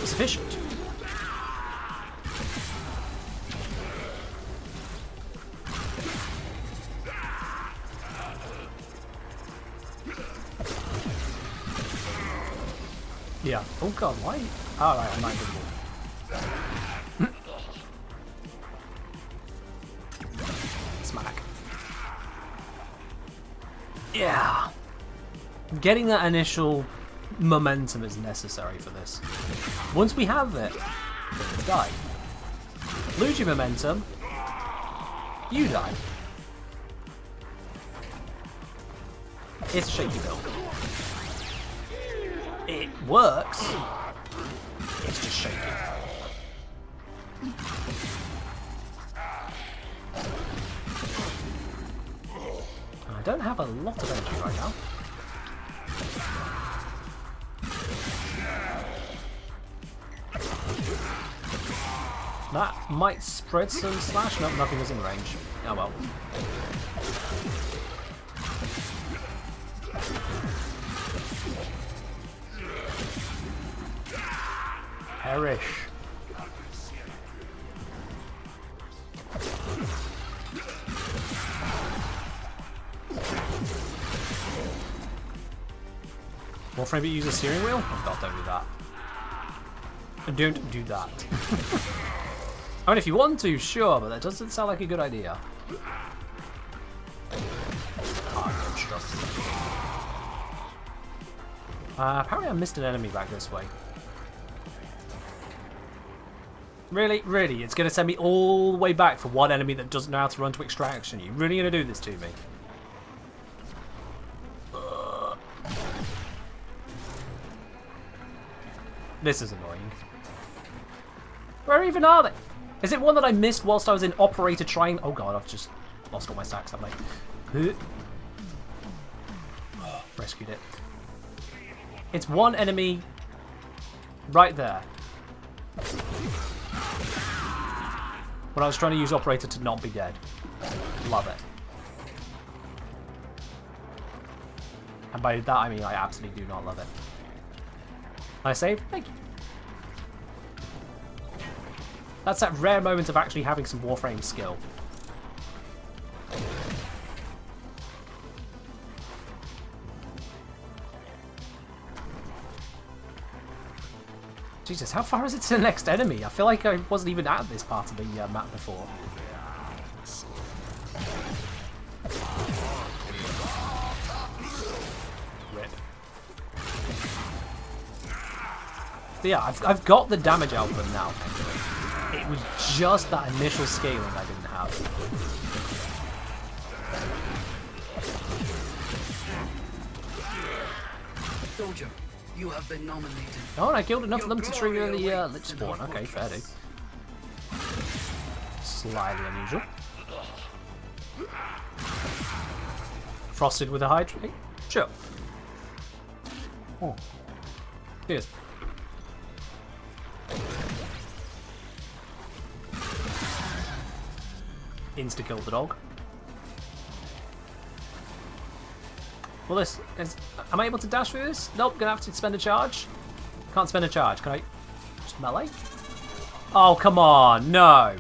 sufficient. Yeah. Oh god, why? Alright, I'm not invisible. Smack. Yeah. Getting that initial momentum is necessary for this. Once we have it, things die. Lose your momentum, you die. It's a shaky build. It works. It's just shaky. I don't have a lot of energy right now. That might spread some slash. No, nothing was in range. Oh well. Perish. Warframe but use a steering wheel? Oh god, don't do that. Don't do that. I mean, if you want to, sure, but that doesn't sound like a good idea. Apparently I missed an enemy back this way. Really? Really? It's going to send me all the way back for one enemy that doesn't know how to run to extraction? You really going to do this to me? This is annoying. Where even are they? Is it one that I missed whilst I was in operator trying? Oh god, I've just lost all my stacks, haven't I? Rescued it. It's one enemy right there. When I was trying to use operator to not be dead. Love it. And by that I mean I absolutely do not love it. I save? Thank you. That's that rare moment of actually having some Warframe skill. Jesus, how far is it to the next enemy? I feel like I wasn't even at this part of the map before. Rip. But yeah, I've got the damage output now. It was just that initial scaling I didn't have. Soldier, you have been nominated. Oh, and I killed enough of them to trigger the Lich Spawn. Okay, fair dude. Slightly unusual. Frosted with a hydrate? Sure. Oh. Cheers. Insta-kill the dog. Well, this is... Am I able to dash through this? Nope, gonna have to spend a charge. Can't spend a charge. Can I just melee? Oh, come on, no.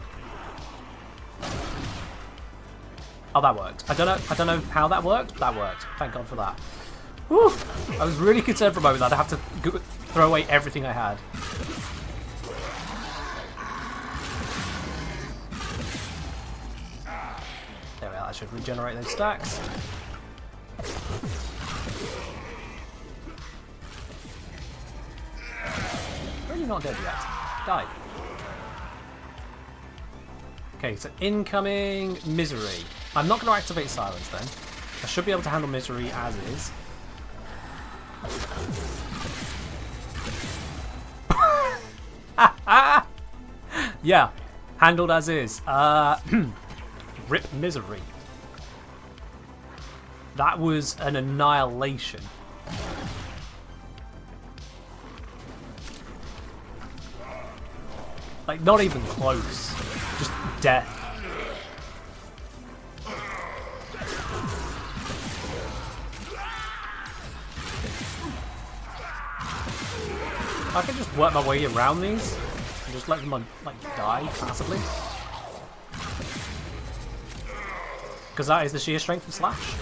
Oh, that worked. I don't know how that worked, but that worked. Thank God for that. Whew. I was really concerned for a moment that I'd have to throw away everything I had. There we are, that should regenerate those stacks. Really not dead yet. Die. Okay, so incoming Misery. I'm not going to activate Silence then. I should be able to handle Misery as is. Yeah, handled as is. Rip Misery. That was an annihilation. Like, not even close. Just death. I can just work my way around these and just let them, like, die passively. Because that is the sheer strength of Slash.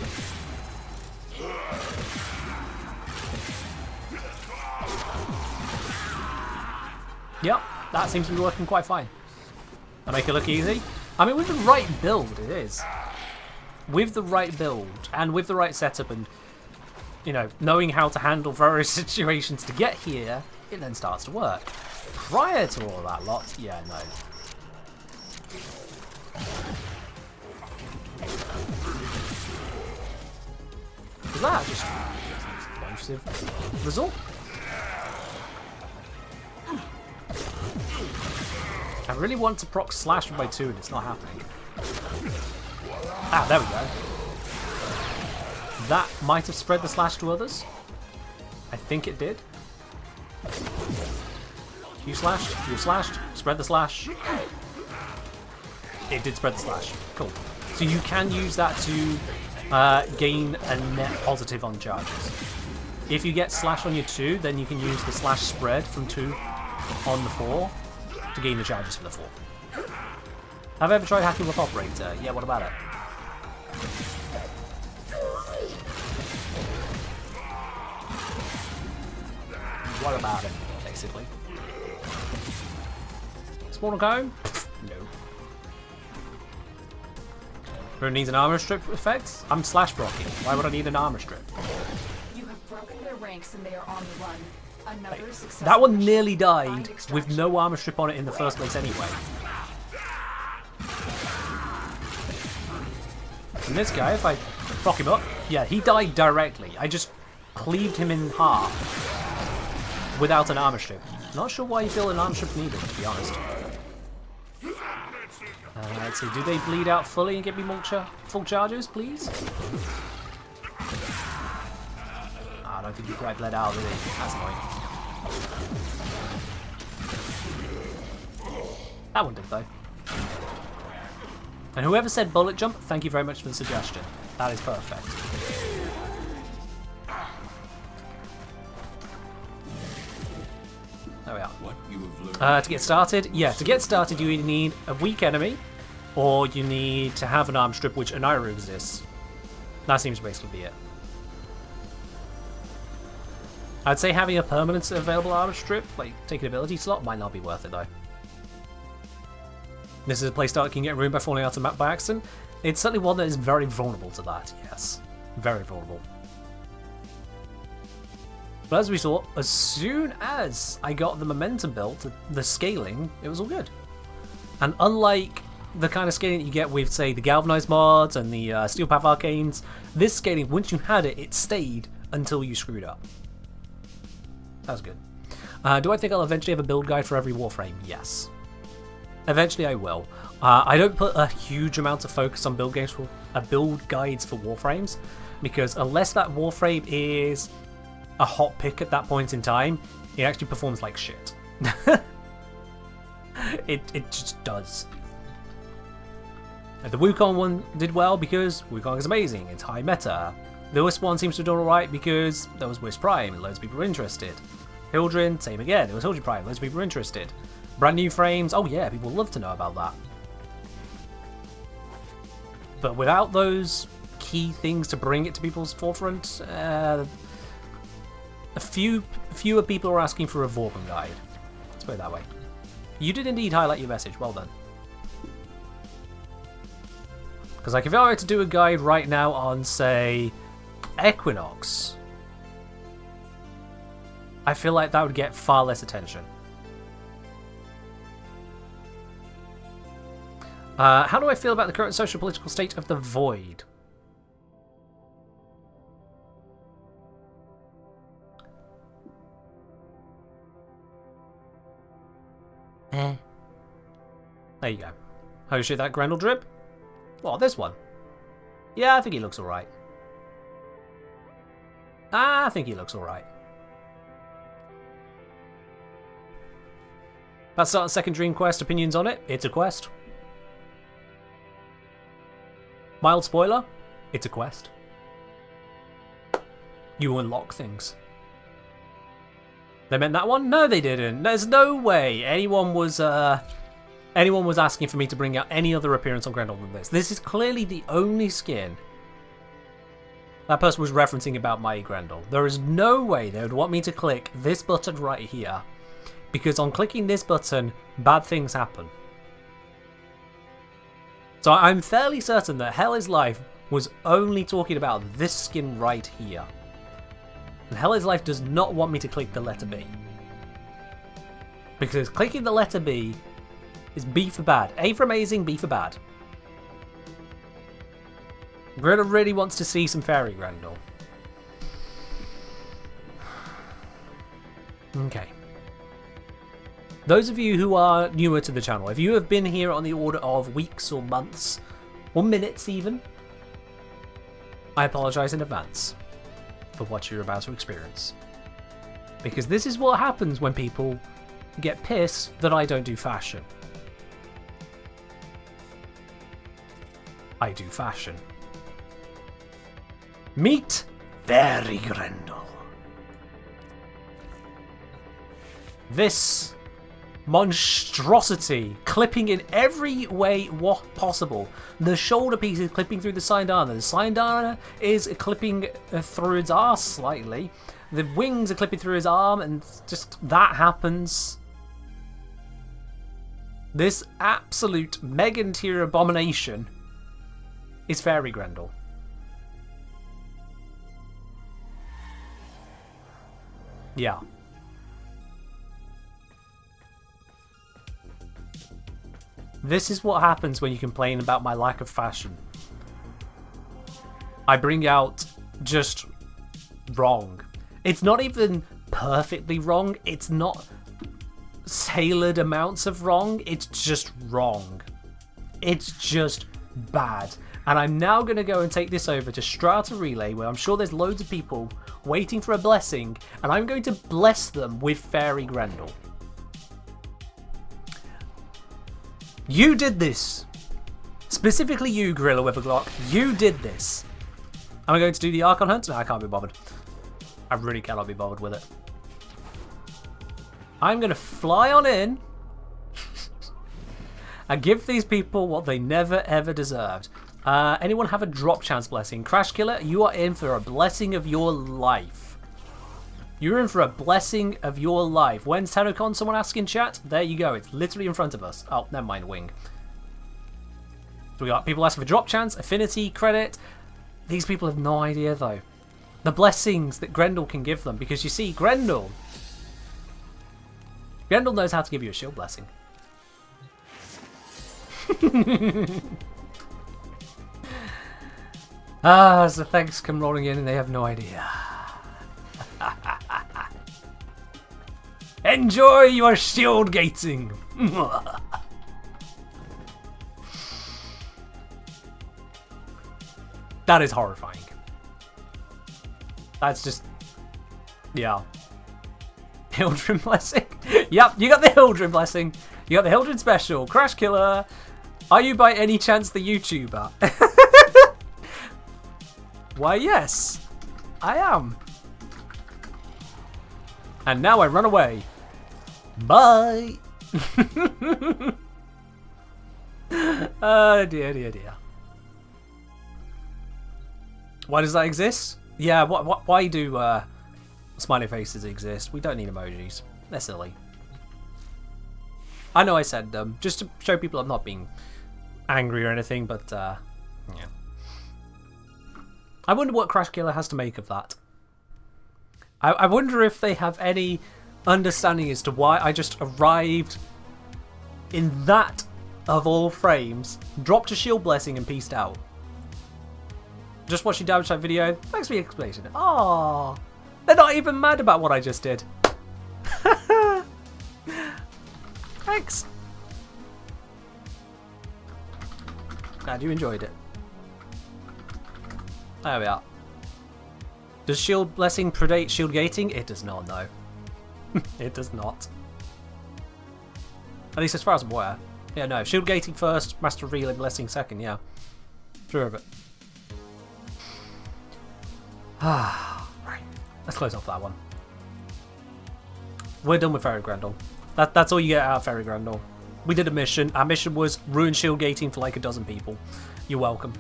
Yep, that seems to be working quite fine. I make it look easy. I mean, with the right build, it is. With the right build, and with the right setup, and, you know, knowing how to handle various situations to get here, it then starts to work. Prior to all that lot, yeah, no. Is that just explosive result? I really want to proc slash by 2 and it's not happening. Ah, there we go. That might have spread the slash to others. I think it did. You slashed, spread the slash. It did spread the slash. Cool. So you can use that to gain a net positive on charges. If you get slash on your 2, then you can use the slash spread from 2 on the 4 to gain the charges for the 4. Have I ever tried hacking with Operator? Yeah, what about it? What about it, basically? Spawn cone? No. Who needs an armor strip effect? I'm slash blocking. Why would I need an armor strip? You have broken their ranks and they are on the run. Another successful That one mission. nearly died Find with extraction. no armor strip on it in the first place anyway. And this guy, if I proc him up, yeah, he died directly. I just cleaved him in half without an armor strip. Not sure why you feel an armor strip needed, to be honest. Let's see, do they bleed out fully and give me full charges, please? I don't think he quite bled out, did he? That's annoying. That one did, though. And whoever said bullet jump, thank you very much for the suggestion. That is perfect. There we are. What you have learned To get started, yeah, to get started you either need a weak enemy, or you need to have an arm strip which Oniru exists. That seems to basically be it. I'd say having a permanent available armor strip, like taking ability slot, might not be worth it though. This is a playstyle that can get ruined by falling out of map by accident. It's certainly one that is very vulnerable to that, yes. Very vulnerable. But as we saw, as soon as I got the momentum built, the scaling, it was all good. And unlike the kind of scaling that you get with, say, the Galvanized mods and the Steel Path Arcanes, this scaling, once you had it, it stayed until you screwed up. That was good. Do I think I'll eventually have a build guide for every Warframe? Yes. Eventually I will. I don't put a huge amount of focus on build guides for Warframes, because unless that Warframe is a hot pick at that point in time, it actually performs like shit. it just does. The Wukong one did well because Wukong is amazing, it's high meta. The Wisp one seems to have done alright because there was Wisp Prime and loads of people were interested. Hildren, same again, it was Hildren Prime, loads of people were interested. Brand new frames, oh yeah, people love to know about that. But without those key things to bring it to people's forefront, fewer people are asking for a Vorben guide. Let's put it that way. You did indeed highlight your message, well done. Because like if I were to do a guide right now on, say, Equinox, I feel like that would get far less attention. How do I feel about the current social political state of the Void? There you go. How do you shoot that Grendel drip? Well, this one. Yeah, I think he looks alright. I think he looks alright. Let's start the second Dream Quest. Opinions on it? It's a quest. Mild spoiler, it's a quest. You unlock things. They meant that one? No, they didn't. There's no way anyone was asking for me to bring out any other appearance on Grendel than this. This is clearly the only skin that person was referencing about my Grendel. There is no way they would want me to click this button right here Because on clicking this button, bad things happen. So I'm fairly certain that Hell is Life was only talking about this skin right here. And Hell is Life does not want me to click the letter B. Because clicking the letter B is B for bad. A for amazing, B for bad. Greta really wants to see some Fairy Grendel. Okay. Those of you who are newer to the channel, if you have been here on the order of weeks or months, or minutes even, I apologise in advance for what you're about to experience. Because this is what happens when people get pissed that I don't do fashion. I do fashion. Meet Fairy Grendel. This monstrosity, clipping in every way possible. The shoulder piece is clipping through the Sindana. The Sindana is clipping through its arse slightly. The wings are clipping through his arm, and just that happens. This absolute Megan tier abomination is Fairy Grendel. Yeah. This is what happens when you complain about my lack of fashion. I bring out just wrong. It's not even perfectly wrong. It's not tailored amounts of wrong. It's just wrong. It's just bad. And I'm now going to go and take this over to Strata Relay, where I'm sure there's loads of people waiting for a blessing, and I'm going to bless them with Fairy Grendel. You did this. Specifically you, Gorilla with a Glock. You did this. Am I going to do the Archon Hunt? No, I can't be bothered. I really cannot be bothered with it. I'm going to fly on in and give these people what they never ever deserved. Anyone have a drop chance blessing? Crash Killer, you are in for a blessing of your life. You're in for a blessing of your life. When's Tennocon? Someone ask in chat. There you go. It's literally in front of us. Oh, never mind, wing. So we got people asking for drop chance, affinity, credit. These people have no idea though. The blessings that Grendel can give them. Because you see, Grendel knows how to give you a shield blessing. As the thanks come rolling in and they have no idea. Enjoy your shield gating. That is horrifying. That's just... yeah. Hildren blessing? Yep, you got the Hildren blessing. You got the Hildren special. Crash Killer. Are you by any chance the YouTuber? Why, yes. I am. And now I run away. Bye. Oh dear, dear, dear. Why does that exist? Yeah, why do smiley faces exist? We don't need emojis. They're silly. I know I said them, just to show people I'm not being angry or anything, but yeah. I wonder what Crash Killer has to make of that. I wonder if they have any understanding as to why I just arrived in that of all frames, dropped a shield blessing and peaced out. Just watching damage type video. Thanks for the explanation. Oh, they're not even mad about what I just did. Thanks. Glad you enjoyed it. There we are. Does shield blessing predate shield gating? It does not, no. It does not. At least as far as I'm aware. Yeah, no. Shield gating first, master relay blessing second, yeah. Sure of it. Right. Let's close off that one. We're done with Fairy Grendel. That's all you get out of Fairy Grendel. We did a mission. Our mission was ruin shield gating for like a dozen people. You're welcome.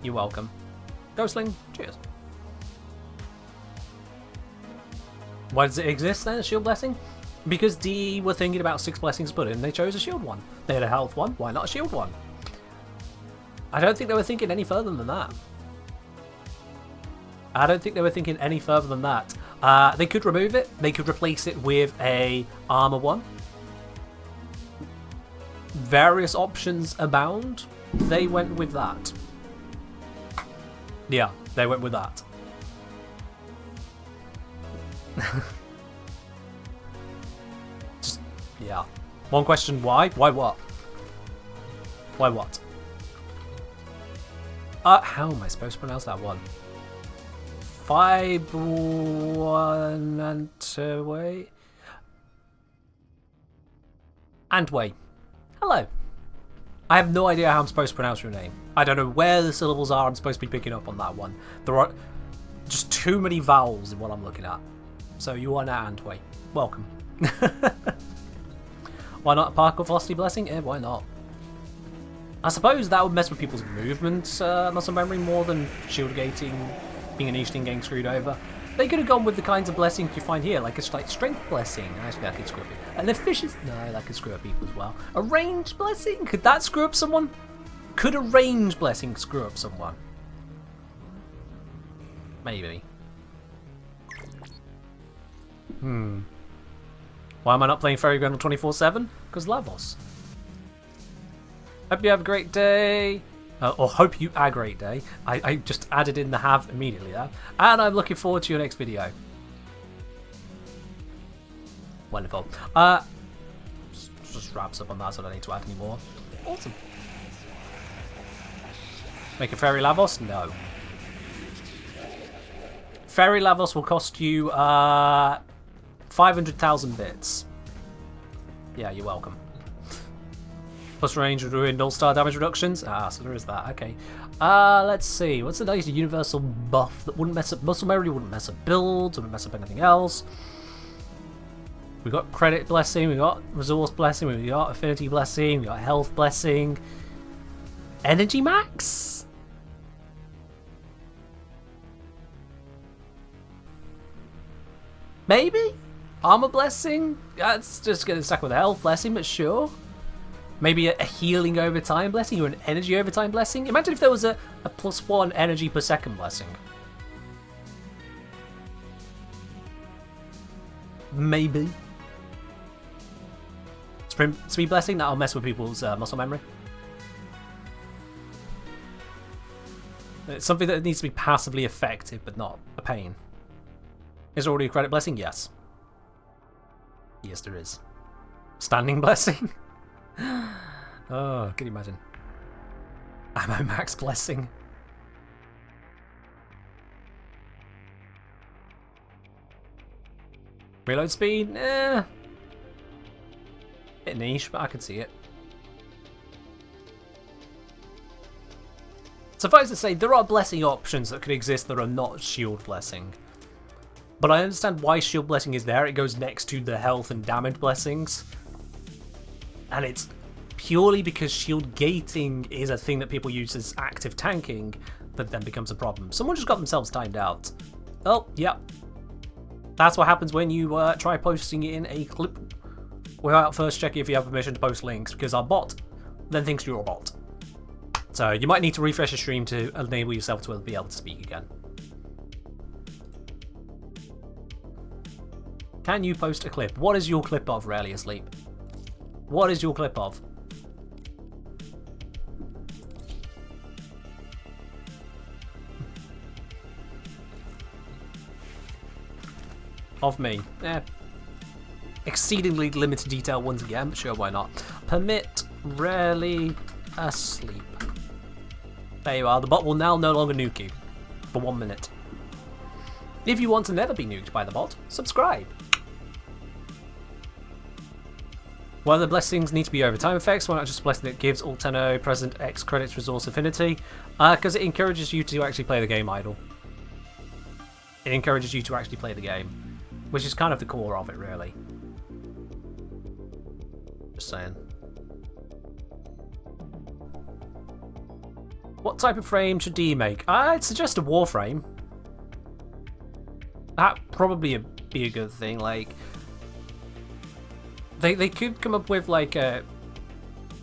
You're welcome. Ghostling, cheers. Why does it exist then, a shield blessing? Because D were thinking about 6 blessings put in, they chose a shield one. They had a health one, why not a shield one? I don't think they were thinking any further than that. I don't think they were thinking any further than that. They could remove it. They could replace it with a armor one. Various options abound. They went with that. Yeah, they went with that. Just, yeah. One question, why? Why what? Why what? How am I supposed to pronounce that one? Antway. Antway. Hello. I have no idea how I'm supposed to pronounce your name. I don't know where the syllables are I'm supposed to be picking up on that one. There are just too many vowels in what I'm looking at. So you are now Antway. Welcome. Why not a parkour velocity blessing? Yeah, why not? I suppose that would mess with people's movement muscle memory more than shield gating, being a niche thing getting screwed over. They could have gone with the kinds of blessings you find here, like a strength blessing. Actually, that could screw up people. An efficiency... No, that could screw up people as well. A range blessing? Could that screw up someone? Could a range blessing screw up someone? Maybe. Why am I not playing Fairy Ground 24/7? Because Lavos. Hope you have a great day. Or hope you a great day. I just added in the have immediately there. And I'm looking forward to your next video. Wonderful. Just wraps up on that, so I don't need to add any more. Awesome. Make a Fairy Lavos? No. Fairy Lavos will cost you 500,000 bits. Yeah, you're welcome. Plus range, ruined all-star damage reductions. So there is that. Okay. Let's see. What's the nice universal buff that wouldn't mess up muscle memory, wouldn't mess up builds, wouldn't mess up anything else? We got credit blessing, we got resource blessing, we got affinity blessing, we got health blessing. Energy max? Maybe? Armor blessing? That's just gonna stack with a health blessing, but sure. Maybe a healing over time blessing or an energy over time blessing. Imagine if there was a +1 energy per second blessing. Maybe. Speed blessing, that'll mess with people's muscle memory. It's something that needs to be passively effective, but not a pain. Is there already a credit blessing? Yes. Yes, there is. Standing blessing? Oh, can you imagine? Ammo max blessing. Reload speed? Bit niche, but I can see it. Suffice to say, there are blessing options that could exist that are not shield blessing. But I understand why shield blessing is there. It goes next to the health and damage blessings. And it's purely because shield gating is a thing that people use as active tanking that then becomes a problem. Someone just got themselves timed out. Oh, yeah. That's what happens when you try posting in a clip without first checking if you have permission to post links, because our bot then thinks you're a bot. So you might need to refresh your stream to enable yourself to be able to speak again. Can you post a clip? What is your clip of, Rarely Asleep? What is your clip of? Of me. Exceedingly limited detail once again, but sure, why not? Permit Rarely Asleep. There you are. The bot will now no longer nuke you for 1 minute. If you want to never be nuked by the bot, subscribe. Well, the blessings need to be over time effects. Why not just a blessing that gives all Tenno present X credits resource affinity? Because it encourages you to actually play the game idle. It encourages you to actually play the game, which is kind of the core of it, really. Just saying. What type of frame should D make? I'd suggest a Warframe. That'd probably be a good thing. Like, They could come up with like a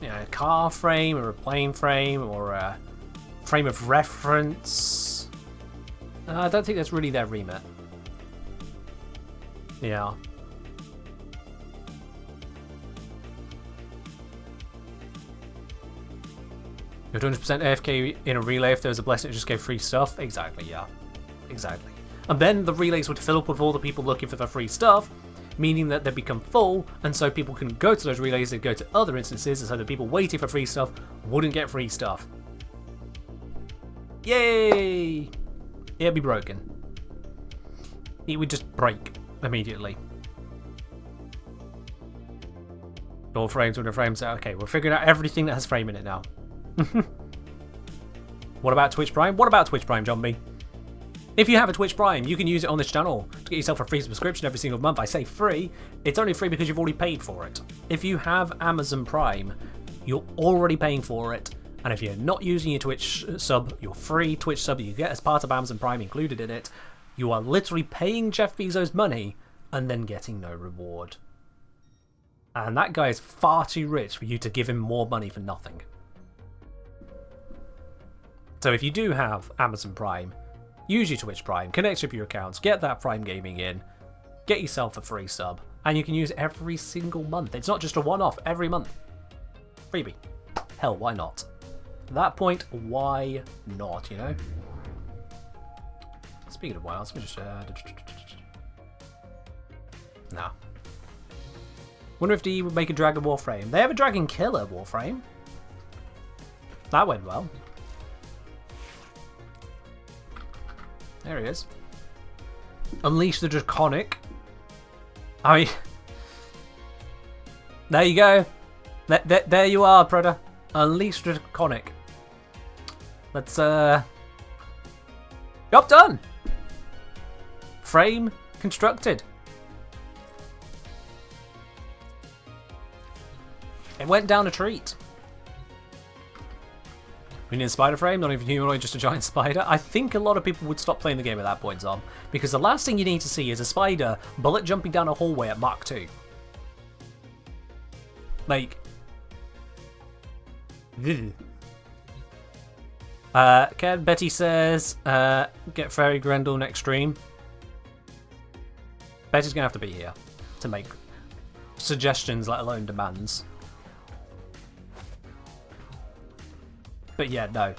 a car frame or a plane frame or a frame of reference. I don't think that's really their remit. Yeah. You're 200% AFK in a relay if there was a blessing to just give free stuff. Exactly, yeah. Exactly. And then the relays would fill up with all the people looking for the free stuff, meaning that they become full, and so people can go to those relays, they'd go to other instances, and so the people waiting for free stuff wouldn't get free stuff. Yay! It'd be broken. It would just break immediately. All frames with a frame set. Okay, we're figuring out everything that has frame in it now. What about Twitch Prime? What about Twitch Prime, John B? If you have a Twitch Prime, you can use it on this channel to get yourself a free subscription every single month. I say free, it's only free because you've already paid for it. If you have Amazon Prime, you're already paying for it. And if you're not using your Twitch sub, your free Twitch sub you get as part of Amazon Prime included in it, you are literally paying Jeff Bezos money and then getting no reward. And that guy is far too rich for you to give him more money for nothing. So if you do have Amazon Prime, use your Twitch Prime, connect with your accounts, get that Prime Gaming in, get yourself a free sub, and you can use it every single month. It's not just a one-off, every month. Freebie. Hell, why not? At that point, why not, you know? Speaking of why, let's just... Nah. Wonder if D would make a Dragon Warframe. They have a Dragon Killer Warframe. That went well. There he is. Unleash the Draconic. I mean... There you go. There you are, Predator. Unleash the Draconic. Let's, Job done! Frame constructed. It went down a treat. We need a spider frame, not even humanoid, just a giant spider. I think a lot of people would stop playing the game at that point, Zom, because the last thing you need to see is a spider bullet jumping down a hallway at Mach 2. Like... Betty says, get Fairy Grendel next stream. Betty's gonna have to be here to make suggestions, let alone demands. But yeah, no.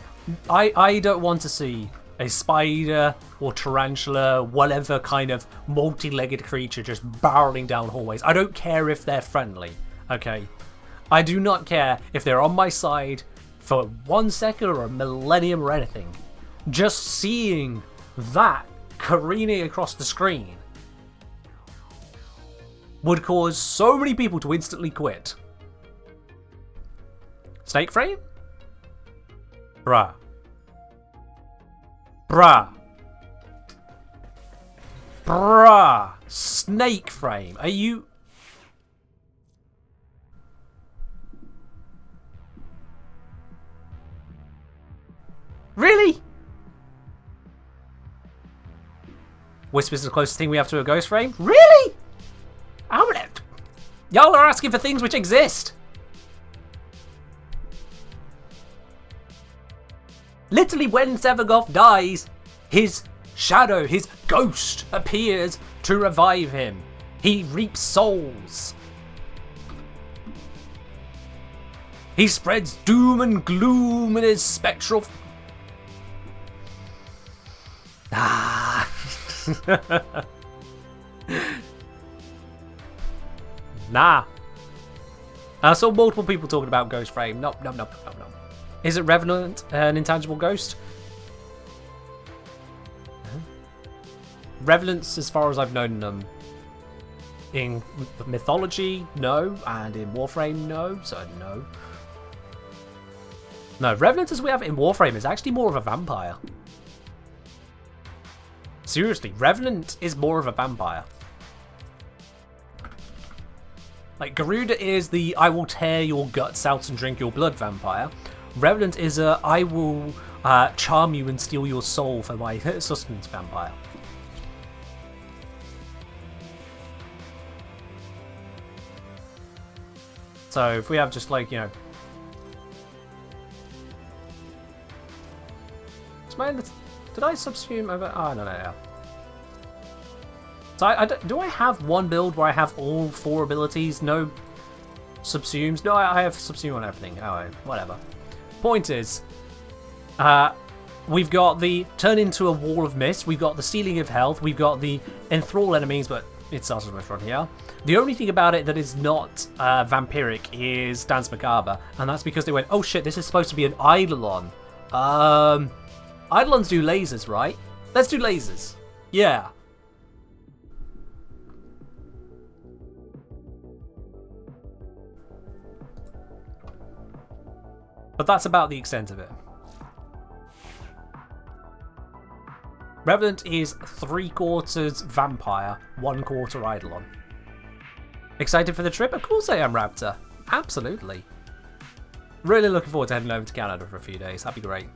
I don't want to see a spider or tarantula, whatever kind of multi-legged creature just barreling down hallways. I don't care if they're friendly, okay? I do not care if they're on my side for 1 second or a millennium or anything. Just seeing that careening across the screen would cause so many people to instantly quit. Snake frame? Bruh. Bruh. Bruh. Snake frame. Are you... Really? Whisper's the closest thing we have to a ghost frame? Really? How many... Y'all are asking for things which exist. Literally, when Sevagoth dies, his shadow, his ghost, appears to revive him. He reaps souls. He spreads doom and gloom in his spectral... Ah. Nah. I saw multiple people talking about Ghost Frame. No. Is it Revenant an intangible ghost? Revenants, as far as I've known them, in mythology, no, and in Warframe, no, so no. No, Revenant as we have in Warframe is actually more of a vampire. Seriously, Revenant is more of a vampire. Like, Garuda is the I will tear your guts out and drink your blood vampire. Revenant is a I will charm you and steal your soul for my sustenance vampire. So if we have just like, you know... Did I subsume over... Oh, no, no, no. So do I have one build where I have all 4 abilities? No subsumes? No, I have subsume on everything. Oh, whatever. Point is, we've got the turn into a wall of mist, we've got the stealing of health, we've got the enthrall enemies, but it starts with front here. The only thing about it that is not vampiric is Dance Macabre, and that's because they went, oh shit, this is supposed to be an Eidolon. Eidolons do lasers, right? Let's do lasers. Yeah. But that's about the extent of it. Revenant is 3/4 vampire, 1/4 Eidolon. Excited for the trip? Of course I am, Raptor. Absolutely. Really looking forward to heading over to Canada for a few days. That'd be great.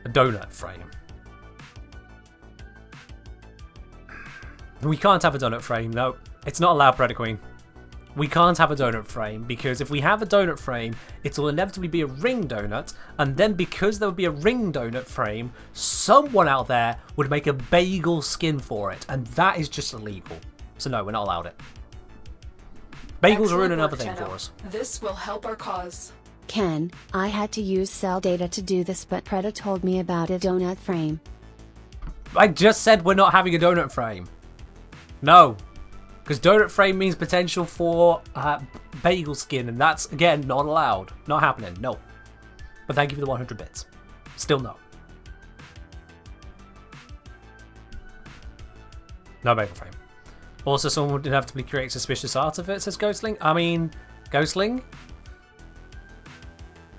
A donut frame. We can't have a donut frame. No, it's not allowed, Predator Queen. We can't have a donut frame, because if we have a donut frame, it will inevitably be a ring donut, and then because there would be a ring donut frame, someone out there would make a bagel skin for it, and that is just illegal. So no, we're not allowed it. Bagels are another thing for us. This will help our cause. Ken, I had to use cell data to do this, but Preda told me about a donut frame. I just said we're not having a donut frame. No. Because donut frame means potential for bagel skin, and that's, again, not allowed. Not happening, no. But thank you for the 100 bits. Still no. No bagel frame. Also, someone would inevitably create suspicious art of it, says Ghostling. I mean, Ghostling?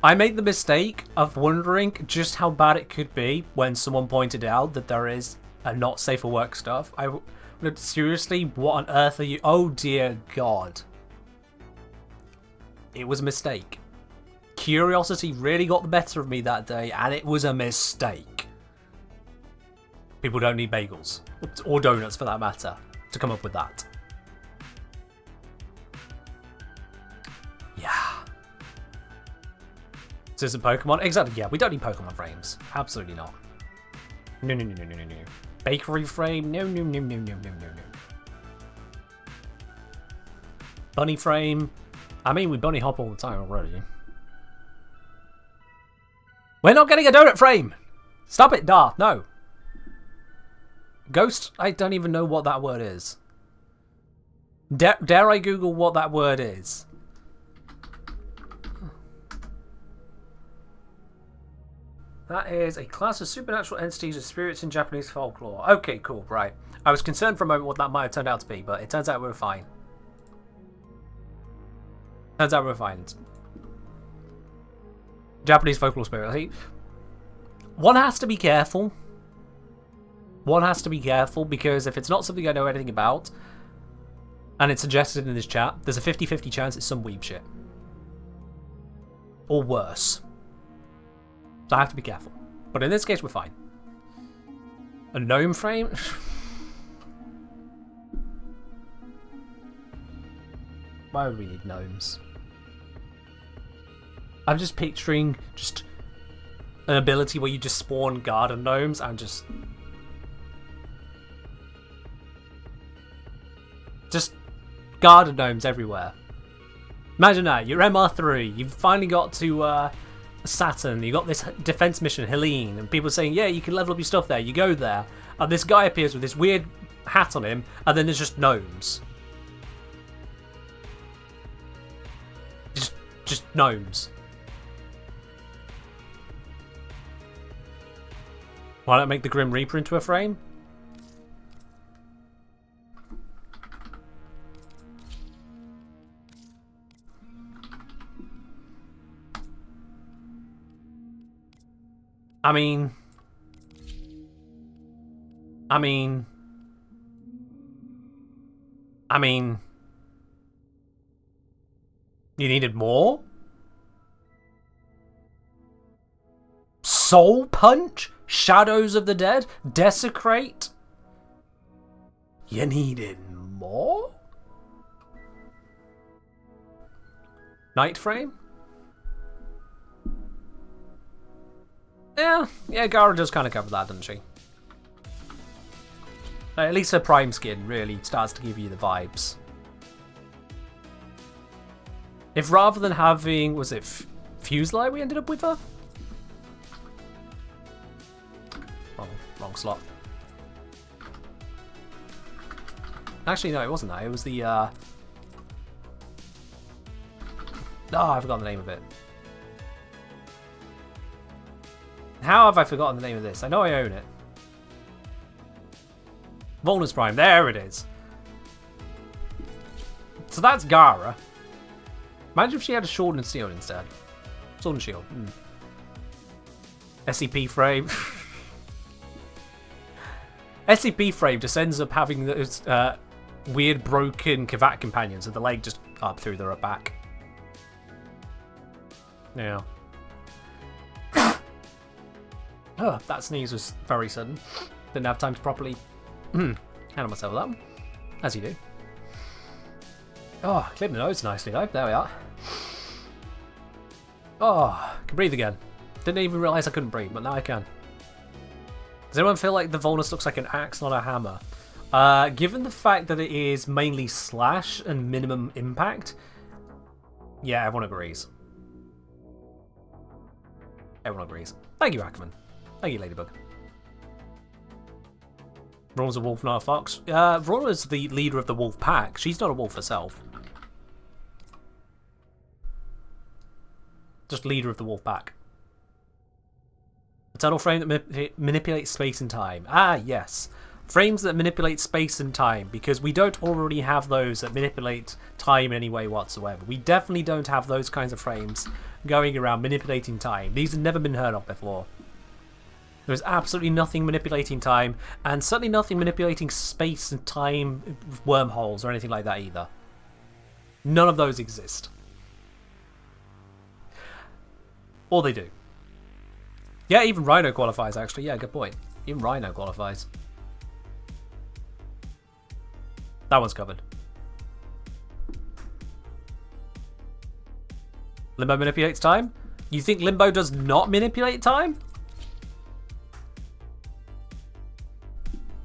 I made the mistake of wondering just how bad it could be when someone pointed out that there is a not safe for work stuff. Seriously, what on earth are you? Oh dear God. It was a mistake. Curiosity really got the better of me that day, and it was a mistake. People don't need bagels, or donuts for that matter, to come up with that. Yeah. This isn't Pokemon? Exactly, yeah, we don't need Pokemon frames. Absolutely not. No, no, no, no, no, no, no. Bakery frame? No, no, no, no, no, no, no, no. Bunny frame? I mean, we bunny hop all the time already. We're not getting a donut frame! Stop it, Darth, no. Ghost? I don't even know what that word is. Dare I Google what that word is? That is a class of supernatural entities or spirits in Japanese folklore. Okay, cool, right. I was concerned for a moment what that might have turned out to be, but it turns out we're fine. Turns out we're fine. Japanese folklore spirit. See, one has to be careful. One has to be careful, because if it's not something I know anything about, and it's suggested in this chat, there's a 50-50 chance it's some weeb shit. Or worse. So I have to be careful. But in this case, we're fine. A gnome frame? Why would we need gnomes? I'm just picturing just an ability where you just spawn garden gnomes and just garden gnomes everywhere. Imagine that, you're MR3, you've finally got to Saturn, you got this defense mission, Helene, and people are saying, yeah, you can level up your stuff there. You go there, and this guy appears with this weird hat on him, and then there's just gnomes. Just gnomes. Why not make the Grim Reaper into a frame? I mean, you needed more? Soul Punch? Shadows of the Dead? Desecrate? You needed more? Night frame? Yeah, Gara does kind of cover that, doesn't she? At least her prime skin really starts to give you the vibes. If rather than having, was it Fuselight we ended up with her? Wrong slot. Actually, no, it wasn't that. It was the, oh, I forgot the name of it. How have I forgotten the name of this? I know I own it. Volnus Prime, there it is. So that's Gara. Imagine if she had a Sword and Shield instead. Sword and Shield. SCP frame. SCP frame just ends up having those weird broken Kavat companions with the leg just up through their back. Yeah. Oh, that sneeze was very sudden. Didn't have time to properly handle myself with that one. As you do. Oh, clipped the nose nicely though. There we are. Oh, can breathe again. Didn't even realise I couldn't breathe, but now I can. Does anyone feel like the Volnus looks like an axe, not a hammer? Given the fact that it is mainly slash and minimum impact, yeah, everyone agrees. Everyone agrees. Thank you, Ackerman. Thank you, Ladybug. Ron's a wolf, not a fox. Ron is the leader of the wolf pack. She's not a wolf herself. Just leader of the wolf pack. Eternal frame that manipulates space and time. Ah, yes. Frames that manipulate space and time, because we don't already have those that manipulate time in any way whatsoever. We definitely don't have those kinds of frames going around manipulating time. These have never been heard of before. There's absolutely nothing manipulating time, and certainly nothing manipulating space and time wormholes or anything like that either. None of those exist. Or they do. Yeah, even Rhino qualifies, actually. Yeah, good point. Even Rhino qualifies. That one's covered. Limbo manipulates time? You think Limbo does not manipulate time?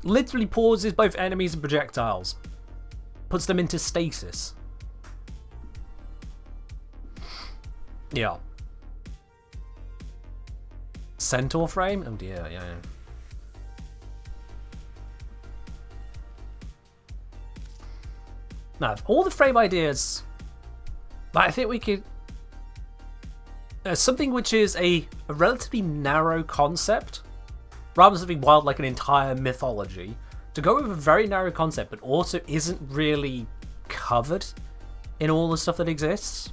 Literally pauses both enemies and projectiles. Puts them into stasis. Yeah. Centaur frame? Oh dear, yeah. Now, all the frame ideas, I think we could... something which is a relatively narrow concept, rather than something wild like an entire mythology, to go with a very narrow concept, but also isn't really covered in all the stuff that exists.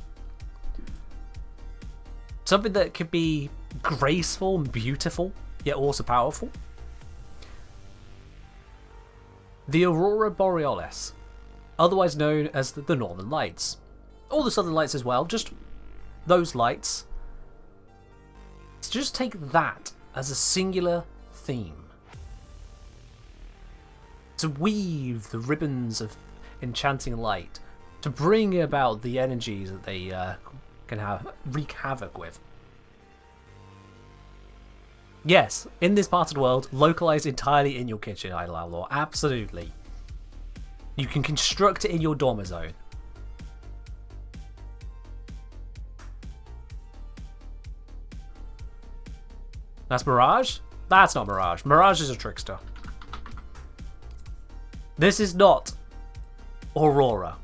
Something that could be graceful and beautiful, yet also powerful. The Aurora Borealis, otherwise known as the Northern Lights. All the Southern Lights as well, just those lights. So just take that as a singular theme. To weave the ribbons of enchanting light, to bring about the energies that they can wreak havoc with. Yes, in this part of the world, localized entirely in your kitchen, Idle Outlaw. Absolutely. You can construct it in your dormer zone. That's Mirage? That's not Mirage. Mirage is a trickster. This is not Aurora.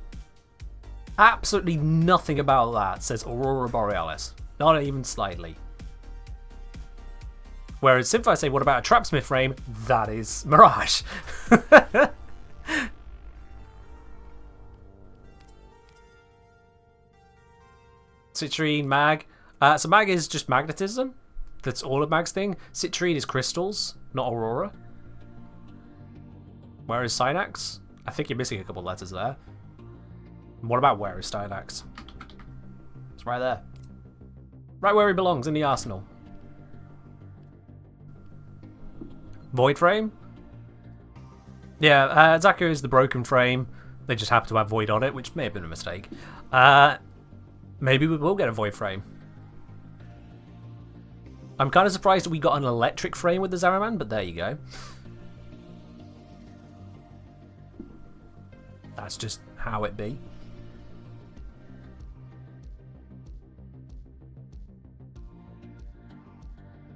Absolutely nothing about that says Aurora Borealis. Not even slightly. Whereas if I say, what about a Trapsmith frame? That is Mirage. Citrine, Mag. So Mag is just magnetism. That's all of Mag's thing. Citrine is crystals, not Aurora. Where is Synax? I think you're missing a couple letters there. What about where is Synax? It's right there. Right where he belongs, in the arsenal. Void frame? Yeah, Zaku is the broken frame. They just happen to have Void on it, which may have been a mistake. Maybe we will get a void frame. I'm kind of surprised that we got an electric frame with the Zaraman, but there you go. That's just how it be.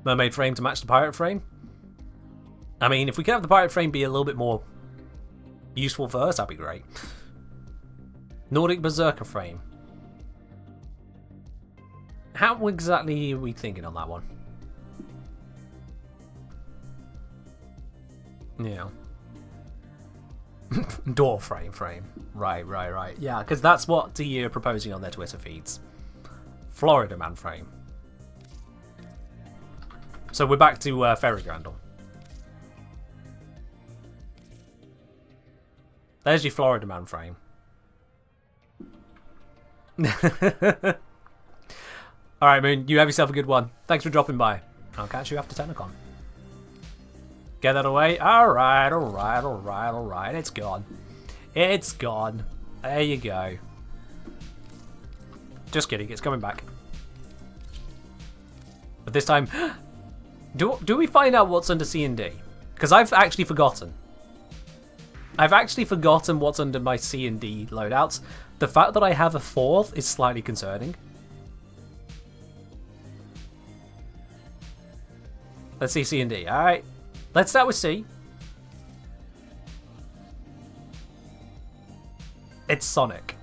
Mermaid frame to match the pirate frame. I mean, if we could have the pirate frame be a little bit more useful for us, that'd be great. Nordic Berserker frame. How exactly are we thinking on that one? Yeah. Door frame. Right. Yeah, because that's what the are proposing on their Twitter feeds. Florida Man frame. So we're back to Ferry Grandel. There's your Florida Man frame. Alright, Moon, you have yourself a good one. Thanks for dropping by. I'll catch you after Tennocon. Get that away. Alright. It's gone. It's gone. There you go. Just kidding, it's coming back. But this time, do we find out what's under C&D? Because I've actually forgotten. I've actually forgotten what's under my C&D loadouts. The fact that I have a fourth is slightly concerning. Let's see C&D. Alright. Let's start with C. It's Sonic.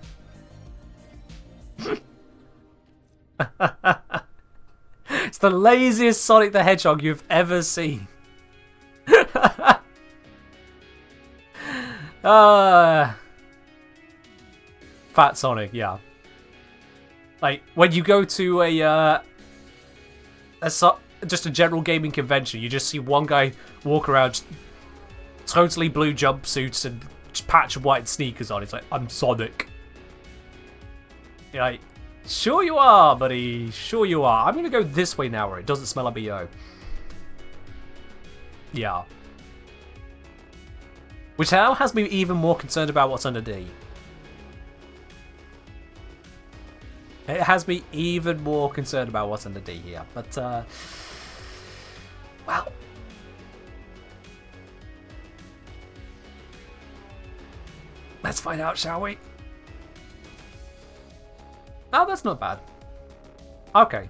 It's the laziest Sonic the Hedgehog you've ever seen. Fat Sonic, yeah. Like, when you go to just a general gaming convention, you just see one guy walk around totally blue jumpsuits and patch of white sneakers on. It's like, I'm Sonic. You're like, sure you are, buddy. Sure you are. I'm going to go this way now where it doesn't smell like BO. Yeah. Which now has me even more concerned about what's under D. It has me even more concerned about what's under D here. But, well. Let's find out, shall we? Oh, that's not bad. Okay.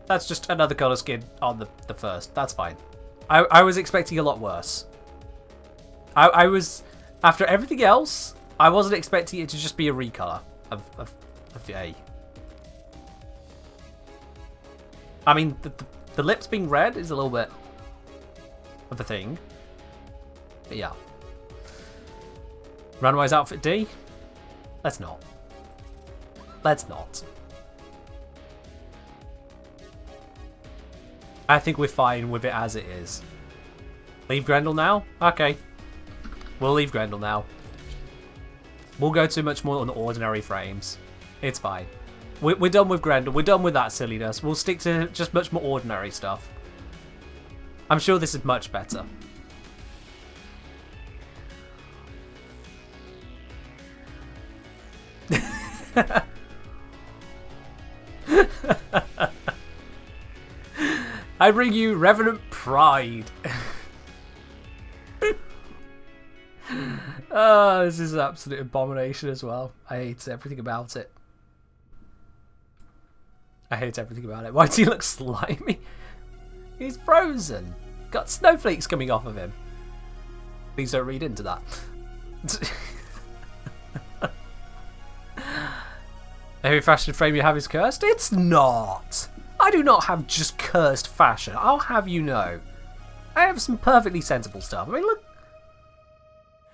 That's just another colour scheme on the first. That's fine. I was expecting a lot worse. I was... After everything else, I wasn't expecting it to just be a recolor of A. I mean, the lips being red is a little bit of a thing. But yeah. Runway's outfit D? Let's not. Let's not. I think we're fine with it as it is. Leave Grendel now? Okay. We'll leave Grendel now. We'll go to much more on ordinary frames. It's fine. We're done with Grendel. We're done with that silliness. We'll stick to just much more ordinary stuff. I'm sure this is much better. I bring you reverent pride. Oh, this is an absolute abomination as well. I hate everything about it. I hate everything about it. Why does he look slimy? He's frozen. Got snowflakes coming off of him. Please don't read into that. Every fashion frame you have is cursed? It's not. I do not have just cursed fashion. I'll have you know. I have some perfectly sensible stuff. I mean, look.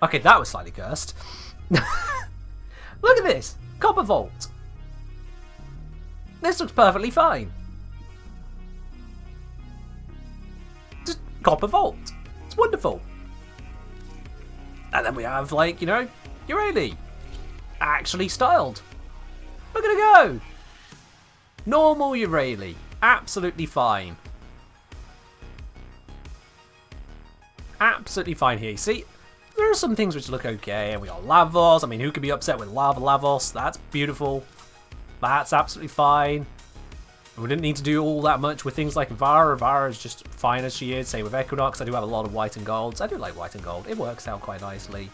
Okay, that was slightly cursed. Look at this. Copper Vault. This looks perfectly fine. Just Copper Vault. It's wonderful. And then we have, like, you know, Urali. Actually styled. Look at her go. Normal Urali. Absolutely fine. Absolutely fine here. See, there are some things which look okay. And we got Lavos. I mean, who could be upset with Lavos? That's beautiful. That's absolutely fine. We didn't need to do all that much with things like Vara. Vara is just fine as she is. Same with Equinox. I do have a lot of white and golds. I do like white and gold. It works out quite nicely.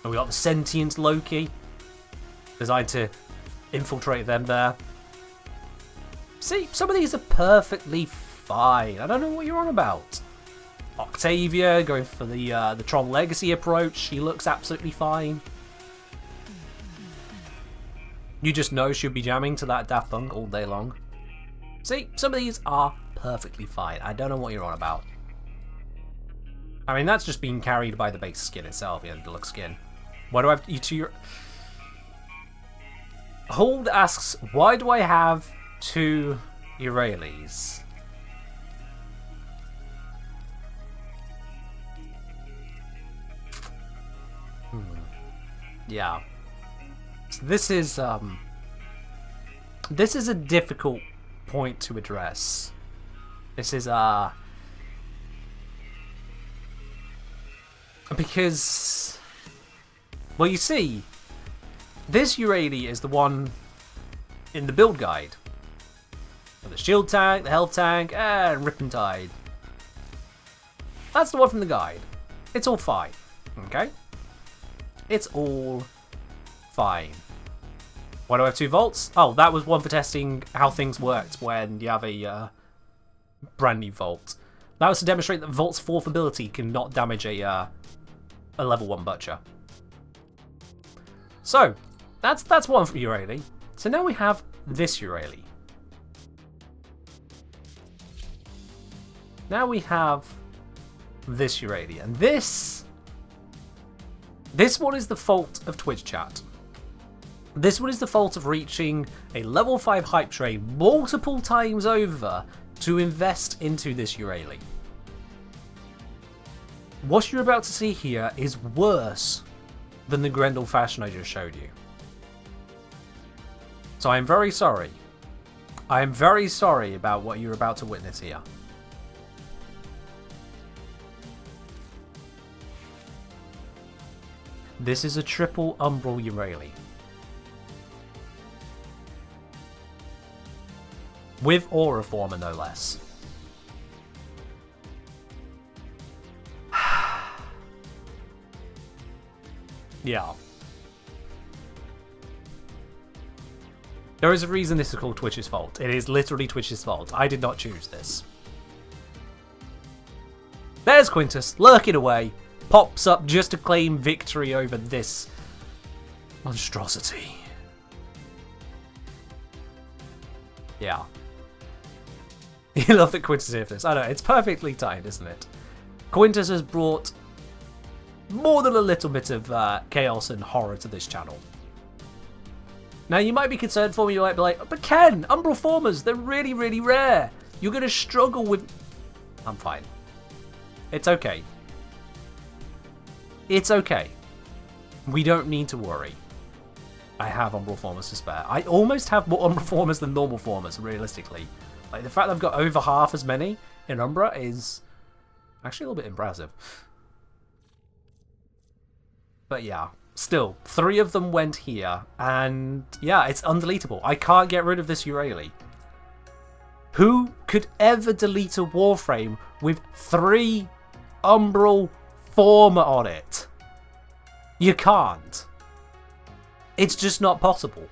And we got the Sentient Loki. Designed to infiltrate them there. See, some of these are perfectly fine. I don't know what you're on about. Octavia going for the Tron Legacy approach. She looks absolutely fine. You just know she'll be jamming to that Daft Punk all day long. See, some of these are perfectly fine. I don't know what you're on about. I mean, that's just being carried by the base skin itself, the deluxe skin. Why do I have you two? Hold asks, why do I have 2 Eureles? Yeah. So this is a difficult point to address. This is because, well, you see, this Eureli is the one in the build guide. The shield tank, the health tank, and Riptide. That's the one from the guide. It's all fine. Okay? It's all fine. Why do I have 2 vaults? Oh, that was one for testing how things worked when you have a brand new vault. That was to demonstrate that Vault's 4th ability cannot damage a level 1 Butcher. So, that's one for Eureli. So now we have this Eureli. Now we have this Eureli, and this one is the fault of Twitch chat. This one is the fault of reaching a level 5 hype train multiple times over to invest into this Eureli. What you're about to see here is worse than the Grendel fashion I just showed you. So I'm very sorry. I am very sorry about what you're about to witness here. This is a triple Umbral Eureli. With Aura Former, no less. Yeah. There is a reason this is called Twitch's fault. It is literally Twitch's fault. I did not choose this. There's Quintus, lurking away. Pops up just to claim victory over this monstrosity. Yeah. You love that Quintus is here for this. I know, it's perfectly timed, isn't it? Quintus has brought more than a little bit of chaos and horror to this channel. Now, you might be concerned for me, you might be like, but Ken, Umbral Formers, they're really, really rare. You're going to struggle with... I'm fine. It's okay. It's okay. We don't need to worry. I have Umbral Formers to spare. I almost have more Umbral Formers than normal Formers, realistically. Like, the fact that I've got over half as many in Umbra is actually a little bit impressive. But yeah, still, 3 of them went here, and yeah, it's undeletable. I can't get rid of this Eureli. Who could ever delete a Warframe with 3 Umbral Former on it? You can't. It's just not possible.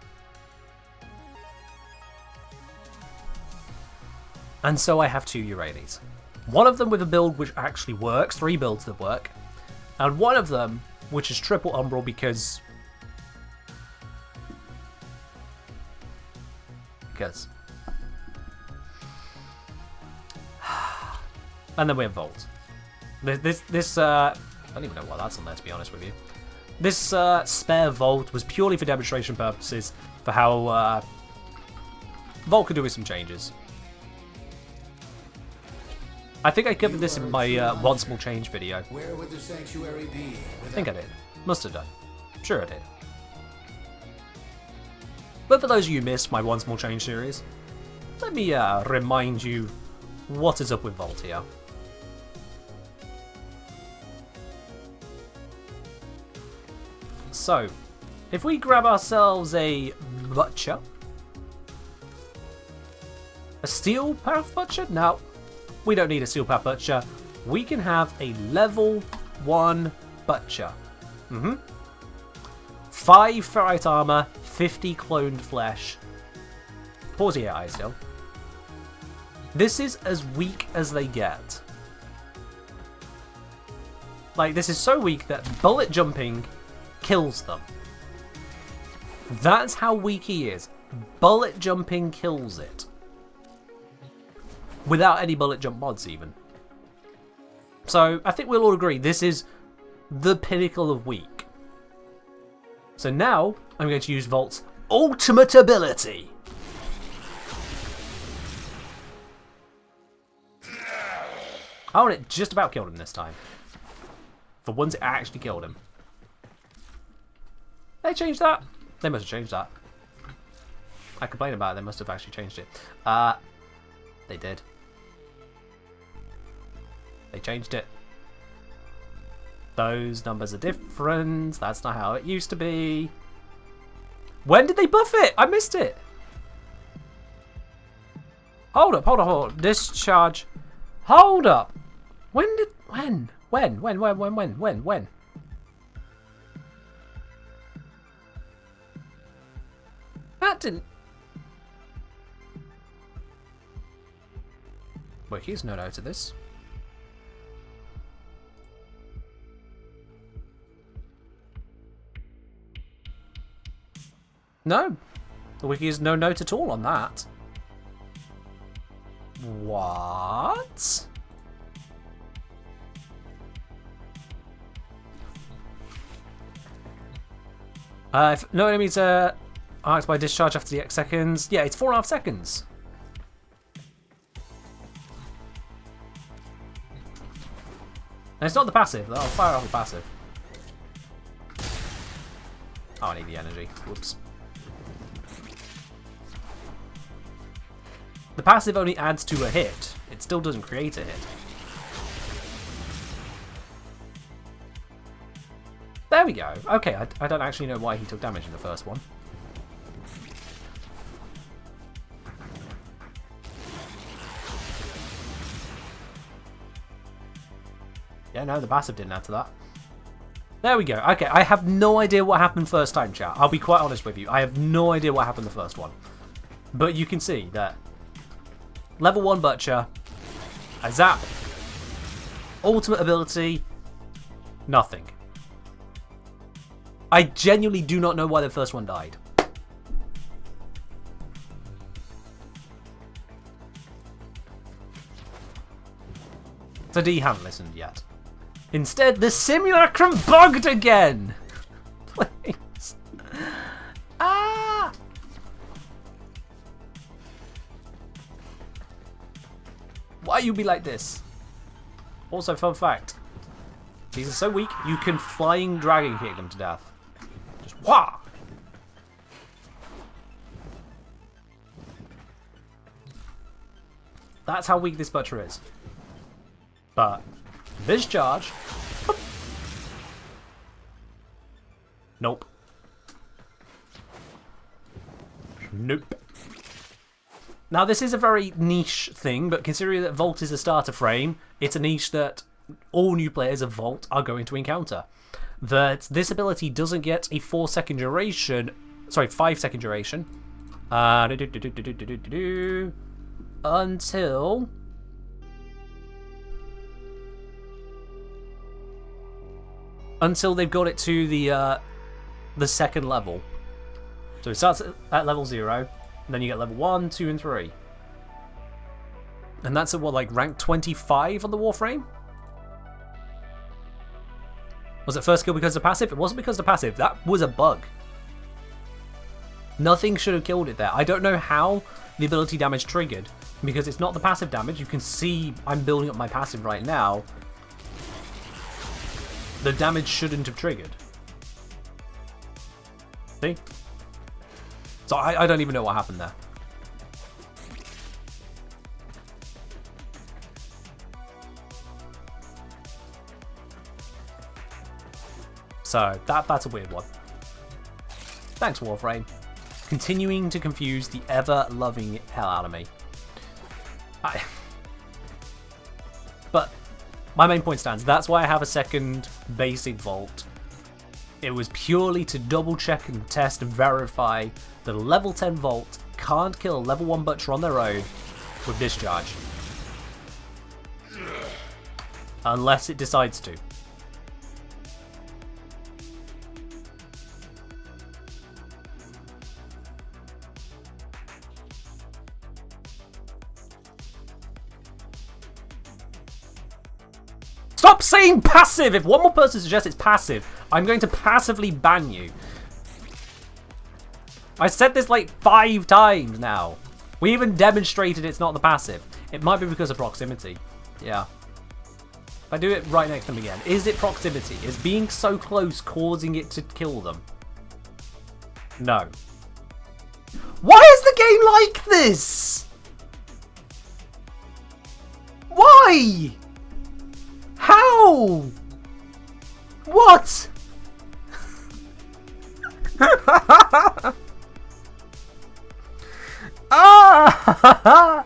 And so I have 2 Eurelis. One of them with a build which actually works, 3 builds that work, and one of them which is triple Umbral because... And then we have Volt. This I don't even know why that's on there, to be honest with you. This spare Volt was purely for demonstration purposes, for how Volt could do with some changes. I think I covered this in my One Small Change video. Where would the sanctuary be? I think I did. Must have done. Sure I did. But for those of you who missed my One Small Change series, let me remind you what is up with Volt here. So, if we grab ourselves a Butcher. A Steel Path Butcher? No, we don't need a Steel Path Butcher. We can have a level 1 Butcher. 5 ferrite armor, 50 cloned flesh. Pause here, I still. This is as weak as they get. Like, this is so weak that bullet jumping kills them. That's how weak he is. Bullet jumping kills it. Without any bullet jump mods, even. So, I think we'll all agree this is the pinnacle of weak. So now, I'm going to use Volt's ultimate ability. Oh, and it just about killed him this time. For once, it actually killed him. They changed that? They must have changed that. I complain about it, they must have actually changed it. They did. They changed it. Those numbers are different. That's not how it used to be. When did they buff it? I missed it. Hold up, hold up. Discharge. Hold up. When? That didn't... Wait, here's no note of this. No. The wiki has no note at all on that. What? If no enemies are arced by discharge after the X seconds. Yeah, it's 4.5 seconds. And it's not the passive. I'll fire off the passive. Oh, I need the energy. Whoops. The passive only adds to a hit. It still doesn't create a hit. There we go. Okay, I don't actually know why he took damage in the first one. Yeah, no, the passive didn't add to that. There we go. Okay, I have no idea what happened first time, chat. I'll be quite honest with you. I have no idea what happened the first one. But you can see that level 1 Butcher, a zap, ultimate ability, nothing. I genuinely do not know why the first one died. So D haven't listened yet. Instead, the simulacrum bugged again! Please. Ah! Why you be like this? Also, fun fact. These are so weak, you can flying dragon kick them to death. Just wah! That's how weak this Butcher is. But this charge... Nope. Nope. Now this is a very niche thing, but considering that Volt is a starter frame, it's a niche that all new players of Volt are going to encounter. That this ability doesn't get a 4-second duration, sorry, 5-second duration, until they've got it to the second level. So it starts at level 0, and then you get level 1, 2, and 3. And that's at what, like rank 25 on the Warframe? Was it first kill because of passive? It wasn't because of passive. That was a bug. Nothing should have killed it there. I don't know how the ability damage triggered, because it's not the passive damage. You can see I'm building up my passive right now. The damage shouldn't have triggered. See? So I don't even know what happened there. So that's a weird one. Thanks, Warframe. continuing to confuse the ever-loving hell out of me. But my main point stands. That's why I have a second basic vault. It was purely to double check and test and verify that a level 10 vault can't kill a level 1 butcher on their own with discharge. Unless it decides to. Stop saying passive! If one more person suggests it's passive, I'm going to passively ban you. I said this like 5 times now. We even demonstrated it's not the passive. It might be because of proximity. Yeah. If I do it right next to them again. Is it proximity? Is being so close causing it to kill them? No. Why is the game like this? Why? How? What? Ah!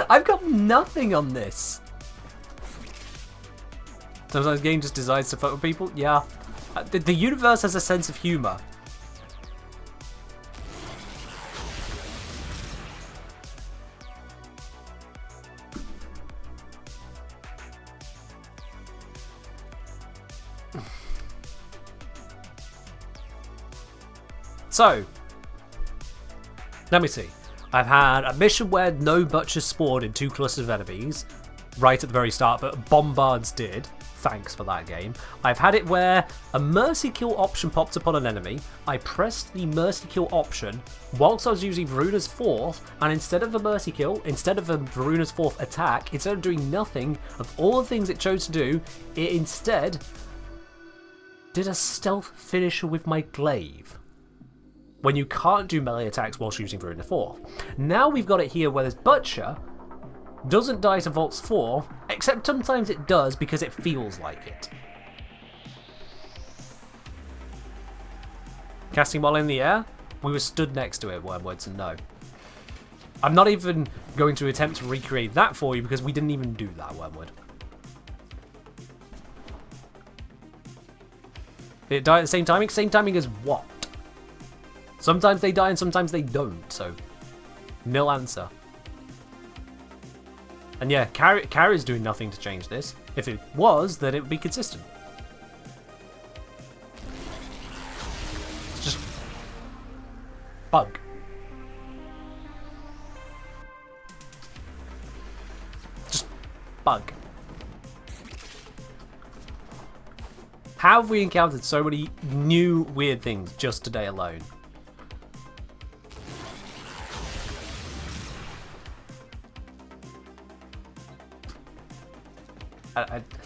I've got nothing on this. Sometimes the game just decides to fuck with people. Yeah. The universe has a sense of humor. So, let me see. I've had a mission where no butchers spawned in 2 clusters of enemies, right at the very start, but bombards did. Thanks for that game. I've had it where a mercy kill option popped up on an enemy. I pressed the mercy kill option whilst I was using Varuna's 4th, and instead of a mercy kill, instead of a Varuna's 4th attack, instead of doing nothing of all the things it chose to do, it instead did a stealth finisher with my glaive. When you can't do melee attacks whilst using Varuna 4. Now we've got it here where this Butcher doesn't die to Vaults 4, except sometimes it does because it feels like it. Casting while in the air? We were stood next to it, Wormwood, so no. I'm not even going to attempt to recreate that for you because we didn't even do that, Wormwood. Did it die at the same timing? Same timing as what? Sometimes they die and sometimes they don't, so nil answer. And yeah, Carrie's doing nothing to change this. If it was, then it would be consistent. It's just bug. Just bug. How have we encountered so many new weird things just today alone?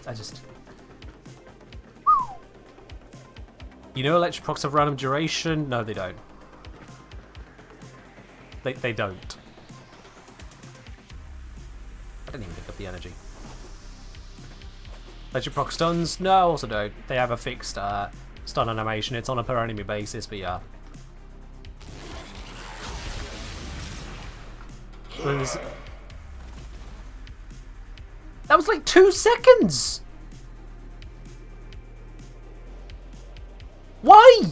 I just... You know electric procs have random duration? No, they don't. They don't. I didn't even pick up the energy. Electric proc stuns? No, also don't. They have a fixed stun animation. It's on a per enemy basis, but yeah. That was like 2 seconds! Why?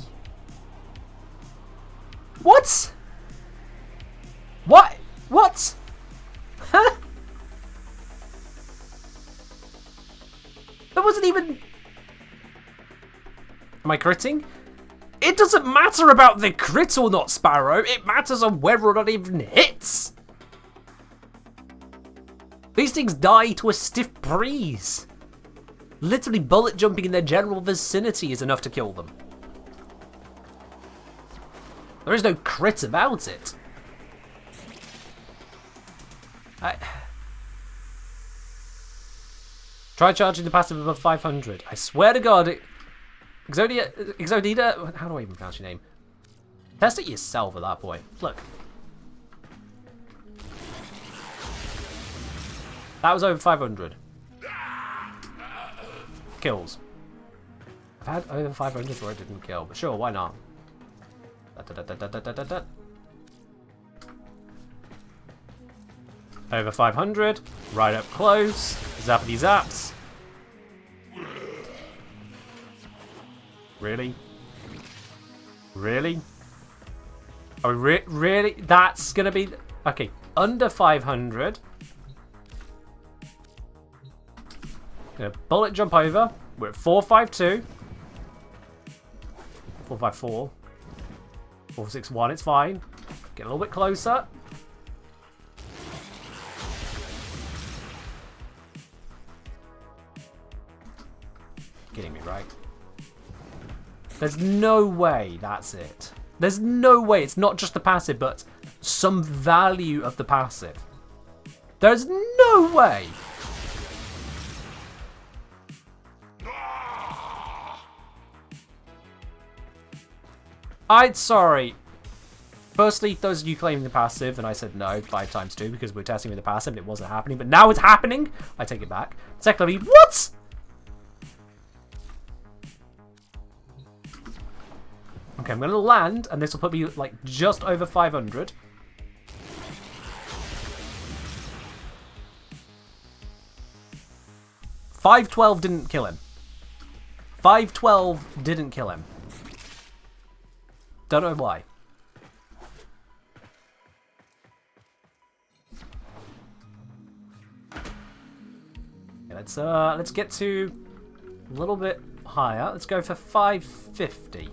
What? What? What? Huh? That wasn't even... Am I critting? It doesn't matter about the crit or not, Sparrow. It matters on whether or not it even hits. These things die to a stiff breeze. Literally bullet jumping in their general vicinity is enough to kill them. There is no crit about it. Try charging the passive above 500. I swear to God, Exodida, how do I even pronounce your name? Test it yourself at that point. Look. That was over 500. kills. I've had over 500 where it didn't kill, but sure, why not? Over 500, right up close, zappity zaps. Really? Really? Oh, really? That's gonna be... Okay, under 500. Gonna bullet jump over. We're at 452. 454. 461, it's fine. Get a little bit closer. Kidding me, right? There's no way that's it. There's no way it's not just the passive, but some value of the passive. There's no way. Sorry. Firstly, those of you claiming the passive, and I said no 5 times 2 because we're testing with the passive and it wasn't happening, but now it's happening. I take it back. Secondly, what? Okay, I'm going to land, and this will put me like just over 500. $512 didn't kill him. $512 didn't kill him. Don't know why. Okay, let's get to a little bit higher. Let's go for 550.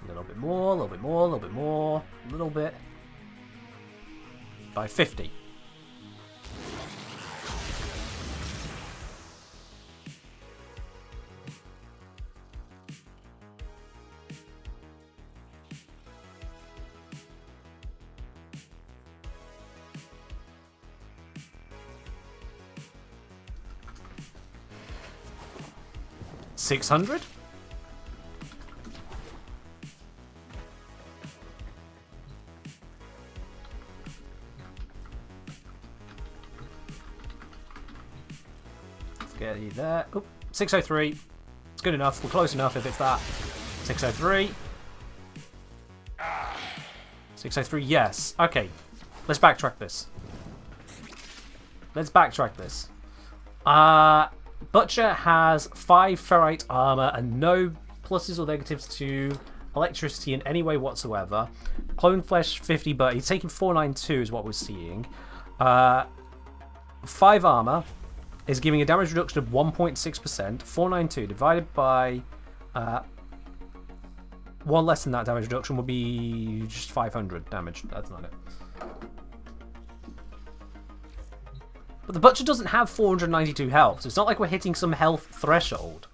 A little bit more, a little bit more, a little bit more, a little bit. 550. $600. Let's get you there. Oop, 603. It's good enough. We're close enough if it's that. 603. 603, yes. Okay. Let's backtrack this. Butcher has 5 ferrite armor and no pluses or negatives to electricity in any way whatsoever. Clone flesh 50, but he's taking 492 is what we're seeing. 5 armor is giving a damage reduction of 1.6%. 492 divided by 1 less than that damage reduction would be just 500 damage. That's not it. But the Butcher doesn't have 492 health, so it's not like we're hitting some health threshold.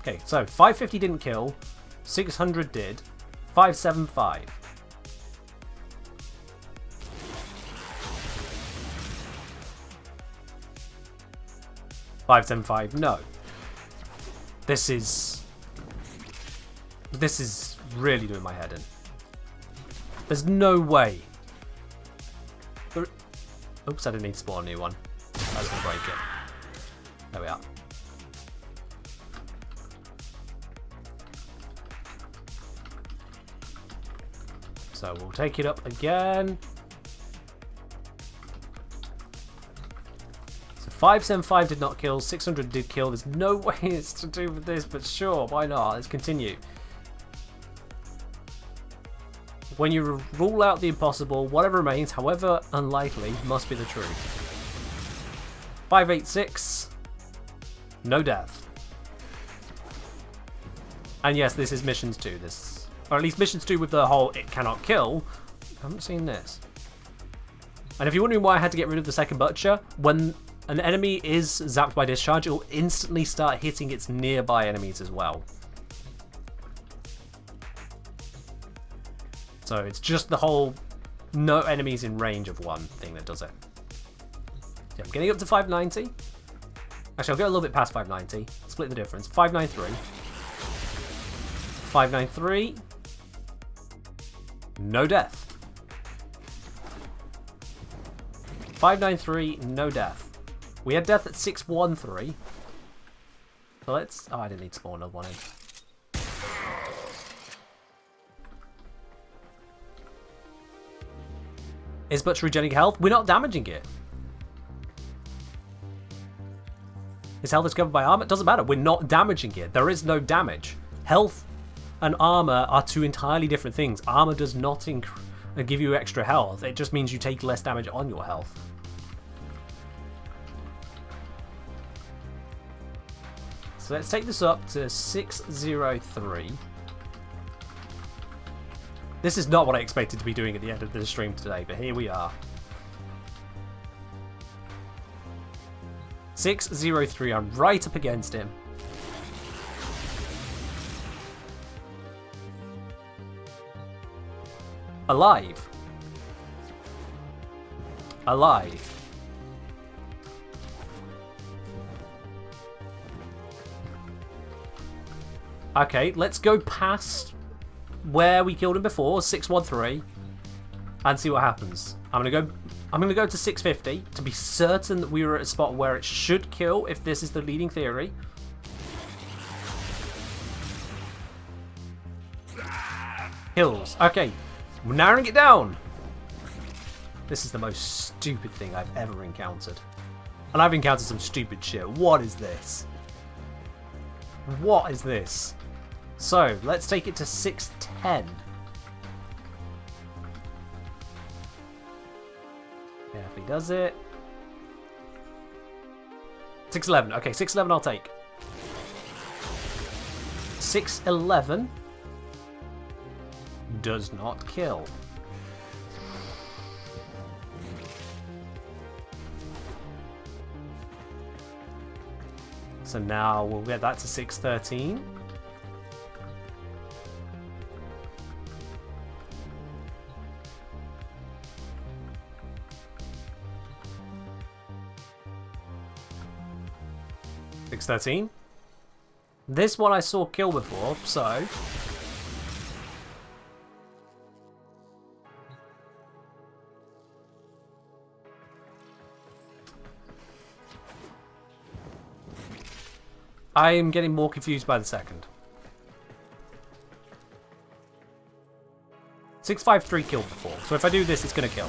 Okay, so 550 didn't kill, 600 did, 575. $575, no. This is really doing my head in. There's no way. Oops, I didn't need to spawn a new one. I was going to break it. There we are. So we'll take it up again. So 575 did not kill, 600 did kill. There's no way it's to do with this, but sure, why not? Let's continue. When you rule out the impossible, whatever remains, however unlikely, must be the truth. 586. No death. And yes, this is missions 2. This, or at least missions 2 with the whole it cannot kill. I haven't seen this. And if you're wondering why I had to get rid of the second Butcher, when an enemy is zapped by discharge, it will instantly start hitting its nearby enemies as well. So it's just the whole no enemies in range of one thing that does it. Yeah, I'm getting up to 590. Actually, I'll go a little bit past 590. Split the difference. 593. 593. No death. 593, no death. We had death at 613. So let's... Oh, I didn't need to spawn another one in. Is Butch regenerating health? We're not damaging it. His health is covered by armor? It doesn't matter. We're not damaging it. There is no damage. Health and armor are two entirely different things. Armor does not give you extra health. It just means you take less damage on your health. So let's take this up to 603. This is not what I expected to be doing at the end of the stream today, but here we are. 603, I'm right up against him. Alive. Alive. Okay, let's go past where we killed him before, 613, and see what happens. I'm gonna go to 650 to be certain that we were at a spot where it should kill if this is the leading theory. Kills. Okay, we're narrowing it down. This is the most stupid thing I've ever encountered. And I've encountered some stupid shit. What is this? What is this? So, let's take it to 610. Yeah, if he does it. 611. Okay, 611 I'll take. 611 does not kill. So now we'll get that to 613. This one I saw kill before, so I am getting more confused by the second. 653 killed before, so if I do this, it's going to kill.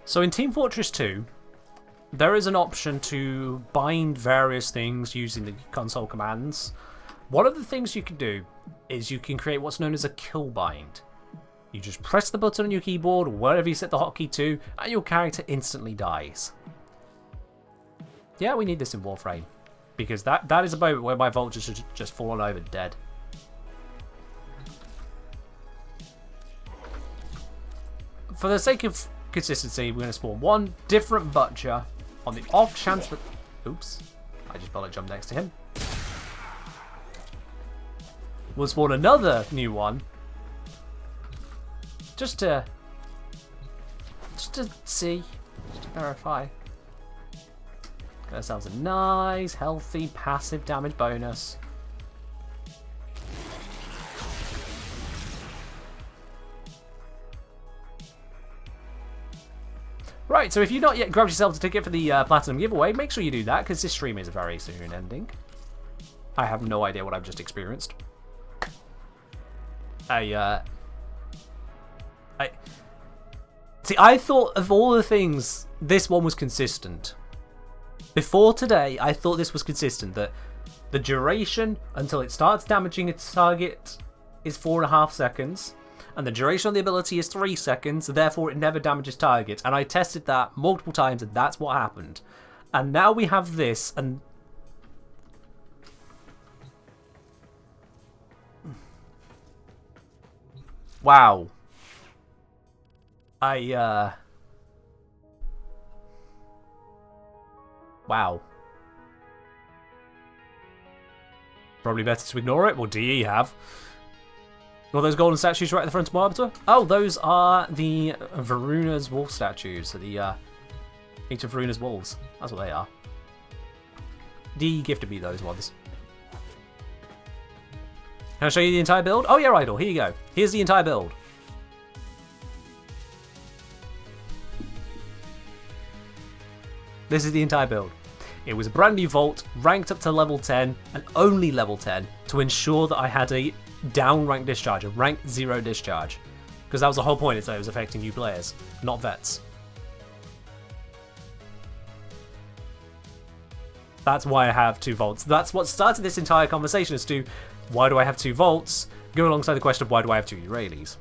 So in Team Fortress 2, there is an option to bind various things using the console commands. One of the things you can do is you can create what's known as a kill bind. You just press the button on your keyboard, or wherever you set the hotkey to, and your character instantly dies. Yeah, we need this in Warframe, because that is a moment where my vultures should just fallen over dead. For the sake of consistency, we're going to spawn one different butcher on the off chance that... Oops. I just bullet jumped next to him. We'll spawn another new one. Just to see. Just to verify. Get ourselves a nice, healthy, passive damage bonus. Right, so if you've not yet grabbed yourself a ticket for the Platinum giveaway, make sure you do that, because this stream is very soon ending. I have no idea what I've just experienced. See, I thought of all the things, this one was consistent. Before today, I thought this was consistent, that the duration until it starts damaging its target is 4.5 seconds. And the duration on the ability is 3 seconds, therefore it never damages targets. And I tested that multiple times, and that's what happened. And now we have this, and... Wow. Wow. Probably better to ignore it. Well, DE have. All those golden statues right at the front of my arbiter? Oh, those are the Varuna's wolf statues. So the each of Varuna's wolves. That's what they are. DE gifted me those ones. Can I show you the entire build? Oh yeah, Idol. Here you go. Here's the entire build. This is the entire build. It was a brand new vault, ranked up to level 10, and only level 10, to ensure that I had a down rank discharge, a rank 0 discharge. Because that was the whole point, is that it was affecting new players, not vets. That's why I have 2 vaults. That's what started this entire conversation as to why do I have 2 vaults, go alongside the question of why do I have 2 Uralies.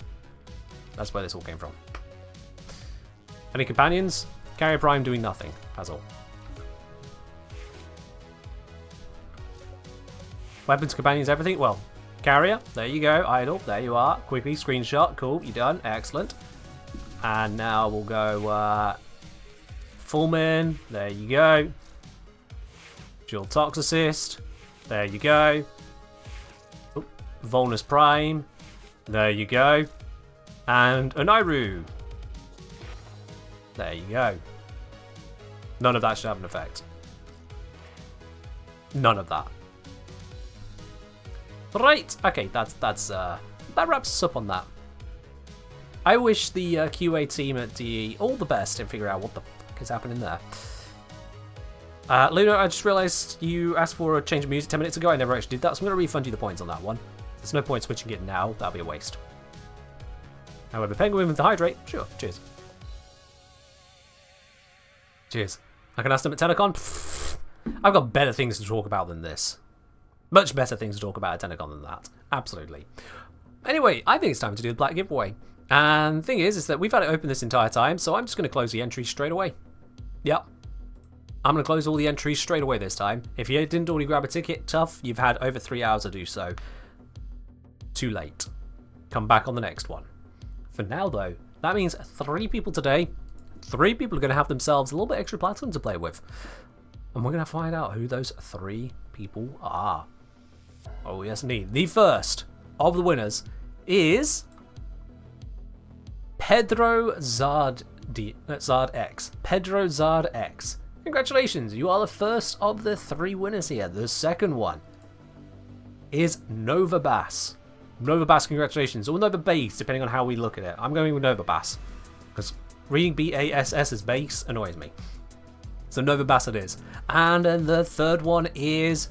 That's where this all came from. Any companions? Carrier Prime doing nothing, that's all. Weapons, companions, everything? Well, Carrier, there you go. Idle, there you are. Quickly, screenshot, cool, you done, excellent. And now we'll go Fullman, there you go. Dual Toxicist, there you go. Oop. Volnus Prime, there you go. And Onairu. There you go. None of that should have an effect. None of that. Right, okay, that wraps us up on that. I wish the QA team at DE all the best in figuring out what the fuck is happening there. Luna, I just realised you asked for a change of music 10 minutes ago. I never actually did that, so I'm going to refund you the points on that one. There's no point switching it now, that'll be a waste. However, Penguin with the hydrate, sure, cheers. Cheers. I can ask them at Tennocon. Pfft, I've got better things to talk about than this. Much better things to talk about at Tennocon than that. Absolutely. Anyway, I think it's time to do the Black Giveaway. And the thing is that we've had it open this entire time, so I'm just going to close the entries straight away. Yep. I'm going to close all the entries straight away this time. If you didn't already grab a ticket, tough. You've had over 3 hours to do so. Too late. Come back on the next one. For now, though, that means 3 people today. 3 people are going to have themselves a little bit extra platinum to play with. And we're going to find out who those 3 people are. Oh, yes, indeed. The first of the winners is Pedro Zard X. Pedro Zard X. Congratulations, you are the first of the 3 winners here. The second one is Nova Bass. Nova Bass, congratulations. Or Nova Bass, depending on how we look at it. I'm going with Nova Bass. Because reading B-A-S-S as base annoys me. So Nova Bass it is. And then the third one is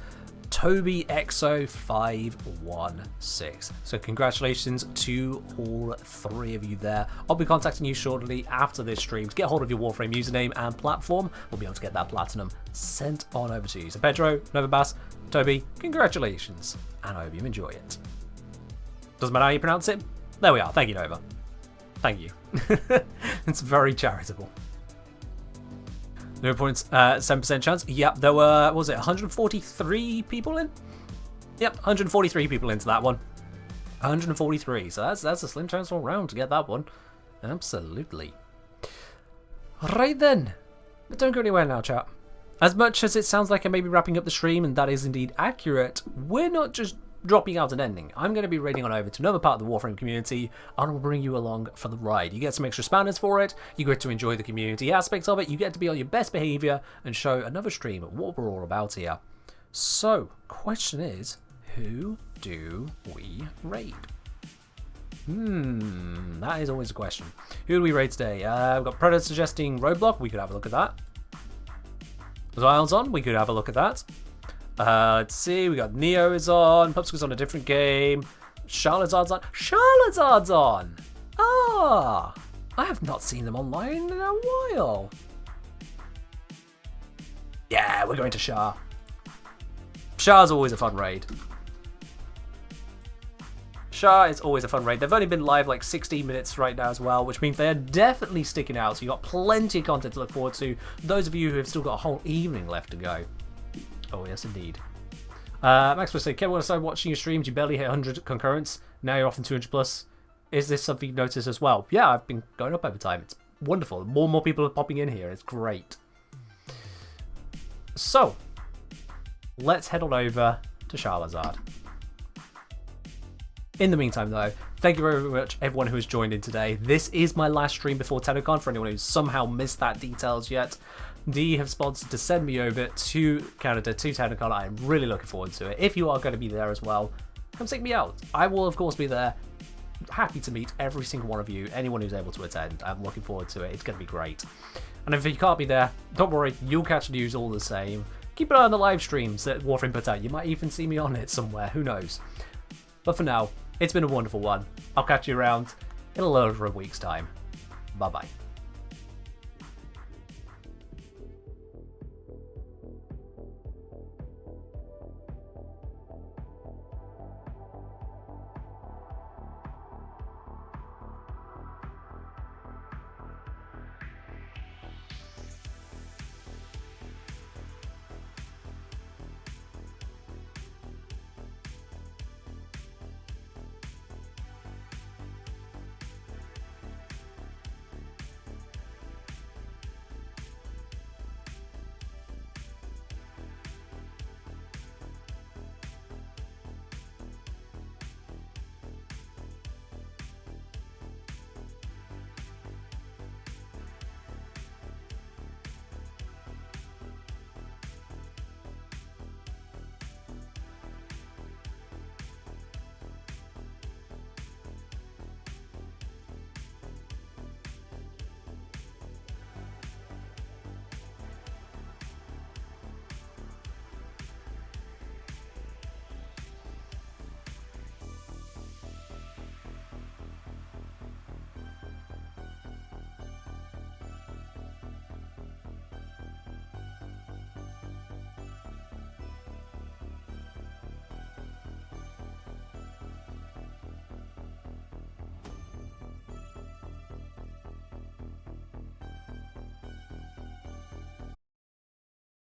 Toby XO516. So congratulations to all 3 of you there. I'll be contacting you shortly after this stream to get hold of your Warframe username and platform. We'll be able to get that platinum sent on over to you. So Pedro, Nova Bass, Toby, congratulations. And I hope you enjoy it. Doesn't matter how you pronounce it. There we are. Thank you, Nova. Thank you. It's very charitable. 0.7% chance. Yep, there were, what was it, 143 people in? Yep, 143 people into that one. 143, so that's a slim chance all round to get that one. Absolutely. Right then. But don't go anywhere now, chat. As much as it sounds like I may be wrapping up the stream, and that is indeed accurate, we're not just dropping out an ending. I'm going to be raiding on over to another part of the Warframe community, and I'll bring you along for the ride. You get some extra spawners for it, you get to enjoy the community aspects of it, you get to be on your best behaviour, and show another stream of what we're all about here. So, question is, who do we raid? That is always a question. Who do we raid today? We've got Predator suggesting Roadblock, we could have a look at that. Zions on, we could have a look at that. Let's see, we got Neo is on, Pupsku's on a different game, Charlotte's on. Charlotte's on! Ah! I have not seen them online in a while. Yeah, we're going to Char. Char's always a fun raid. Char is always a fun raid. They've only been live like 16 minutes right now as well, which means they are definitely sticking out, so you've got plenty of content to look forward to. Those of you who have still got a whole evening left to go. Oh, yes, indeed. Max will say, Kevin, when I started watching your streams, you barely hit 100 concurrents. Now you're off in 200 plus. Is this something you've noticed as well? Yeah, I've been going up over time. It's wonderful. More and more people are popping in here. It's great. So, let's head on over to Charizard. In the meantime, though, thank you very much everyone who has joined in today. This is my last stream before Tennocon, for anyone who's somehow missed that details yet. DE have sponsored to send me over to Canada, to Tennocon. I am really looking forward to it. If you are going to be there as well, come seek me out. I will, of course, be there. Happy to meet every single one of you, anyone who's able to attend. I'm looking forward to it. It's going to be great. And if you can't be there, don't worry, you'll catch news all the same. Keep an eye on the live streams that Warframe puts out. You might even see me on it somewhere, who knows. But for now, it's been a wonderful one. I'll catch you around in a little over a week's time. Bye-bye.